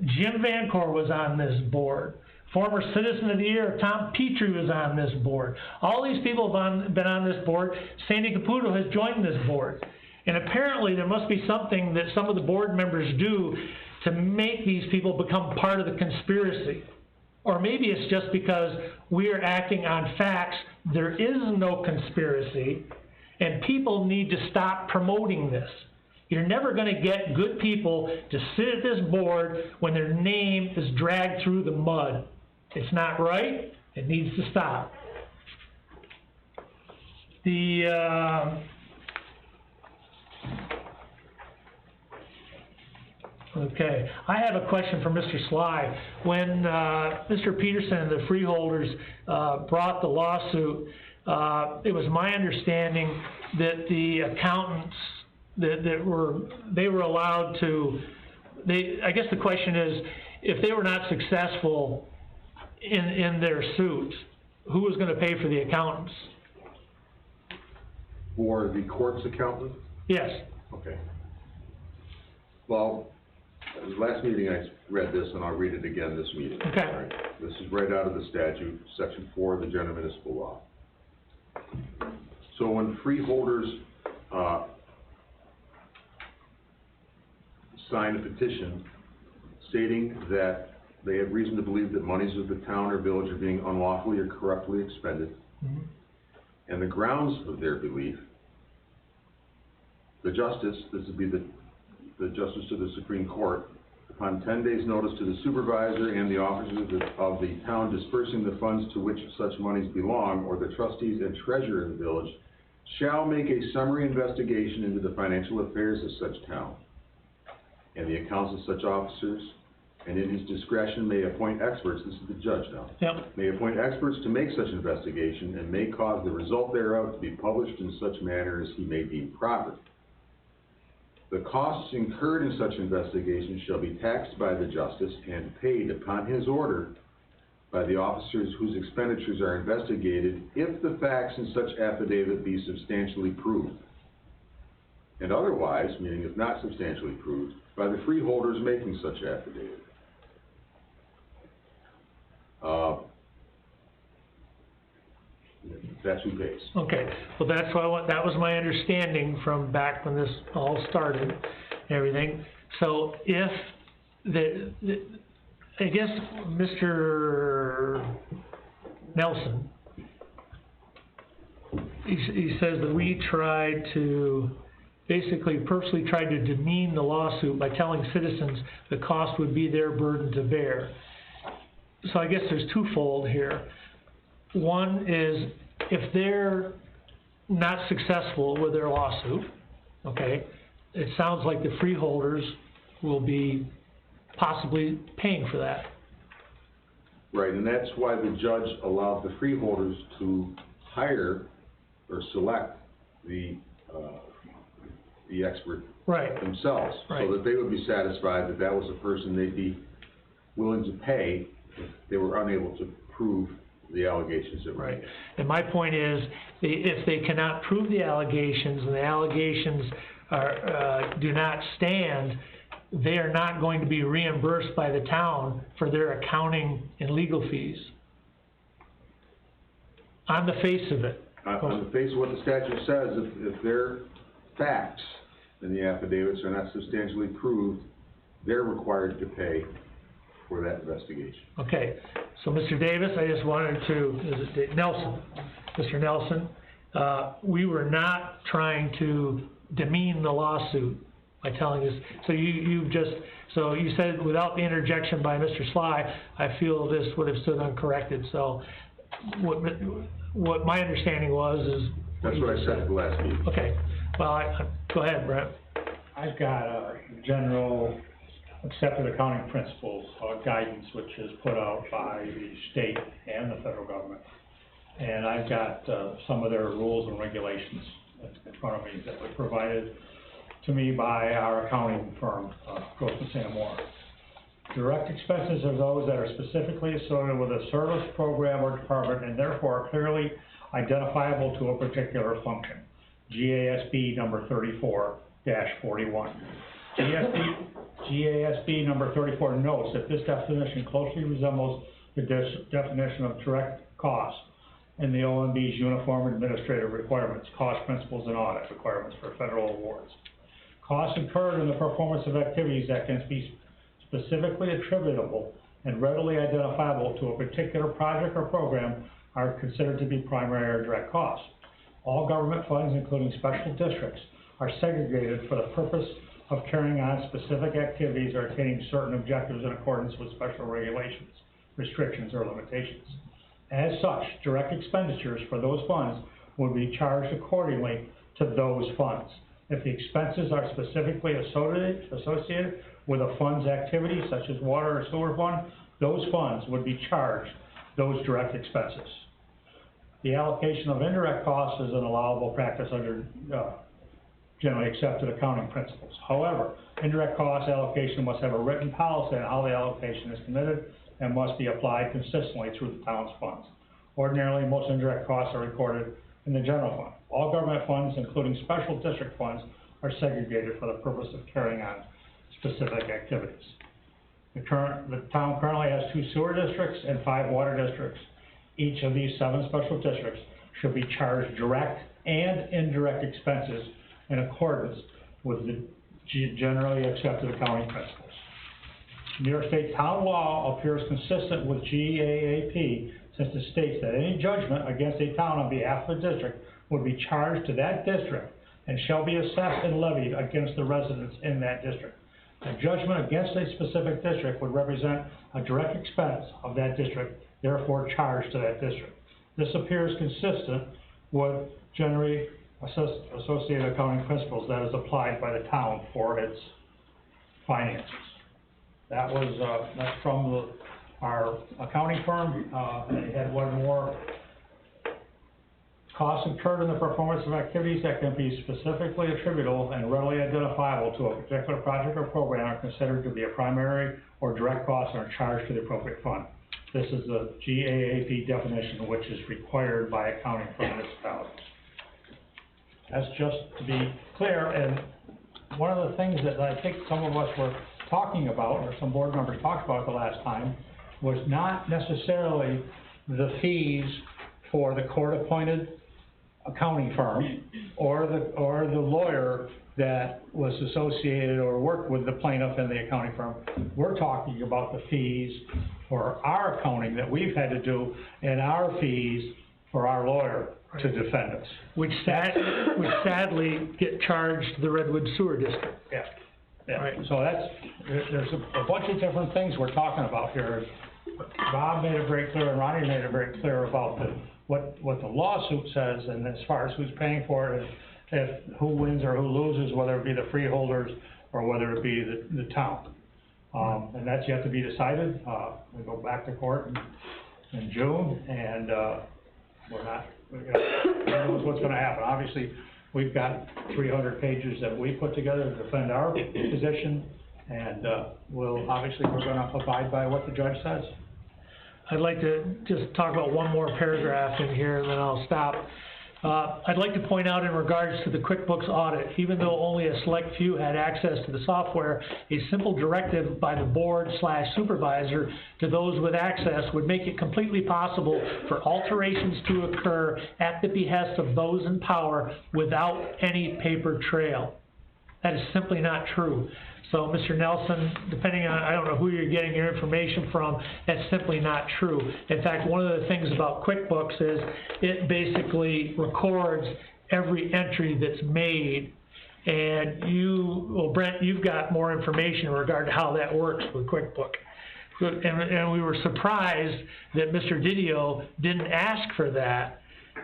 Jim Vancor was on this board. Former Citizen of the Year, Tom Petrie was on this board. All these people have been on this board. Sandy Caputo has joined this board. And apparently there must be something that some of the board members do to make these people become part of the conspiracy. Or maybe it's just because we are acting on facts. There is no conspiracy, and people need to stop promoting this. You're never going to get good people to sit at this board when their name is dragged through the mud. It's not right. It needs to stop. Okay, I have a question for Mr. Sly. When Mr. Peterson and the freeholders brought the lawsuit, it was my understanding that the accountants they were allowed to. I guess the question is, if they were not successful in their suit, who was going to pay for the accountants? For the court's accountant? Yes. Okay. Well, last meeting I read this, and I'll read it again this meeting. Okay. All right. This is right out of the statute, section 4 of the General Municipal Law. So when freeholders sign a petition stating that they have reason to believe that monies of the town or village are being unlawfully or corruptly expended, and the grounds of their belief, the justice, this would be the justice to the Supreme Court, upon 10 days' notice to the supervisor and the officers of the town dispersing the funds to which such monies belong, or the trustees and treasurer of the village, shall make a summary investigation into the financial affairs of such town and the accounts of such officers, and in his discretion may appoint experts, this is the judge now, may appoint experts to make such investigation and may cause the result thereof to be published in such manner as he may deem proper. The costs incurred in such investigation shall be taxed by the justice and paid upon his order by the officers whose expenditures are investigated if the facts in such affidavit be substantially proved. And otherwise, meaning if not substantially proved, by the freeholders making such affidavit. That's who pays. Okay, well that was my understanding from back when this all started and everything. So if I guess Mr. Nelson, he says that we tried to, basically purposely tried to demean the lawsuit by telling citizens the cost would be their burden to bear. So I guess there's twofold here. One is, if they're not successful with their lawsuit, okay, it sounds like the freeholders will be possibly paying for that. Right, and that's why the judge allowed the freeholders to hire or select the expert themselves, so that they would be satisfied that that was a person they'd be willing to pay if they were unable to prove the allegations that were made. And my point is, if they cannot prove the allegations and the allegations do not stand, they are not going to be reimbursed by the town for their accounting and legal fees. On the face of it. On the face of what the statute says, if their facts in the affidavits are not substantially proved, they're required to pay for that investigation. Okay, so Mr. Davis, I just wanted to, Nelson, Mr. Nelson, we were not trying to demean the lawsuit by telling us, so you said without the interjection by Mr. Sly, I feel this would have stood uncorrected, so what my understanding was is... That's what I said at the last meeting. Okay, well, go ahead, Brent. I've got a general accepted accounting principles, guidance, which is put out by the state and the federal government. And I've got, some of their rules and regulations in front of me that were provided to me by our accounting firm, Grossman St. Moore. Direct expenses are those that are specifically associated with a service, program, or department, and therefore are clearly identifiable to a particular function. GASB number 34-41. GASB number 34 notes that this definition closely resembles the definition of direct costs in the OMB's Uniform Administrative Requirements, Cost Principles and Audit Requirements for federal awards. Costs incurred in the performance of activities that can be specifically attributable and readily identifiable to a particular project or program are considered to be primary or direct costs. All government funds, including special districts, are segregated for the purpose of carrying on specific activities or attaining certain objectives in accordance with special regulations, restrictions, or limitations. As such, direct expenditures for those funds will be charged accordingly to those funds. If the expenses are specifically associated with a fund's activity, such as water or sewer fund, those funds would be charged those direct expenses. The allocation of indirect costs is an allowable practice under generally accepted accounting principles. However, indirect cost allocation must have a written policy on how the allocation is committed and must be applied consistently through the town's funds. Ordinarily, most indirect costs are recorded in the general fund. All government funds, including special district funds, are segregated for the purpose of carrying on specific activities. The town currently has 2 sewer districts and 5 water districts. Each of these 7 special districts should be charged direct and indirect expenses in accordance with the generally accepted accounting principles. New York State town law appears consistent with GAAP since it states that any judgment against a town on behalf of the district would be charged to that district and shall be assessed and levied against the residents in that district. A judgment against a specific district would represent a direct expense of that district, therefore charged to that district. This appears consistent with generally associated accounting principles that is applied by the town for its finances. That was, that's from our accounting firm. They had one more. Costs incurred in the performance of activities that can be specifically attributable and readily identifiable to a particular project or program are considered to be a primary or direct cost and are charged to the appropriate fund. This is the GAAP definition, which is required by accounting for municipalities. That's just to be clear, and one of the things that I think some of us were talking about, or some board members talked about the last time, was not necessarily the fees for the court-appointed accounting firm or the lawyer that was associated or worked with the plaintiff and the accounting firm. We're talking about the fees for our accounting that we've had to do and our fees for our lawyer to defend us. Which sadly get charged to the Redwood Sewer District. Yeah. Yeah. Right. So there's a bunch of different things we're talking about here. Bob made it very clear and Ronnie made it very clear about what the lawsuit says, and as far as who's paying for it, if who wins or who loses, whether it be the freeholders or whether it be the town. And that's yet to be decided. We go back to court in June, and we're not, who knows what's gonna happen. Obviously, we've got 300 pages that we put together to defend our position, and we're gonna abide by what the judge says. I'd like to just talk about one more paragraph in here and then I'll stop. I'd like to point out in regards to the QuickBooks audit, even though only a select few had access to the software, a simple directive by the board/supervisor to those with access would make it completely possible for alterations to occur at the behest of those in power without any paper trail. That is simply not true. So, Mr. Nelson, depending on, I don't know who you're getting your information from, that's simply not true. In fact, one of the things about QuickBooks is it basically records every entry that's made. And well, Brent, you've got more information in regard to how that works with QuickBooks. And we were surprised that Mr. Didio didn't ask for that.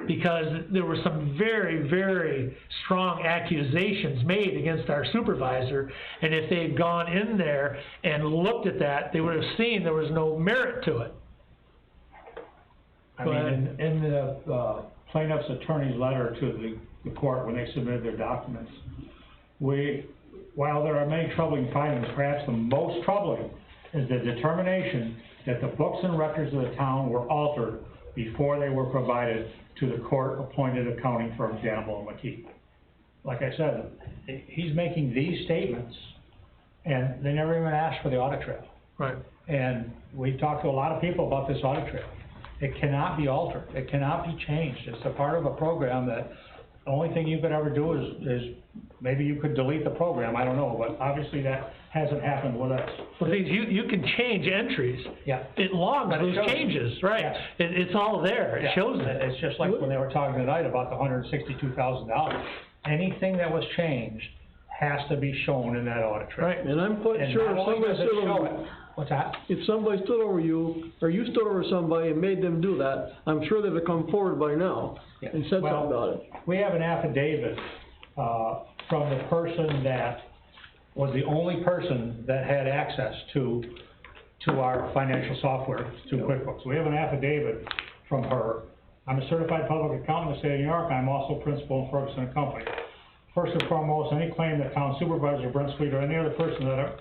because there were some very, very strong accusations made against our supervisor, and if they had gone in there and looked at that, they would have seen there was no merit to it. I mean, in the plaintiff's attorney's letter to the court when they submitted their documents, while there are many troubling findings, perhaps the most troubling is the determination that the books and records of the town were altered before they were provided to the court-appointed accounting firm, Danable and McKee. Like I said, he's making these statements, and they never even asked for the audit trail. Right. And we talked to a lot of people about this audit trail. It cannot be altered. It cannot be changed. It's a part of a program that the only thing you could ever do is maybe you could delete the program, I don't know, but obviously that hasn't happened with us. Well, things, you can change entries. Yeah. It logs But it those shows changes, you. right? Yeah. It's all there, it Yeah. shows it. It's just like when they were talking tonight about the $162,000. Anything that was changed has to be shown in that audit trail. Right. And I'm quite And sure not if only somebody does it stood show over, it, what's that? if somebody stood over you, or you stood over somebody and made them do that, I'm sure they'd have come forward by now Yeah. and said Well, something about it. We have an affidavit, from the person that was the only person that had access to our financial software, to QuickBooks. We have an affidavit from her. I'm a certified public accountant in the state of New York. I'm also principal in Ferguson and Company. First and foremost, any claim that town supervisor Brent Sweet or any other person that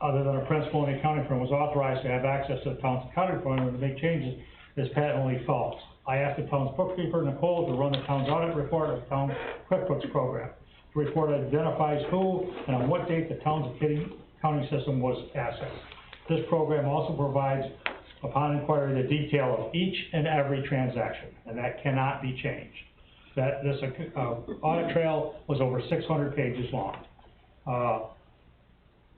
other than a principal in the accounting firm was authorized to have access to the town's accounting firm and to make changes is patently false. I asked the town's bookkeeper, Nicole, to run the town's audit report of the town's QuickBooks program. The report identifies who and on what date the town's accounting system was accessed. This program also provides, upon inquiry, the detail of each and every transaction, and that cannot be changed. This audit trail was over 600 pages long.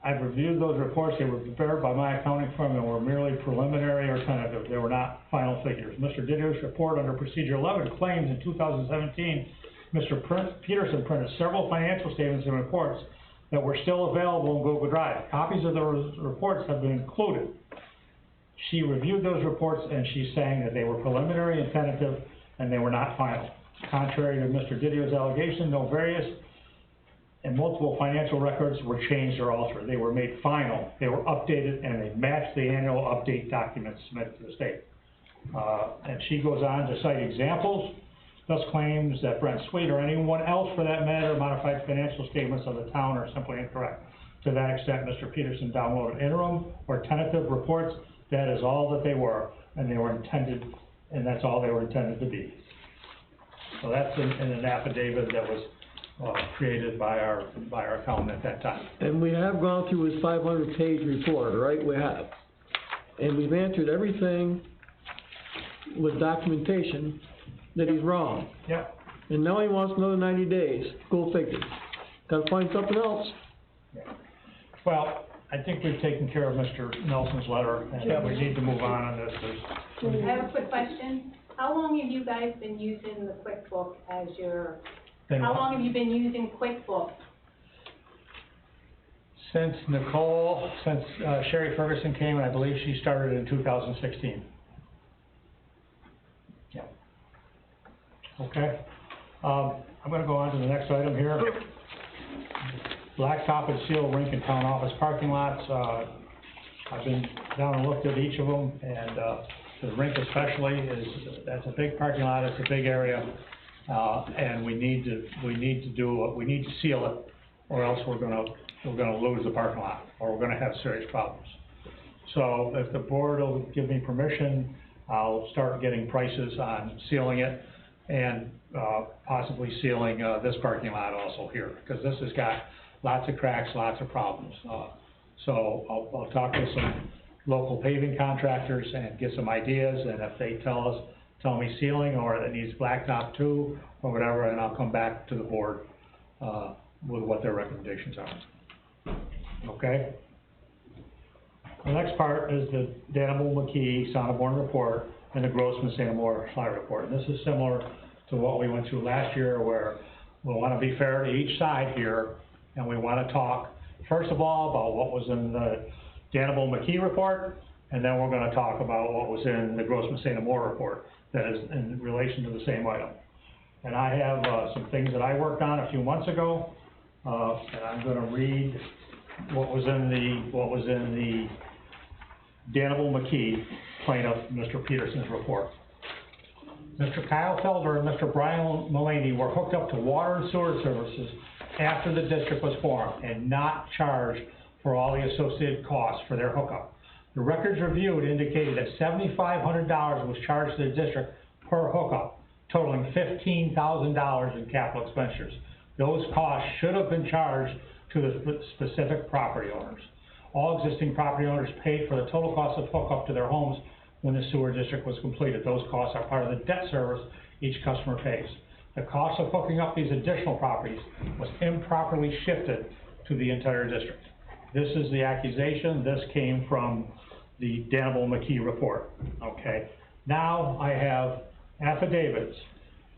I've reviewed those reports. They were prepared by my accounting firm and were merely preliminary or tentative. They were not final figures. Mr. Didio's report under Procedure 11 claims in 2017, Mr. Peterson printed several financial statements and reports that were still available in Google Drive. Copies of those reports have been included. She reviewed those reports and she's saying that they were preliminary and tentative and they were not final. Contrary to Mr. Didio's allegation, no various and multiple financial records were changed or altered. They were made final, they were updated, and they matched the annual update documents submitted to the state. And she goes on to cite examples, thus claims that Brent Sweet or anyone else for that matter modified financial statements of the town are simply incorrect. To that extent, Mr. Peterson downloaded interim or tentative reports. That is all that they were, and they were intended, and that's all they were intended to be. So that's in an affidavit that was created by our accountant at that time. And we have gone through his 500-page report, right? We have. And we've answered everything with documentation that he's wrong. Yep. And now he wants another 90 days. Go figure. Gotta find something else. Well, I think we've taken care of Mr. Nelson's letter, and we need to move on this. I have a quick question. How long have you guys been using the QuickBook as your, how long have you been using QuickBooks? Since Sherry Ferguson came, and I believe she started in 2016. Yeah. Okay. I'm gonna go on to the next item here. Blacktop and seal rink and town office parking lots. I've been down and looked at each of them, and the rink especially that's a big parking lot, it's a big area, and we need to seal it, or else we're gonna lose the parking lot, or we're gonna have serious problems. So if the board will give me permission, I'll start getting prices on sealing it and possibly sealing this parking lot also here, because this has got lots of cracks, lots of problems. So I'll talk to some local paving contractors and get some ideas, and if they tell me sealing or it needs blacktop too, or whatever, and I'll come back to the board with what their recommendations are. Okay? The next part is the Danable McKee Sonneborn report and the Grossman Santamore slide report. And this is similar to what we went through last year, where we want to be fair to each side here, and we want to talk, first of all, about what was in the Danable McKee report, and then we're gonna talk about what was in the Grossman St. Amore report that is in relation to the same item. And I have, some things that I worked on a few months ago, and I'm gonna read what was in the Danable McKee plaintiff, Mr. Peterson's report. Mr. Kyle Felder and Mr. Brian Mullaney were hooked up to water and sewer services after the district was formed and not charged for all the associated costs for their hookup. The records reviewed indicated that $7,500 was charged to the district per hookup, totaling $15,000 in capital expenditures. Those costs should have been charged to the specific property owners. All existing property owners paid for the total cost of hookup to their homes when the sewer district was completed. Those costs are part of the debt service each customer pays. The cost of hooking up these additional properties was improperly shifted to the entire district. This is the accusation. This came from the Danable McKee report, okay? Now I have affidavits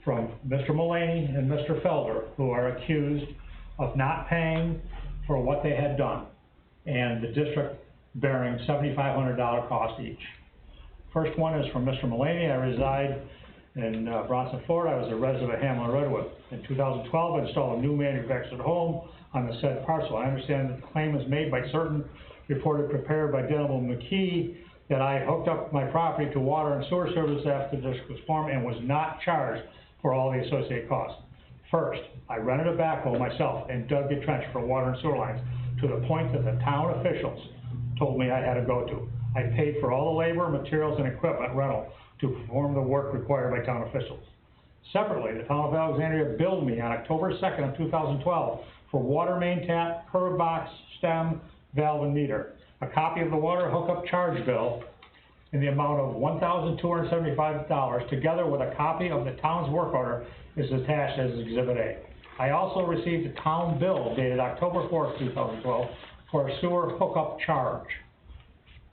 from Mr. Mullaney and Mr. Felder, who are accused of not paying for what they had done, and the district bearing $7,500 cost each. First one is from Mr. Mullaney. I reside in Bronson, Florida. I was a resident of Hamlin Redwood. In 2012, I installed a new manufactured home on the said parcel. I understand that the claim is made by certain reported prepared by Danable McKee that I hooked up my property to water and sewer service after the district was formed and was not charged for all the associated costs. First, I rented a backhoe myself and dug the trench for water and sewer lines to the point that the town officials told me I had to go to. I paid for all the labor, materials, and equipment rental to perform the work required by town officials. Separately, the town of Alexandria billed me on October 2nd of 2012 for water main tap, curb box, stem, valve, and meter. A copy of the water hookup charge bill in the amount of $1,275, together with a copy of the town's work order, is attached as Exhibit A. I also received a town bill dated October 4th, 2012 for a sewer hookup charge,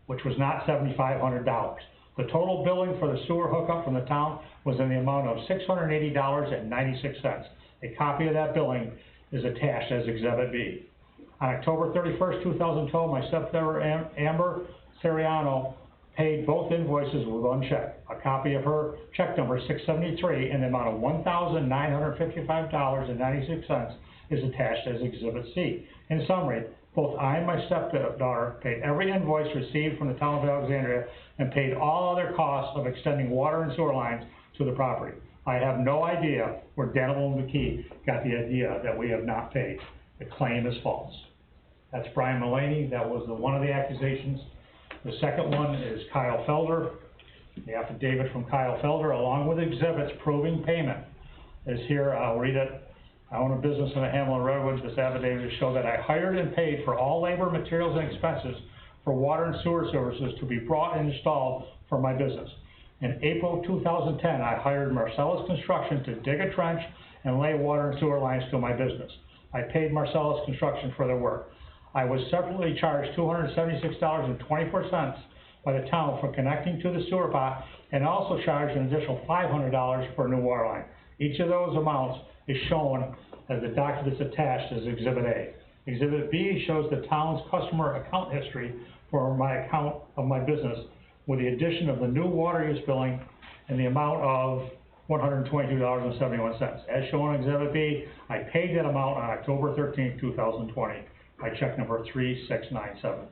which was not $7,500. The total billing for the sewer hookup from the town was in the amount of $680.96. A copy of that billing is attached as Exhibit B. On October 31st, 2012, my stepdaughter Amber Seriano paid both invoices with one check. A copy of her check number 673 in the amount of $1,955.96 is attached as Exhibit C. In summary, both I and my stepdaughter paid every invoice received from the town of Alexandria and paid all other costs of extending water and sewer lines to the property. I have no idea where Danable McKee got the idea that we have not paid. The claim is false. That's Brian Mullaney. That was one of the accusations. The second one is Kyle Felder. The affidavit from Kyle Felder, along with exhibits proving payment, is here. I'll read it. I own a business in the Hamlin Redwoods. This affidavit shows that I hired and paid for all labor, materials, and expenses for water and sewer services to be brought and installed for my business. In April of 2010, I hired Marcellus Construction to dig a trench and lay water and sewer lines to my business. I paid Marcellus Construction for their work. I was separately charged $276.24 by the town for connecting to the sewer pot, and also charged an additional $500 for a new water line. Each of those amounts is shown as the document that's attached as Exhibit A. Exhibit B shows the town's customer account history for my account of my business, with the addition of the new water use billing in the amount of $122.71. As shown on Exhibit B, I paid that amount on October 13th, 2020, by check number 3697.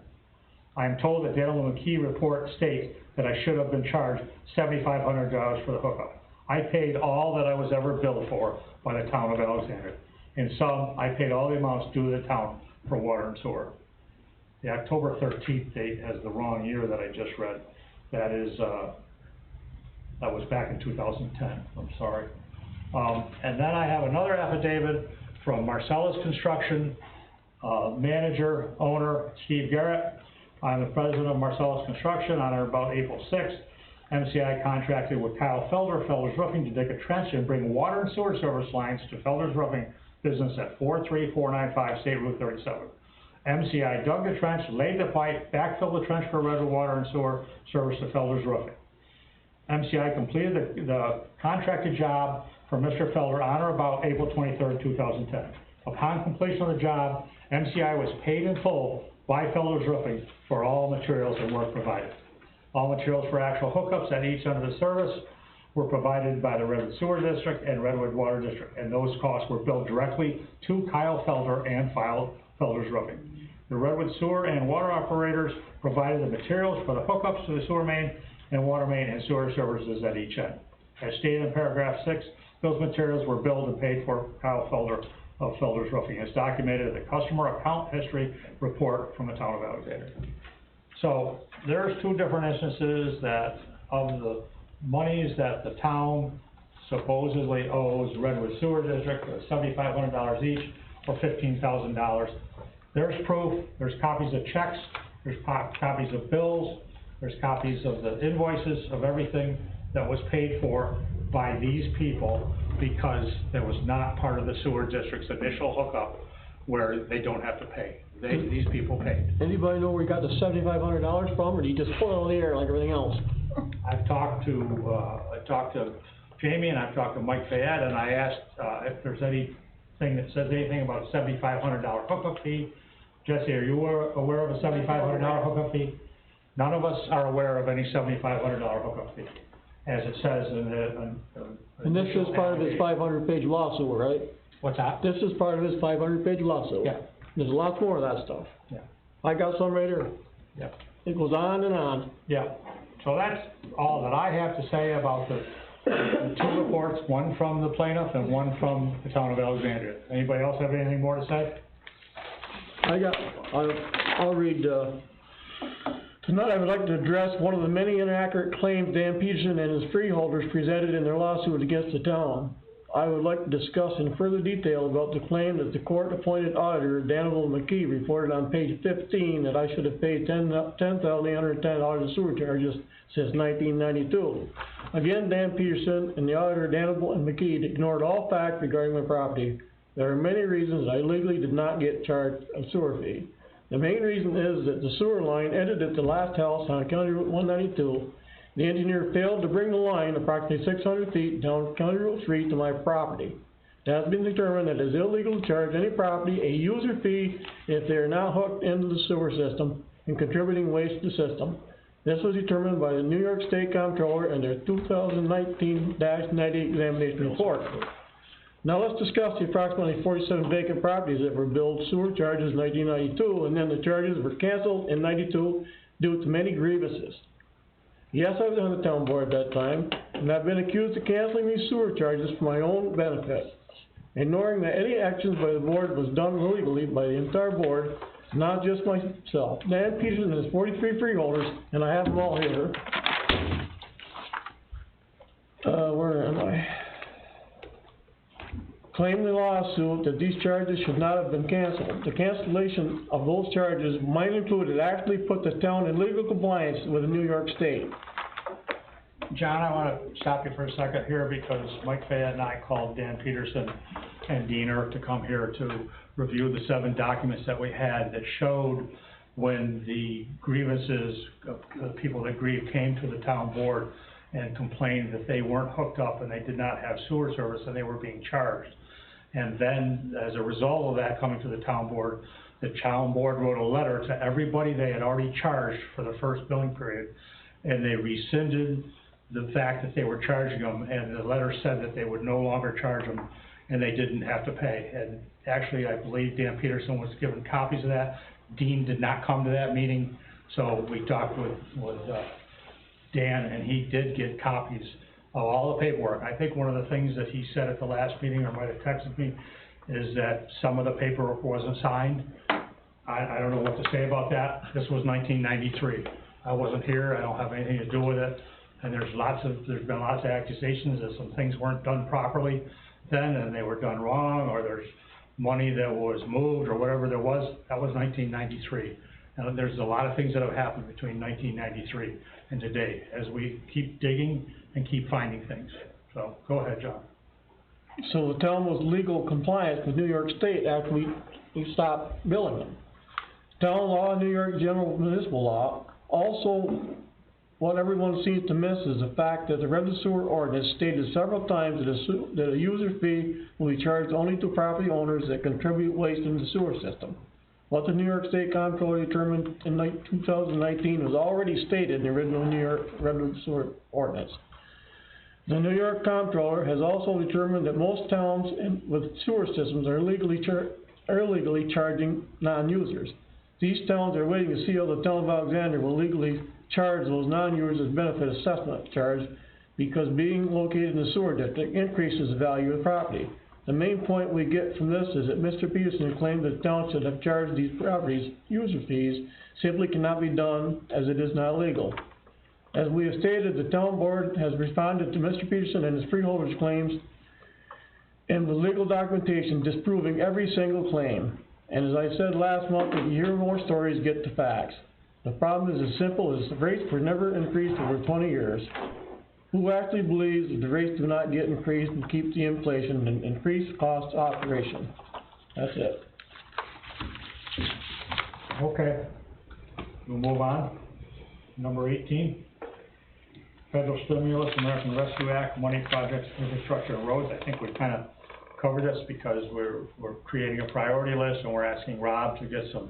I am told that Danable McKee report states that I should have been charged $7,500 for the hookup. I paid all that I was ever billed for by the town of Alexandria. In sum, I paid all the amounts due to the town for water and sewer. The October 13th date has the wrong year that I just read. That is, that was back in 2010, I'm sorry. And then I have another affidavit from Marcellus Construction, manager, owner, Steve Garrett. I'm the president of Marcellus Construction. On or about April 6th, MCI contracted with Kyle Felder, Felder's Roofing, to dig a trench and bring water and sewer service lines to Felder's Roofing business at 43495 State Route 37. MCI dug the trench, laid the pipe, backfilled the trench for redwood water and sewer service to Felder's Roofing. MCI completed the contracted job for Mr. Felder on or about April 23rd, 2010. Upon completion of the job, MCI was paid in full by Felder's Roofing for all materials and work provided. All materials for actual hookups at each end of the service were provided by the Redwood Sewer District and Redwood Water District, and those costs were billed directly to Kyle Felder and Felder's Roofing. The Redwood Sewer and Water operators provided the materials for the hookups to the sewer main and water main and sewer services at each end. As stated in paragraph 6, those materials were billed and paid for Kyle Felder of Felder's Roofing, as documented in the customer account history report from the town of Alexandria. So there's two different instances that of the monies that the town supposedly owes Redwood Sewer District, $7,500 each, or $15,000. There's proof, there's copies of checks, there's copies of bills, there's copies of the invoices of everything that was paid for by these people because that was not part of the sewer district's initial hookup where they don't have to pay. These people paid. Anybody know where he got the $7,500 from, or did he just pull it out of the air like everything else? I've talked to Jamie and I've talked to Mike Fayette, and I asked if there's anything that says anything about a $7,500 hookup fee. Jesse, are you aware of a $7,500 hookup fee? None of us are aware of any $7,500 hookup fee, as it says in the. And this is part of his 500-page lawsuit, right? What's that? This is part of his 500-page lawsuit. Yeah. There's lots more of that stuff. Yeah. I got some right here. Yeah. It goes on and on. Yeah. So that's all that I have to say about the two reports, one from the plaintiff and one from the town of Alexandria. Anybody else have anything more to say? I'll read, tonight I would like to address one of the many inaccurate claims Dan Peterson and his freeholders presented in their lawsuit against the town. I would like to discuss in further detail about the claim that the court-appointed auditor, Danville McKee, reported on page 15 that I should have paid $10,810 in sewer charges since 1992. Again, Dan Peterson and the auditor, Danville and McKee, ignored all facts regarding my property. There are many reasons I legally did not get charged a sewer fee. The main reason is that the sewer line ended at the last house on County Route 192. The engineer failed to bring the line approximately 600 feet down County Route 3 to my property. It has been determined that it is illegal to charge any property a user fee if they are not hooked into the sewer system and contributing waste to the system. This was determined by the New York State Comptroller in their 2019-90 examination report. Now let's discuss the approximately 47 vacant properties that were billed sewer charges in 1992, and then the charges were canceled in 92 due to many grievances. Yes, I was on the town board at that time, and I've been accused of canceling these sewer charges for my own benefit, ignoring that any actions by the board was done illegally by the entire board, not just myself. Dan Peterson has 43 freeholders, and I have them all here. Where am I? Claim the lawsuit that these charges should not have been canceled. The cancellation of those charges might include it actually put the town in legal compliance with the New York State. John, I want to stop you for a second here because Mike Fayette and I called Dan Peterson and Dean Earp to come here to review the 7 documents that we had that showed when the grievances of the people that grieved came to the town board and complained that they weren't hooked up and they did not have sewer service and they were being charged. And then, as a result of that coming to the town board wrote a letter to everybody they had already charged for the first billing period, and they rescinded the fact that they were charging them, and the letter said that they would no longer charge them, and they didn't have to pay. And actually, I believe Dan Peterson was given copies of that. Dean did not come to that meeting, so we talked with Dan, and he did get copies of all the paperwork. I think one of the things that he said at the last meeting, or might have texted me, is that some of the paperwork wasn't signed. I don't know what to say about that. This was 1993. I wasn't here, I don't have anything to do with it, and there's been lots of accusations that some things weren't done properly then, and they were done wrong, or there's money that was moved, or whatever there was. That was 1993. And there's a lot of things that have happened between 1993 and today, as we keep digging and keep finding things. So, go ahead, John. So the town was legal compliance with New York State after we stopped billing them. Town law, New York general municipal law. Also, what everyone seems to miss is the fact that the Redwood Sewer Ordinance stated several times that a user fee will be charged only to property owners that contribute waste in the sewer system. What the New York State Comptroller determined in 2019 was already stated in the original New York Redwood Sewer Ordinance. The New York Comptroller has also determined that most towns with sewer systems are illegally charging non-users. These towns are waiting to see how the town of Alexandria will legally charge those non-users benefit assessment charge, because being located in the sewer district increases the value of the property. The main point we get from this is that Mr. Peterson claimed that the town should have charged these properties user fees simply cannot be done, as it is not legal. As we have stated, the town board has responded to Mr. Peterson and his freeholders' claims and with legal documentation disproving every single claim. And as I said last month, if you hear more stories, get the facts. The problem is as simple as the rates were never increased over 20 years. Who actually believes that the rates do not get increased and keep the inflation and increase cost of operation? That's it. Okay, we'll move on. Number 18, federal stimulus, American Rescue Act, money, projects, infrastructure, and roads. I think we kind of covered this because we're creating a priority list, and we're asking Rob to get some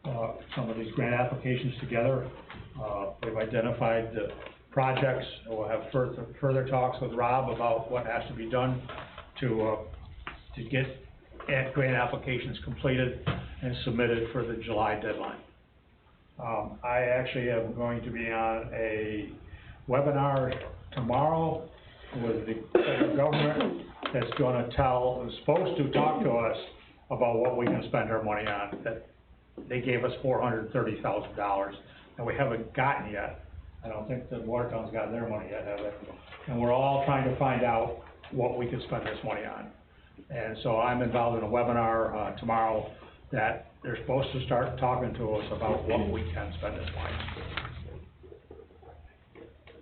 of these grant applications together. We've identified the projects, and we'll have further talks with Rob about what has to be done to get grant applications completed and submitted for the July deadline. I actually am going to be on a webinar tomorrow with the federal government that's supposed to talk to us about what we can spend our money on. That they gave us $430,000, and we haven't gotten yet. I don't think the Watertown's gotten their money yet, have they? And we're all trying to find out what we can spend this money on. And so I'm involved in a webinar tomorrow that they're supposed to start talking to us about what we can spend this money on.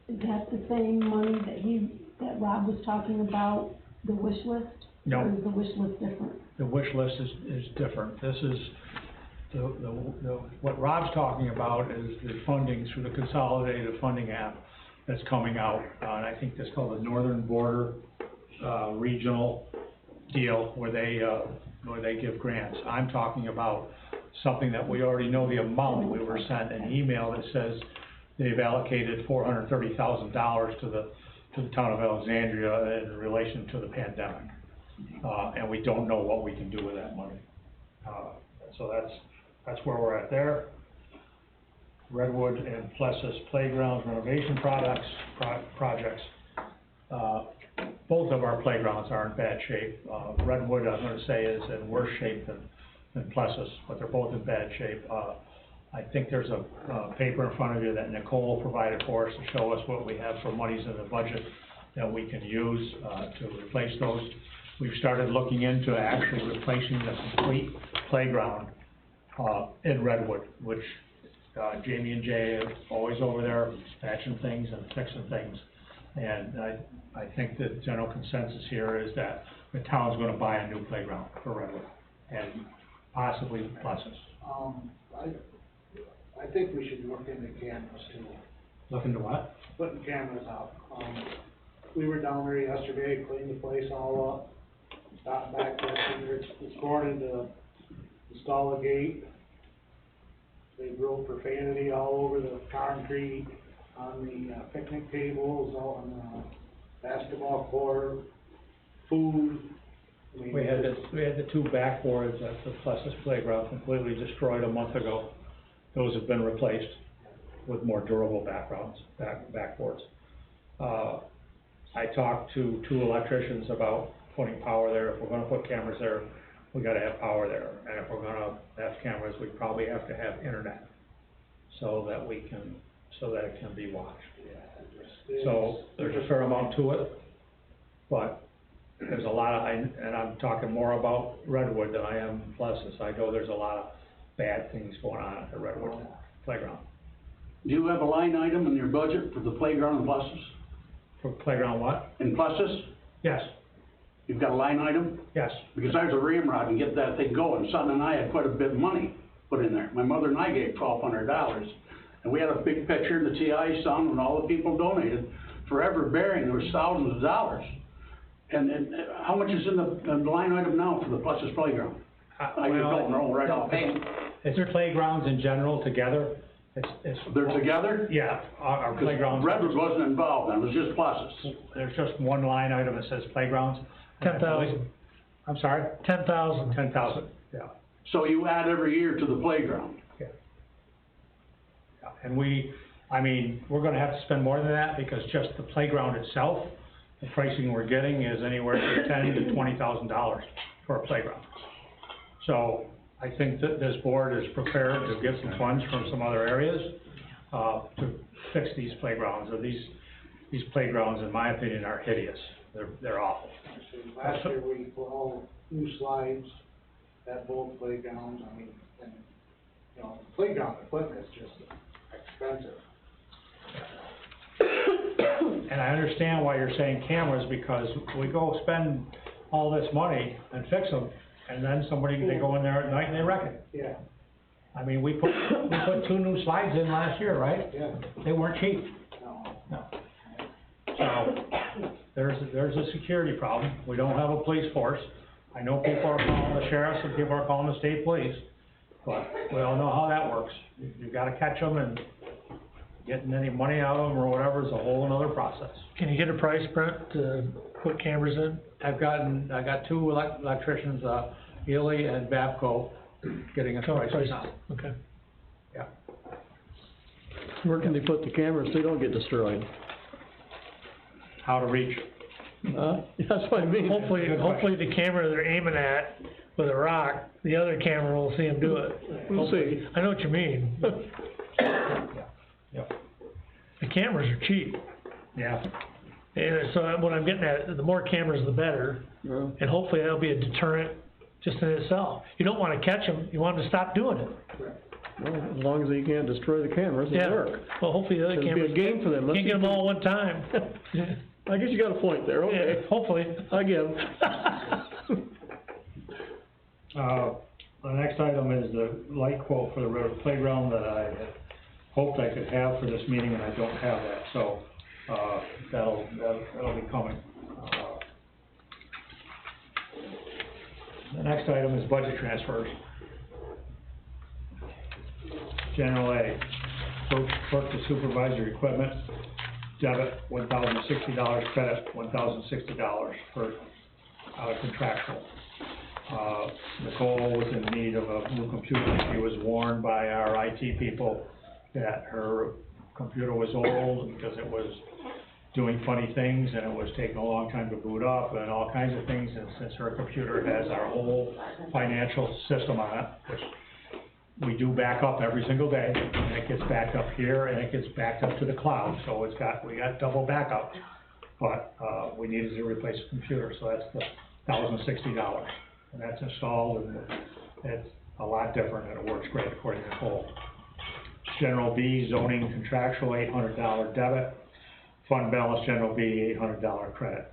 Is that the same money that Rob was talking about, the wish list? No. Or is the wish list different? The wish list is different. This is what Rob's talking about is the funding through the consolidated funding app that's coming out, and I think that's called the Northern Border Regional deal, where they give grants. I'm talking about something that we already know the amount. We were sent an email that says they've allocated $430,000 to the town of Alexandria in relation to the pandemic, and we don't know what we can do with that money. So that's where we're at there. Redwood and Plessis playgrounds renovation projects. Both of our playgrounds are in bad shape. Redwood, I'm going to say, is in worse shape than Plessis, but they're both in bad shape. I think there's a paper in front of you that Nicole provided for us to show us what we have for monies in the budget that we can use to replace those. We've started looking into actually replacing the complete playground in Redwood, which Jamie and Jay are always over there patching things and fixing things. And I think the general consensus here is that the town's gonna buy a new playground for Redwood, and possibly Plessis. I think we should look into cameras too. Look into what? Putting cameras out. We were down there yesterday, cleaned the place all up, stopped back there this morning to install a gate. They wrote profanity all over the concrete, on the picnic tables, on the basketball court, food. I mean, We had the two backboards at the Plessis playground completely destroyed a month ago. Those have been replaced with more durable backboards. I talked to two electricians about putting power there. If we're gonna put cameras there, we gotta have power there. And if we're gonna have cameras, we probably have to have internet so that it can be watched. So there's a fair amount to it, but there's a lot and I'm talking more about Redwood than I am Plessis. I know there's a lot of bad things going on at the Redwood playground. Do you have a line item in your budget for the playground in Plessis? For playground what? In Plessis? Yes. You've got a line item? Yes. Because I was a ramrod and get that thing going. Son and I had quite a bit of money put in there. My mother and I gave $1,200. And we had a big picture the TI son and all the people donated. Forever Bearing, there was thousands of dollars. And how much is in the line item now for the Plessis playground? I don't know right off. it's playgrounds in general together, it's. They're together? Yeah, our playgrounds. Redwood wasn't involved then, it was just pluses. There's just one line item that says playgrounds. 10,000. I'm sorry? 10,000. 10,000, yeah. So you add every year to the playground? Yeah. And we're gonna have to spend more than that, because just the playground itself, the pricing we're getting is anywhere from $10,000 to $20,000 for a playground. So, I think that this board is prepared to get some funds from some other areas, to fix these playgrounds, or these playgrounds, in my opinion, are hideous, they're awful. Last year, we put all new slides at both playgrounds, I mean, and, you know, playground equipment is just expensive. And I understand why you're saying cameras, because we go spend all this money and fix them, and then they go in there at night and they wreck it. Yeah. I mean, we put 2 new slides in last year, right? Yeah. They weren't cheap. No. So, there's a security problem. We don't have a police force. I know people are calling the sheriffs and people are calling the state police, but we all know how that works. You gotta catch them, and getting any money out of them or whatever is a whole another process. Can you get a price, Brent, to put cameras in? I got 2 electricians, Ely and Babco, getting us prices on. Okay. Yeah. Where can they put the cameras so they don't get destroyed? How to reach. That's what I mean. Hopefully the camera they're aiming at with a rock, the other camera will see them do it. We'll see. I know what you mean. Yep. The cameras are cheap. Yeah. And so what I'm getting at, the more cameras, the better. Yeah. And hopefully that'll be a deterrent just in itself. You don't wanna catch them, you want them to stop doing it. Well, as long as they can't destroy the cameras, Yeah. it'll work. Well, hopefully the other It'll be cameras. a game for them. Let's Can't get see them if all at one time. I guess you got a point there, okay. Yeah, hopefully. I give. The next item is the light quote for the road playground that I had hoped I could have for this meeting, and I don't have that, so, that'll be coming. The next item is budget transfers. General A, clerk to supervisor equipment, debit $1,060, credit $1,060 for, contractual. Nicole was in need of a new computer. She was warned by our IT people that her computer was old because it was doing funny things and it was taking a long time to boot up and all kinds of things. And since her computer has our whole financial system on it, which we do back up every single day, and it gets backed up here and it gets backed up to the cloud, so we got double backup. But, we needed to replace the computer, so that's the $1,060. And that's installed, and it's a lot different, and it works great according to Nicole. General B, zoning contractual, $800 debit. Fund balance, general B, $800 credit.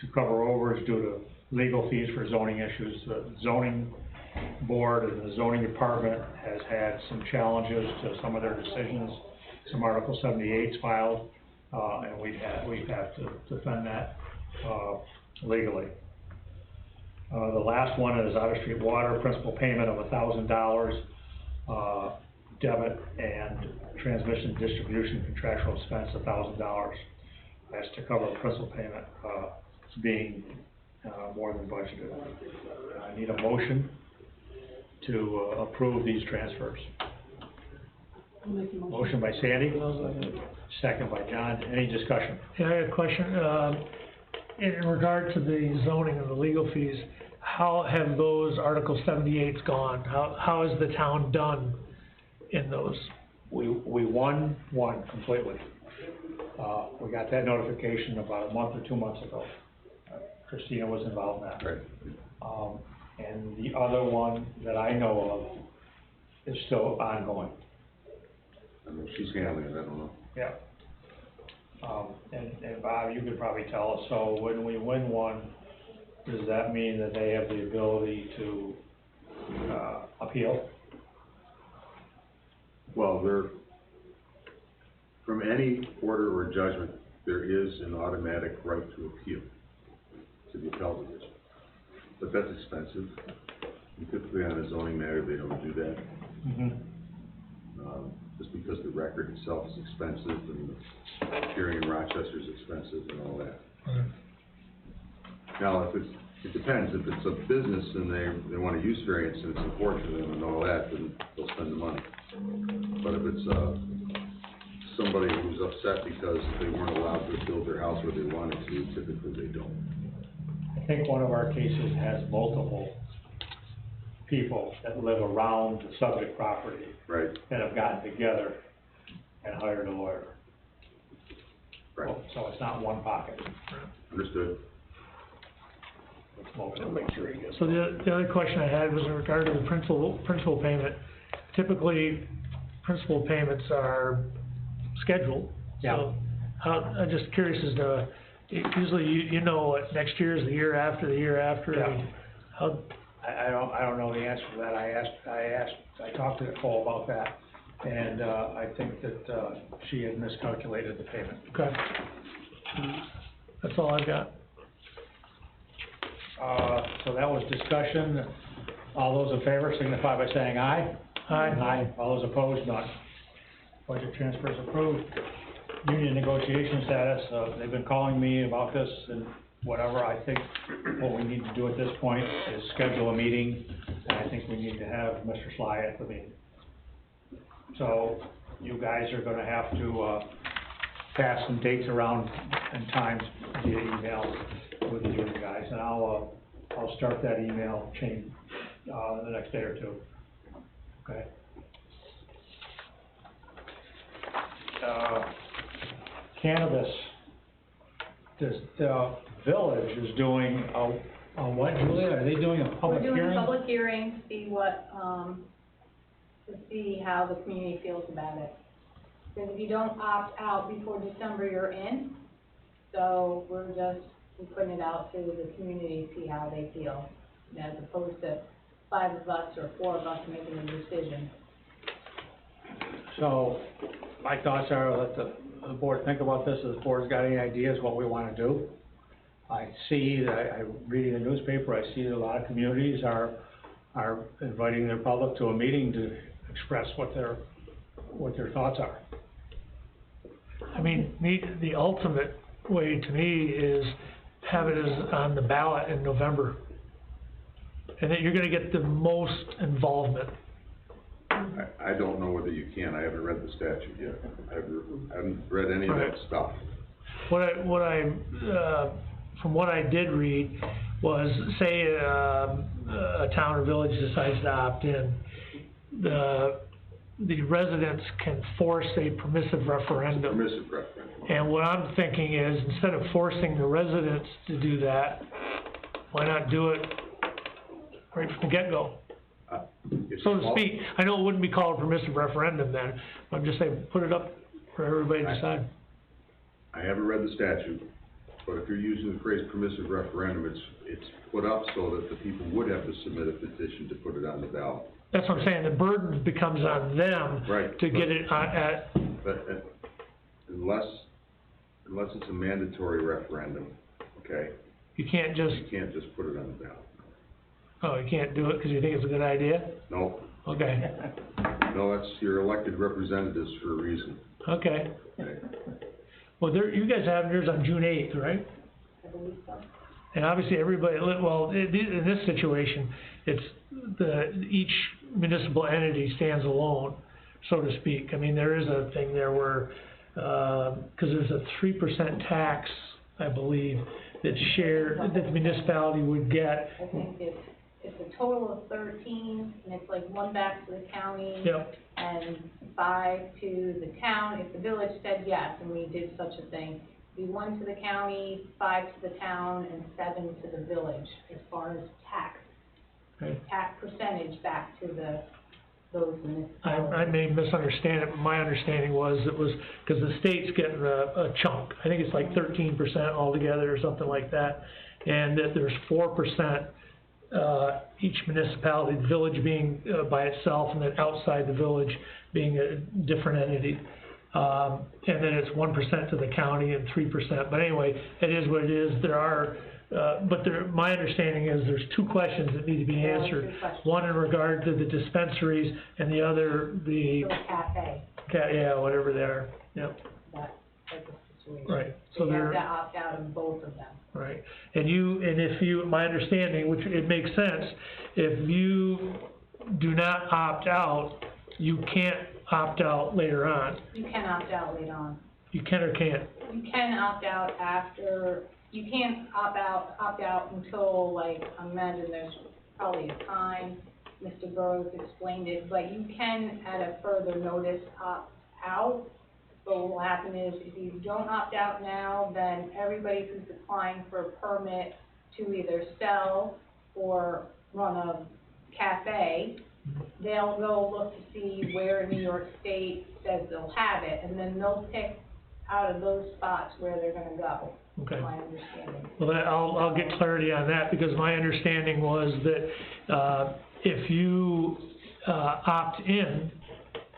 To cover overs due to legal fees for zoning issues, the zoning board and the zoning department has had some challenges to some of their decisions. Some Article 78s filed, and we've had to defend that, legally. The last one is out-of-street water, principal payment of $1,000, debit, and transmission distribution contractual expense $1,000. That's to cover principal payment, being, more than budgeted. I need a motion to, approve these transfers. Motion by Sandy, second by John. Any discussion? Yeah, I have a question, in regard to the zoning and the legal fees, how have those Article 78s gone? How has the town done in those? We won one completely. We got that notification about a month or 2 months ago. Christina was involved in that. Right. And the other one that I know of is still ongoing. I mean, she's handling it, I don't know. Yeah. And Bob, you could probably tell us, so when we win one, does that mean that they have the ability to, appeal? Well, from any order or judgment, there is an automatic right to appeal to the appellate division. But that's expensive, Typically on a zoning matter, they don't do that, Mhm. just because the record itself is expensive and the hearing in Rochester is expensive and all that. Now, it depends, if it's a business and they want a use variance and it's important to them and all that, then they'll spend the money. But if it's, somebody who's upset because they weren't allowed to build their house where they wanted to, typically they don't. I think one of our cases has multiple people that live around the subject property. Right. That have gotten together and hired a lawyer. Right. So it's not one pocket. Understood. I'll make sure he gets. So the other question I had was in regard to the principal payment. Typically, principal payments are scheduled. Yeah. So I'm just curious as to, usually you know what next year is the year after, the year after. Yeah. How, I don't know the answer to that. I talked to Nicole about that, and, I think that, she had miscalculated the payment. okay. That's all I've got. So that was discussion. All those in favor signify by saying aye. Aye. Aye. All those opposed, none. Budget transfers approved. Union negotiation status, they've been calling me about this and whatever. I think what we need to do at this point is schedule a meeting, and I think we need to have Mr. Sly at the meeting. So you guys are gonna have to, pass some dates around and times via email with the union guys, and I'll start that email chain, the next day or two. Okay? Cannabis, the village is doing a what, Julia? Are they doing a public hearing? We're doing a public hearing to see what, to see how the community feels about it. Because if you don't opt out before December, you're in. So we're putting it out to the community to see how they feel, as opposed to 5 of us or 4 of us making a decision. So, my thoughts are, let the board think about this, if the board's got any ideas what we wanna do. I see that, I'm reading the newspaper, I see that a lot of communities are inviting their public to a meeting to express what their thoughts are. I mean, the ultimate way to me is have it as on the ballot in November. And then you're gonna get the most involvement. I don't know whether you can, I haven't read the statute yet. I haven't read any of that stuff. From what I did read was, say, a town or village decides to opt in, the residents can force a permissive referendum. Permissive referendum. And what I'm thinking is, instead of forcing the residents to do that, why not do it right from the get-go? So to speak, I know it wouldn't be called a permissive referendum then, but I'm just saying, put it up for everybody to decide. I haven't read the statute, but if you're using the phrase permissive referendum, it's put up so that the people would have to submit a petition to put it on the ballot. That's what I'm saying, the burden becomes on them Right. to get it at. But unless it's a mandatory referendum, okay? You can't just, put it on the ballot. oh, you can't do it because you think it's a good idea? No. Okay, No, that's your elected representatives for a reason. okay. Okay. Well, you guys have yours on June 8th, right? I believe so. And obviously everybody, well, in this situation, it's each municipal entity stands alone, so to speak. I mean, there is a thing there where, cause there's a 3% tax, I believe, that's shared, that the municipality would get. I think it's a total of 13, and it's like 1 back to the county. Yep. And 5 to the town, if the village said yes, and we did such a thing. Be 1 to the county, 5 to the town, and 7 to the village, as far as tax. Okay. Tax percentage back to those municipalities. I may misunderstand it, but my understanding was it was, cause the state's getting a chunk. I think it's like 13% altogether or something like that. And that there's 4%, each municipality, the village being by itself, and then outside the village being a different entity. And then it's 1% to the county and 3%, but anyway, it is what it is. There are but my understanding is there's two questions that need to be answered. One in regard to the dispensaries, and the other, the, cafe, yeah, whatever they are, yep, that type of situation. right. So They have they're, to opt out of both of them. right, my understanding, which it makes sense, if you do not opt out, you can't opt out later on. You can opt out later on. You can or can't? You can opt out after, you can't opt out until, like, I imagine there's probably a time, Mr. Burrows explained it, but you can at a further notice opt out. But what will happen is, if you don't opt out now, then everybody who's applying for a permit to either sell or run a cafe, they'll go look to see where New York State says they'll have it, and then they'll pick out of those spots where they're gonna go. Okay. My understanding. Well, I'll get clarity on that, because my understanding was that, if you, opt in,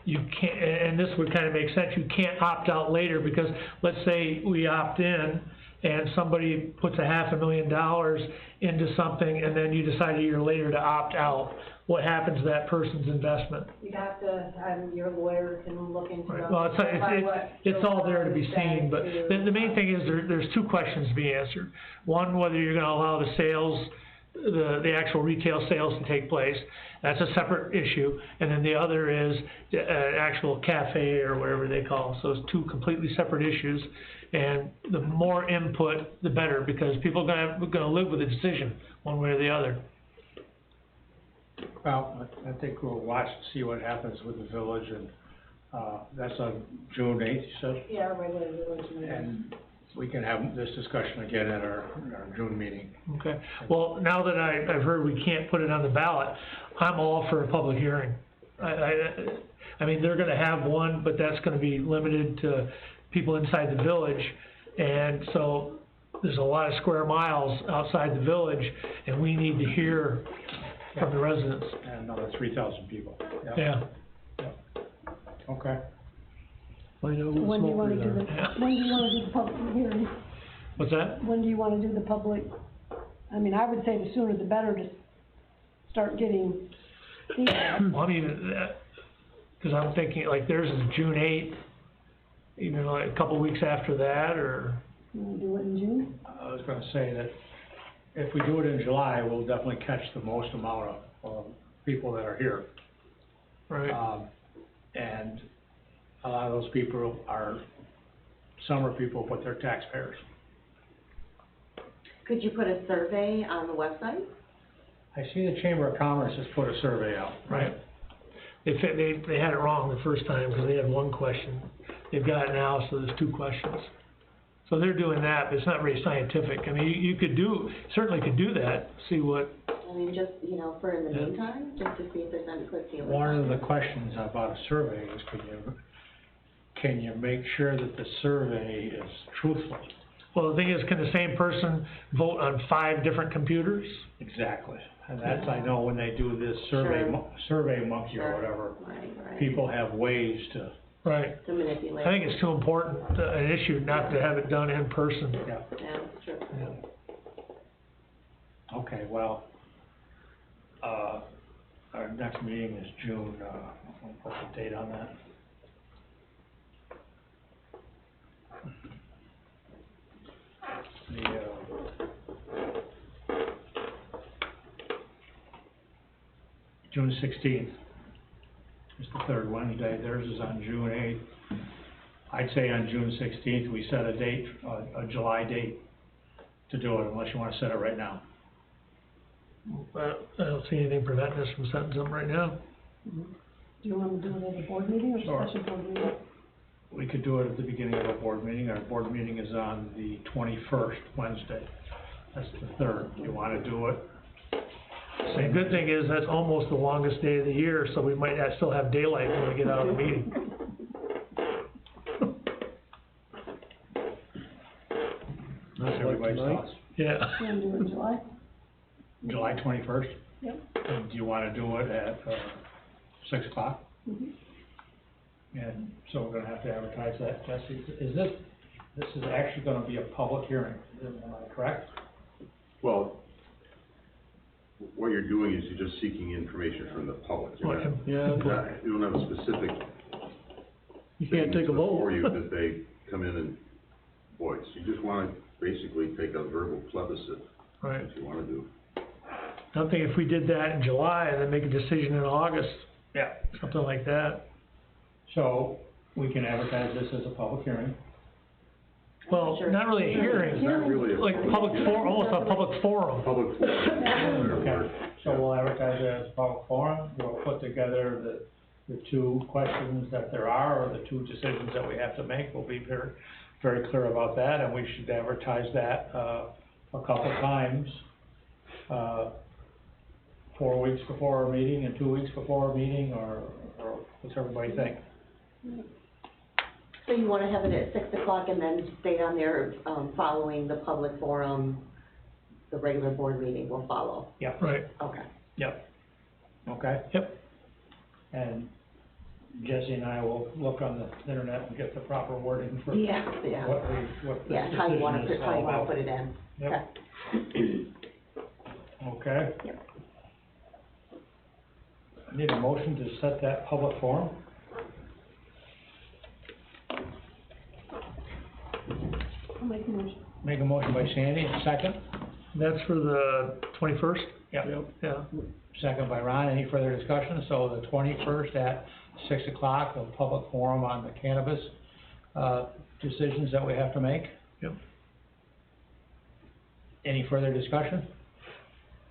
you can't, and this would kind of make sense, you can't opt out later, because let's say we opt in, and somebody puts $500,000 into something, and then you decide a year later to opt out, what happens to that person's investment? You'd have to, your lawyer can look into Right. that. Well, it's all there to be seen, but the main thing is there's two questions to be answered. One, whether you're gonna allow the sales, the actual retail sales to take place, that's a separate issue, and then the other is an actual cafe or whatever they call it. So it's two completely separate issues, and the more input, the better, because people are gonna live with the decision, one way or the other. Well, I think we'll watch and see what happens with the village, and, that's on June 8th, you said? Yeah, regular village meeting. And we can have this discussion again at our June meeting. Okay, well, now that I've heard we can't put it on the ballot, I'm all for a public hearing. I mean, they're gonna have one, but that's gonna be limited to people inside the village, and so there's a lot of square miles outside the village, and we need to hear from the residents. And another 3,000 people. Yep. Yeah. Okay. When do you wanna do the public hearing? What's that? When do you wanna do the public, I mean, I would say the sooner the better to start getting feedback. Well, I mean, cause I'm thinking, like, theirs is June 8th, even like a couple weeks after that, or? You wanna do it in June? I was gonna say that if we do it in July, we'll definitely catch the most amount of people that are here. Right. And a lot of those people are summer people, but they're taxpayers. Could you put a survey on the website? I see the Chamber of Commerce has put a survey out. Right. They had it wrong the first time, because they had one question. They've got it now, so there's two questions. So they're doing that, but it's not very scientific. I mean, you certainly could do that, see what. I mean, just, for in the meantime, just to see if there's any quick feelings. One of the questions about a survey is, can you make sure that the survey is truthful? Well, the thing is, can the same person vote on 5 different computers? Exactly, and that's, I know when they do this survey monkey or whatever, Right. people have ways to. Right. To manipulate. I think it's too important an issue not to have it done in person. Yeah. Yeah, that's true. Yeah. Okay, well, our next meeting is June, I'll put the date on that. June 16th is the third Wednesday, theirs is on June 8th. I'd say on June 16th, we set a date, a July date to do it, unless you wanna set it right now. I don't see anything preventing us from setting something right now. Do you wanna do it at a board meeting or Sure. special board meeting? We could do it at the beginning of a board meeting. Our board meeting is on the 21st, Wednesday. That's the third. You wanna do it? The good thing is, that's almost the longest day of the year, so we might still have daylight when we get out of the meeting. That's everybody's thoughts. Yeah. You wanna do it in July? July 21st? Yep. And do you wanna do it at, 6 o'clock? Mhm. And so we're gonna have to advertise that. Jesse, this is actually gonna be a public hearing, am I correct? Well, what you're doing is you're just seeking information from the public. You're not- You don't have a specific. You can't take a vote. For you that they come in and voice. You just wanna basically take a verbal plebiscite. Right. If you wanna do. I'm thinking if we did that in July, and then make a decision in August, yeah, something like that. So, we can advertise this as a public hearing. Well, not really a hearing, Not really a like public almost a public forum. Public forum. Okay, so we'll advertise it as a public forum, we'll put together the two questions that there are, or the two decisions that we have to make, we'll be very, very clear about that, and we should advertise that, a couple times, 4 weeks before our meeting and 2 weeks before our meeting, or what's everybody think? So you wanna have it at 6 o'clock and then stay on there, following the public forum, the regular board meeting will follow? Yep. Right. Okay. Yep. Okay? Yep. And Jesse and I will look on the internet and get the proper wording for Yeah. what the Yeah, how you wanna, decision is how you all wanna about. put it in. Yep. Okay. Okay? Yep. I need a motion to set that public forum. I'll make a motion. Make a motion by Sandy, and second. That's for the 21st? Yep. Yeah. Second by Ron, any further discussion? So the 21st at 6 o'clock, a public forum on the cannabis, decisions that we have to make. Yep. Any further discussion?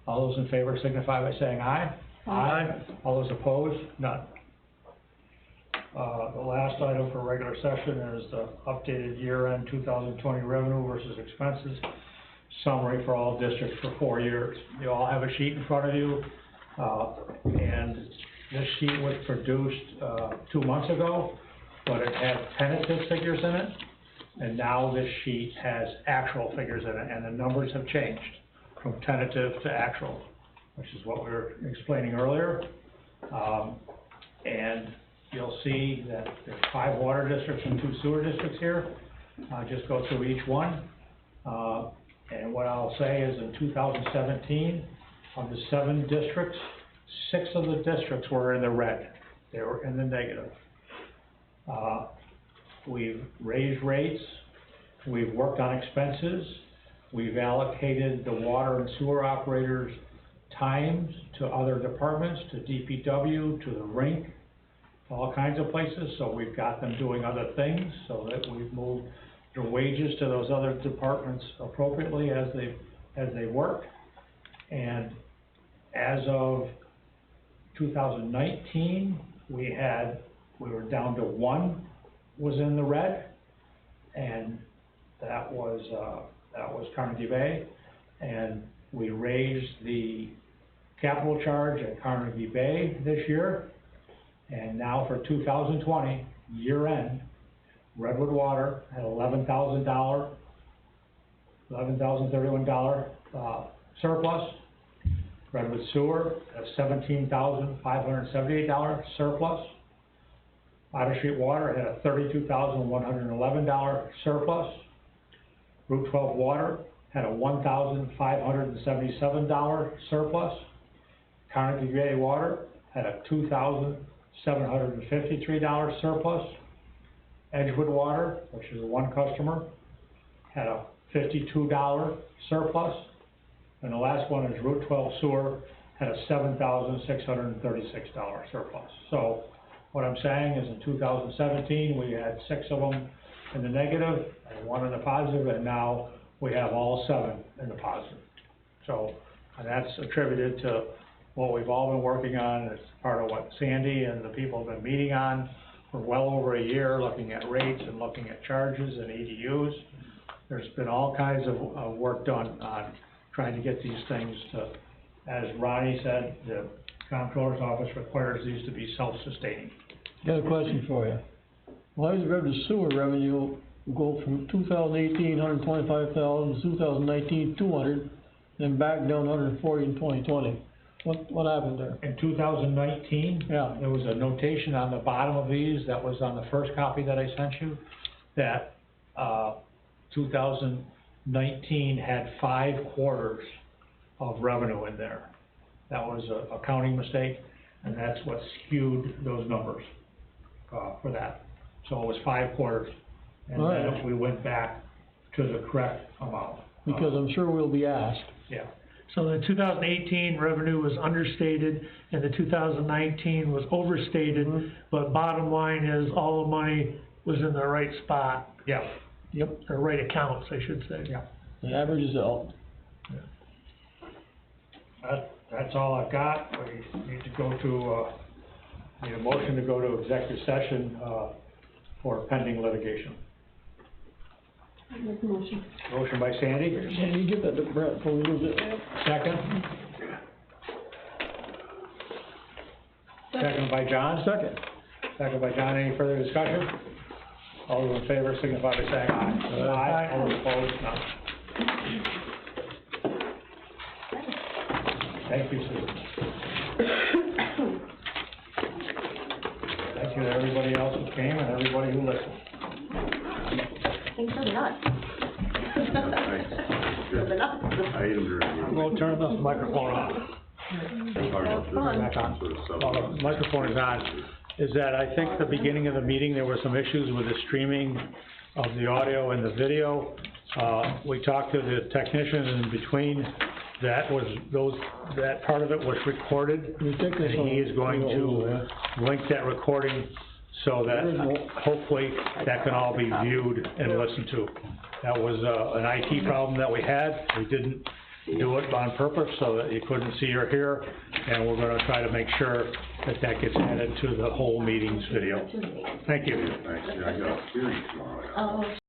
All those in favor signify by saying aye. Aye. All those opposed? None. The last item for regular session is the updated year-end 2020 revenue versus expenses summary for all districts for 4 years. You all have a sheet in front of you, and this sheet was produced, 2 months ago, but it had tentative figures in it, and now this sheet has actual figures in it, and the numbers have changed from tentative to actual, which is what we were explaining earlier. And you'll see that there's 5 water districts and 2 sewer districts here. I'll just go through each one. And what I'll say is in 2017, of the 7 districts, 6 of the districts were in the red. They were in the negative. We've raised rates, we've worked on expenses, we've allocated the water and sewer operators' times to other departments, to DPW, to the rink, all kinds of places, so we've got them doing other things, so that we've moved their wages to those other departments appropriately as they work. And as of 2019, we were down to 1 was in the red, and that was Carnegie Bay, and we raised the capital charge at Carnegie Bay this year. And now for 2020, year end, Redwood Water had $11,031 surplus. Redwood Sewer at $17,578 surplus. Otter Street Water had a $32,111 surplus. Route 12 Water had a $1,577 surplus. Carnegie Bay Water had a $2,753 surplus. Edgewood Water, which is one customer, had a $52 surplus. And the last one is Route 12 Sewer, had a $7,636 surplus. So what I'm saying is in 2017, we had 6 of them in the negative and 1 in the positive, and now we have all 7 in the positive. So, and that's attributed to what we've all been working on. It's part of what Sandy and the people have been meeting on for well over a year, looking at rates and looking at charges and EDUs. There's been all kinds of work done on trying to get these things to, as Ronnie said, the comptroller's office requires these to be self-sustaining. Got a question for you. Why does the sewer revenue go from 2018, 125,000, 2019, 200, then back down 140 in 2020? What happened there? In 2019, yeah, there was a notation on the bottom of these that was on the first copy that I sent you, that 2019 19 had 5 quarters of revenue in there. That was a counting mistake, and that's what skewed those numbers, for that. So it was 5 quarters, and All then right. we went back to the correct amount. Because I'm sure we'll be asked. Yeah, So the 2018 revenue was understated, and the 2019 was overstated, but bottom line is, all the money was in the right spot, yeah, Yep. or right accounts, I should say. yeah. The average is out. That's all I've got. We need to go to, need a motion to go to executive session, for pending litigation. Make a motion. Motion by Sandy, Sandy, give that to Brett before we lose it. second. Second by John. Second. Second by John. Any further discussion? All those in favor signify by saying aye. Aye. All those opposed, none. Thank you, Susan. Thank you to everybody else who came and everybody who listened. Thanks for the nuts. For the nuts. I'm gonna turn this microphone off. Back on. Well, the microphone is on. Is that I think the beginning of the meeting, there were some issues with the streaming of the audio and the video. We talked to the technician, and in between, that part of it was recorded. And he is going to link that recording so that hopefully that can all be viewed and listened to. That was, an IT problem that we had. We didn't do it on purpose so that you couldn't see or hear, and we're gonna try to make sure that that gets added to the whole meeting's video. Thank you. Thanks, yeah, I got a hearing tomorrow. Oh.